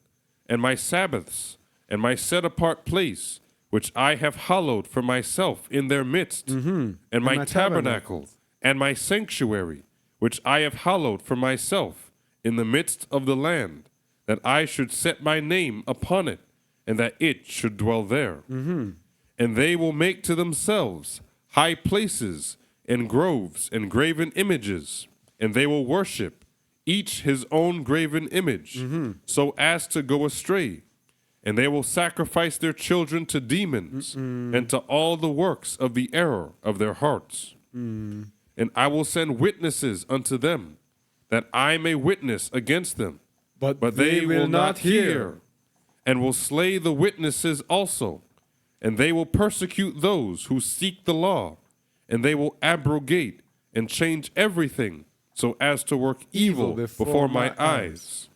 and my Sabbaths, and my set apart place, which I have hallowed for myself in their midst, and my tabernacle, and my sanctuary, which I have hallowed for myself in the midst of the land, that I should set my name upon it, and that it should dwell there. And they will make to themselves high places and groves and graven images, and they will worship each his own graven image, so as to go astray. And they will sacrifice their children to demons and to all the works of the error of their hearts. And I will send witnesses unto them, that I may witness against them. But they will not hear, and will slay the witnesses also. And they will persecute those who seek the law, and they will abrogate and change everything so as to work evil before my eyes.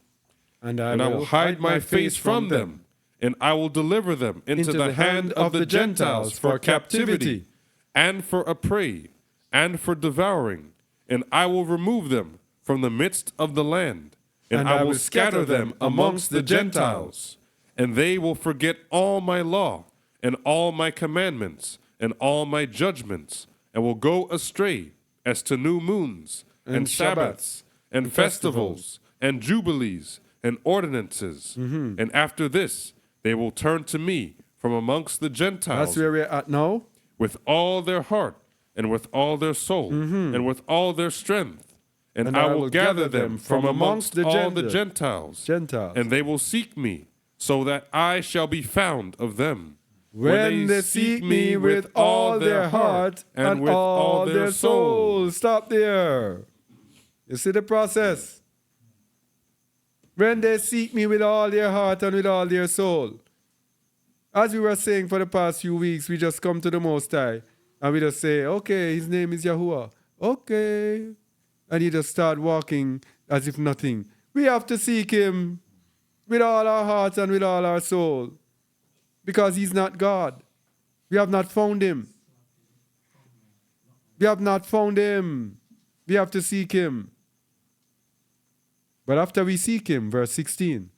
And And I will hide my face from them, and I will deliver them into the hand of the Gentiles for captivity, and for a prey, and for devouring. And I will remove them from the midst of the land, and I will scatter them amongst the Gentiles. And they will forget all my law, and all my commandments, and all my judgments, and will go astray as to new moons, and Sabbaths, and festivals, and jubilees, and ordinances. And after this, they will turn to me from amongst the Gentiles That's where we're at now. with all their heart, and with all their soul, and with all their strength. And I will gather them from amongst all the Gentiles, and they will seek me, so that I shall be found of them. When they seek me with all their heart and with all their soul. Stop there. You see the process? When they seek me with all their heart and with all their soul. As we were saying for the past few weeks, we just come to the Most High and we just say, okay, his name is Yahuwah. Okay. And you just start walking as if nothing. We have to seek him with all our heart and with all our soul. Because he's not God. We have not found him. We have not found him. We have to seek him. But after we seek him, verse 16.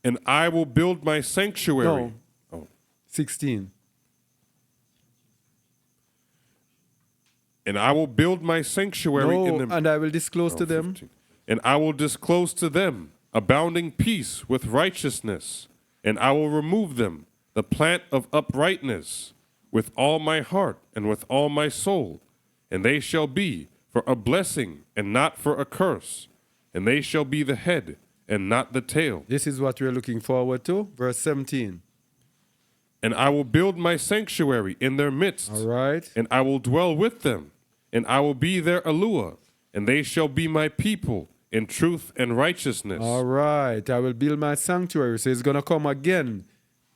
And I will build my sanctuary. No. 16. And I will build my sanctuary in them. And I will disclose to them. 15. And I will disclose to them abounding peace with righteousness. And I will remove them the plant of uprightness with all my heart and with all my soul. And they shall be for a blessing and not for a curse. And they shall be the head and not the tail. This is what we're looking forward to. Verse 17. And I will build my sanctuary in their midst. All right. And I will dwell with them. And I will be their Aluah. And they shall be my people in truth and righteousness. All right. I will build my sanctuary. So it's going to come again.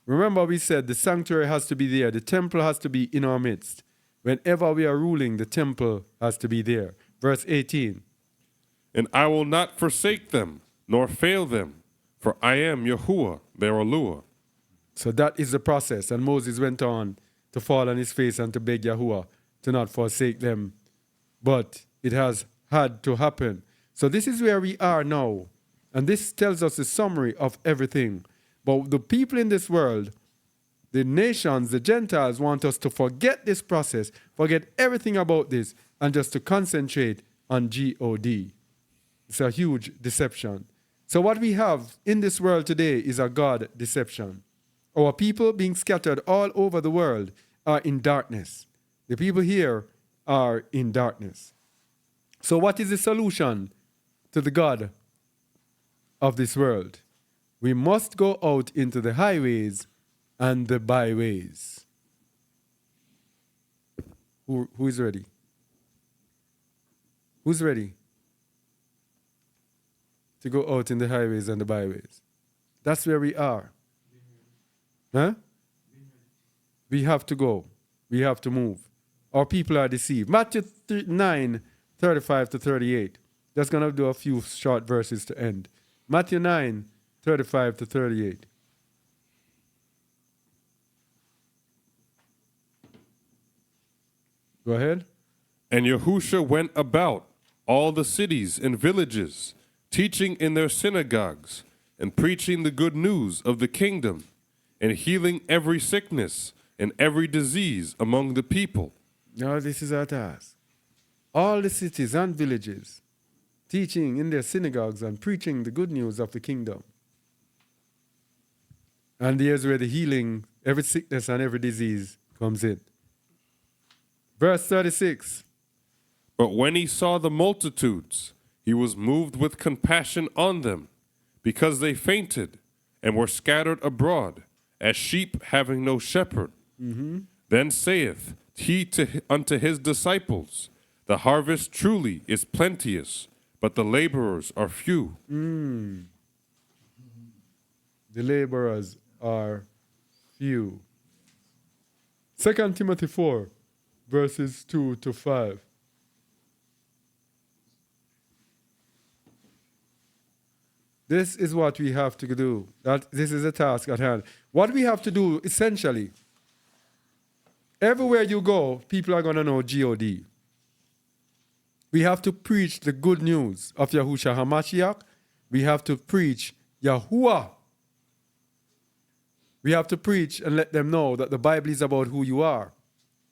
Remember we said the sanctuary has to be there. The temple has to be in our midst. Whenever we are ruling, the temple has to be there. Verse 18. And I will not forsake them, nor fail them, for I am Yahuwah, their Aluah. So that is the process. And Moses went on to fall on his face and to beg Yahuwah to not forsake them. But it has had to happen. So this is where we are now. And this tells us a summary of everything. But the people in this world, the nations, the Gentiles, want us to forget this process, forget everything about this, and just to concentrate on God. It's a huge deception. So what we have in this world today is a God deception. Our people being scattered all over the world are in darkness. The people here are in darkness. So what is the solution to the God of this world? We must go out into the highways and the byways. Who is ready? Who's ready to go out in the highways and the byways? That's where we are. Huh? We have to go. We have to move. Our people are deceived. Matthew 9, 35 to 38. Just going to do a few short verses to end. Matthew 9, 35 to 38. Go ahead. And Yahushua went about all the cities and villages, teaching in their synagogues, and preaching the good news of the kingdom, and healing every sickness and every disease among the people. Now this is our task. All the cities and villages, teaching in their synagogues and preaching the good news of the kingdom. And here's where the healing, every sickness and every disease comes in. Verse 36. But when he saw the multitudes, he was moved with compassion on them, because they fainted and were scattered abroad, as sheep having no shepherd. Then saith he unto his disciples, the harvest truly is plenteous, but the laborers are few. The laborers are few. 2 Timothy 4, verses 2 to 5. This is what we have to do. This is a task at hand. What we have to do, essentially, everywhere you go, people are going to know God. We have to preach the good news of Yahushua HaMashiach. We have to preach Yahuwah. We have to preach and let them know that the Bible is about who you are.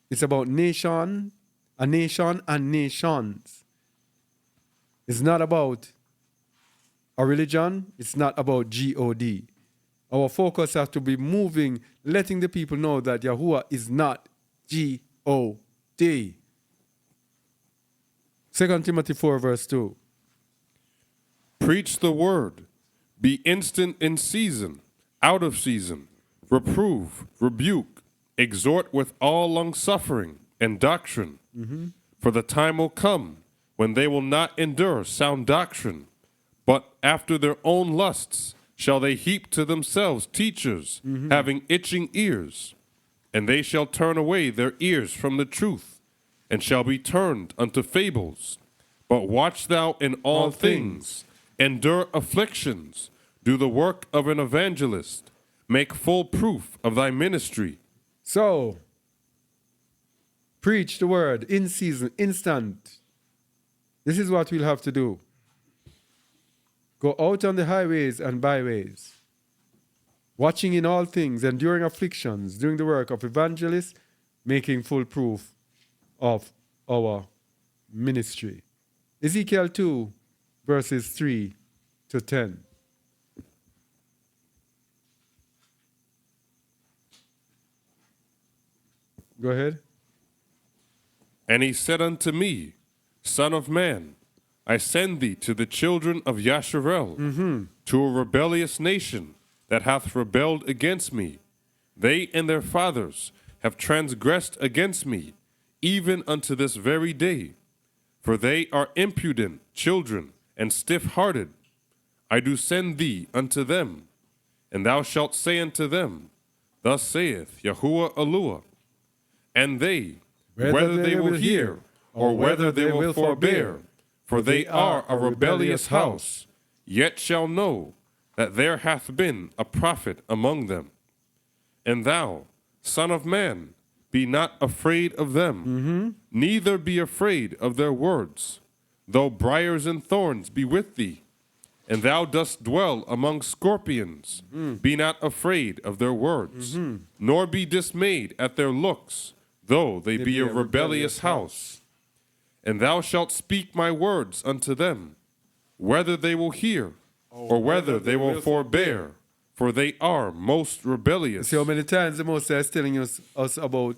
It's about a nation and nations. It's not about a religion. It's not about God. Our focus has to be moving, letting the people know that Yahuwah is not God. 2 Timothy 4, verse 2. Preach the word, be instant in season, out of season, reprove, rebuke, exhort with all longsuffering and doctrine. For the time will come when they will not endure sound doctrine, but after their own lusts shall they heap to themselves teachers, having itching ears. And they shall turn away their ears from the truth, and shall be turned unto fables. But watch thou in all things, endure afflictions, do the work of an evangelist, make full proof of thy ministry. So, preach the word in season, instant. This is what we'll have to do. Go out on the highways and byways, watching in all things, enduring afflictions, doing the work of evangelists, making full proof of our ministry. Ezekiel 2, verses 3 to 10. Go ahead. And he said unto me, Son of man, I send thee to the children of Yasharel, to a rebellious nation that hath rebelled against me. They and their fathers have transgressed against me, even unto this very day. For they are impudent children and stiff-hearted. I do send thee unto them, and thou shalt say unto them, Thus saith Yahuwah Aluah. And they, whether they will hear, or whether they will forbear, for they are a rebellious house, yet shall know that there hath been a prophet among them. And thou, son of man, be not afraid of them, neither be afraid of their words, though briars and thorns be with thee, and thou dost dwell among scorpions. Be not afraid of their words, nor be dismayed at their looks, though they be a rebellious house. And thou shalt speak my words unto them, whether they will hear, or whether they will forbear, for they are most rebellious. See how many times the Most High is telling us about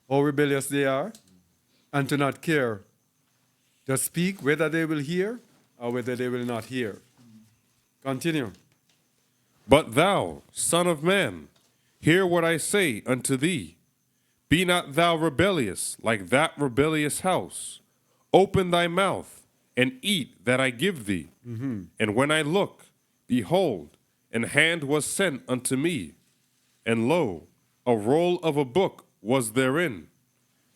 how rebellious they are and to not care. Just speak whether they will hear or whether they will not hear. Continue. But thou, son of man, hear what I say unto thee. Be not thou rebellious like that rebellious house. Open thy mouth and eat that I give thee. And when I look, behold, an hand was sent unto me. And lo, a roll of a book was therein.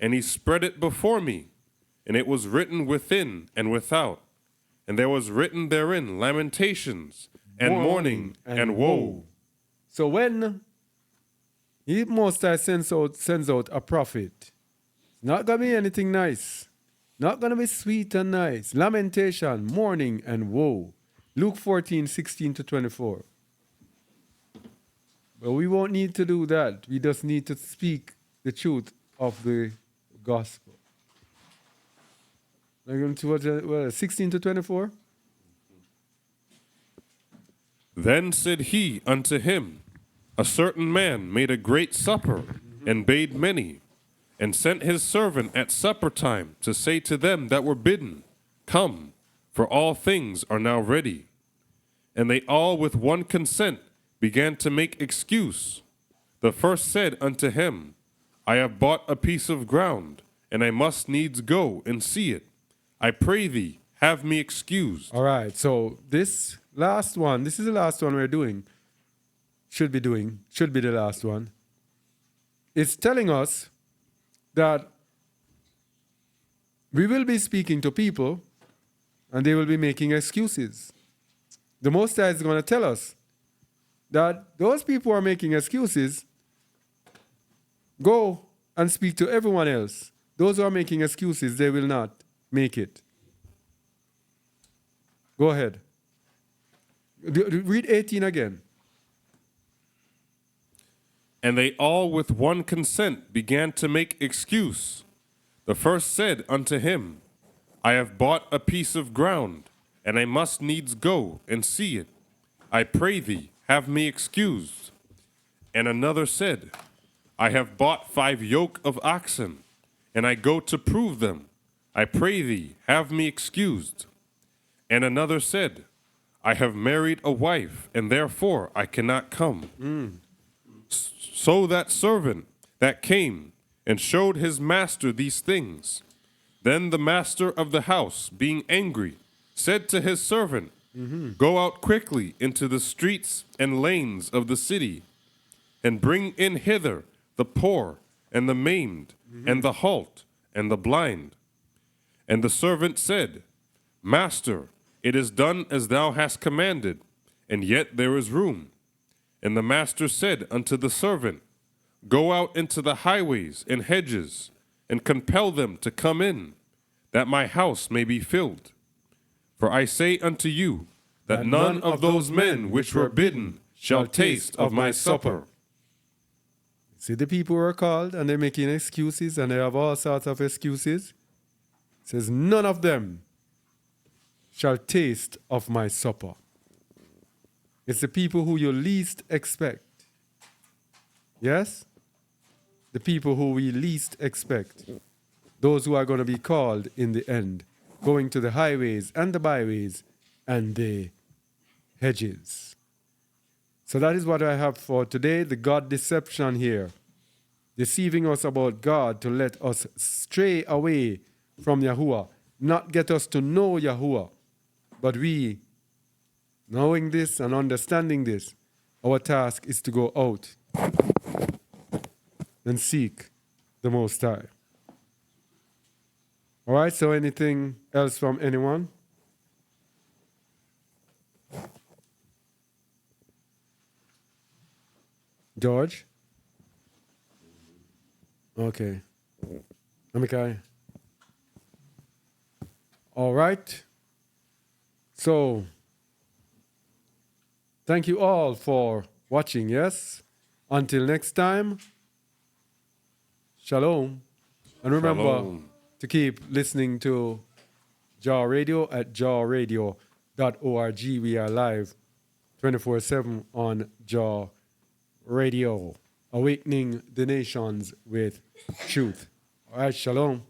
And he spread it before me. And it was written within and without. And there was written therein lamentations and mourning and woe. So when he Most High sends out a prophet, it's not going to be anything nice. Not going to be sweet and nice. Lamentation, mourning, and woe. Luke 14:16-24. But we won't need to do that. We just need to speak the truth of the gospel. Like what, 16-24? Then said he unto him, a certain man made a great supper, and bade many, and sent his servant at supper time to say to them that were bidden, Come, for all things are now ready. And they all with one consent began to make excuse. The first said unto him, I have bought a piece of ground, and I must needs go and see it. I pray thee, have me excused. All right, so this is the last one we're doing. Should be the last one. It's telling us that we will be speaking to people and they will be making excuses. The Most High is going to tell us that those people who are making excuses, go and speak to everyone else. Those who are making excuses, they will not make it. Go ahead. Read 18 again. And they all with one consent began to make excuse. The first said unto him, I have bought a piece of ground, and I must needs go and see it. I pray thee, have me excused. And another said, I have bought 5 yoke of oxen, and I go to prove them. I pray thee, have me excused. And another said, I have married a wife, and therefore I cannot come. So that servant that came and showed his master these things. Then the master of the house, being angry, said to his servant, Go out quickly into the streets and lanes of the city, and bring in hither the poor and the maimed, and the halt and the blind. And the servant said, Master, it is done as thou hast commanded, and yet there is room. And the master said unto the servant, Go out into the highways and hedges, and compel them to come in, that my house may be filled. For I say unto you, that none of those men which were bidden shall taste of my supper. See the people who are called and they're making excuses and they have all sorts of excuses. It says, none of them shall taste of my supper. It's the people who you least expect. Yes? The people who we least expect. Those who are going to be called in the end, going to the highways and the byways and the hedges. So that is what I have for today, the God deception here. Deceiving us about God to let us stray away from Yahuwah, not get us to know Yahuwah. But we, knowing this and understanding this, our task is to go out and seek the Most High. All right, so anything else from anyone? George? Okay. Amikai? All right. So, Thank you all for watching, yes? Until next time, shalom. And remember Shalom. to keep listening to Jaw Radio at jawradio.org. We are live 24/7 on Jaw Radio, awakening the nations with truth. All right, shalom.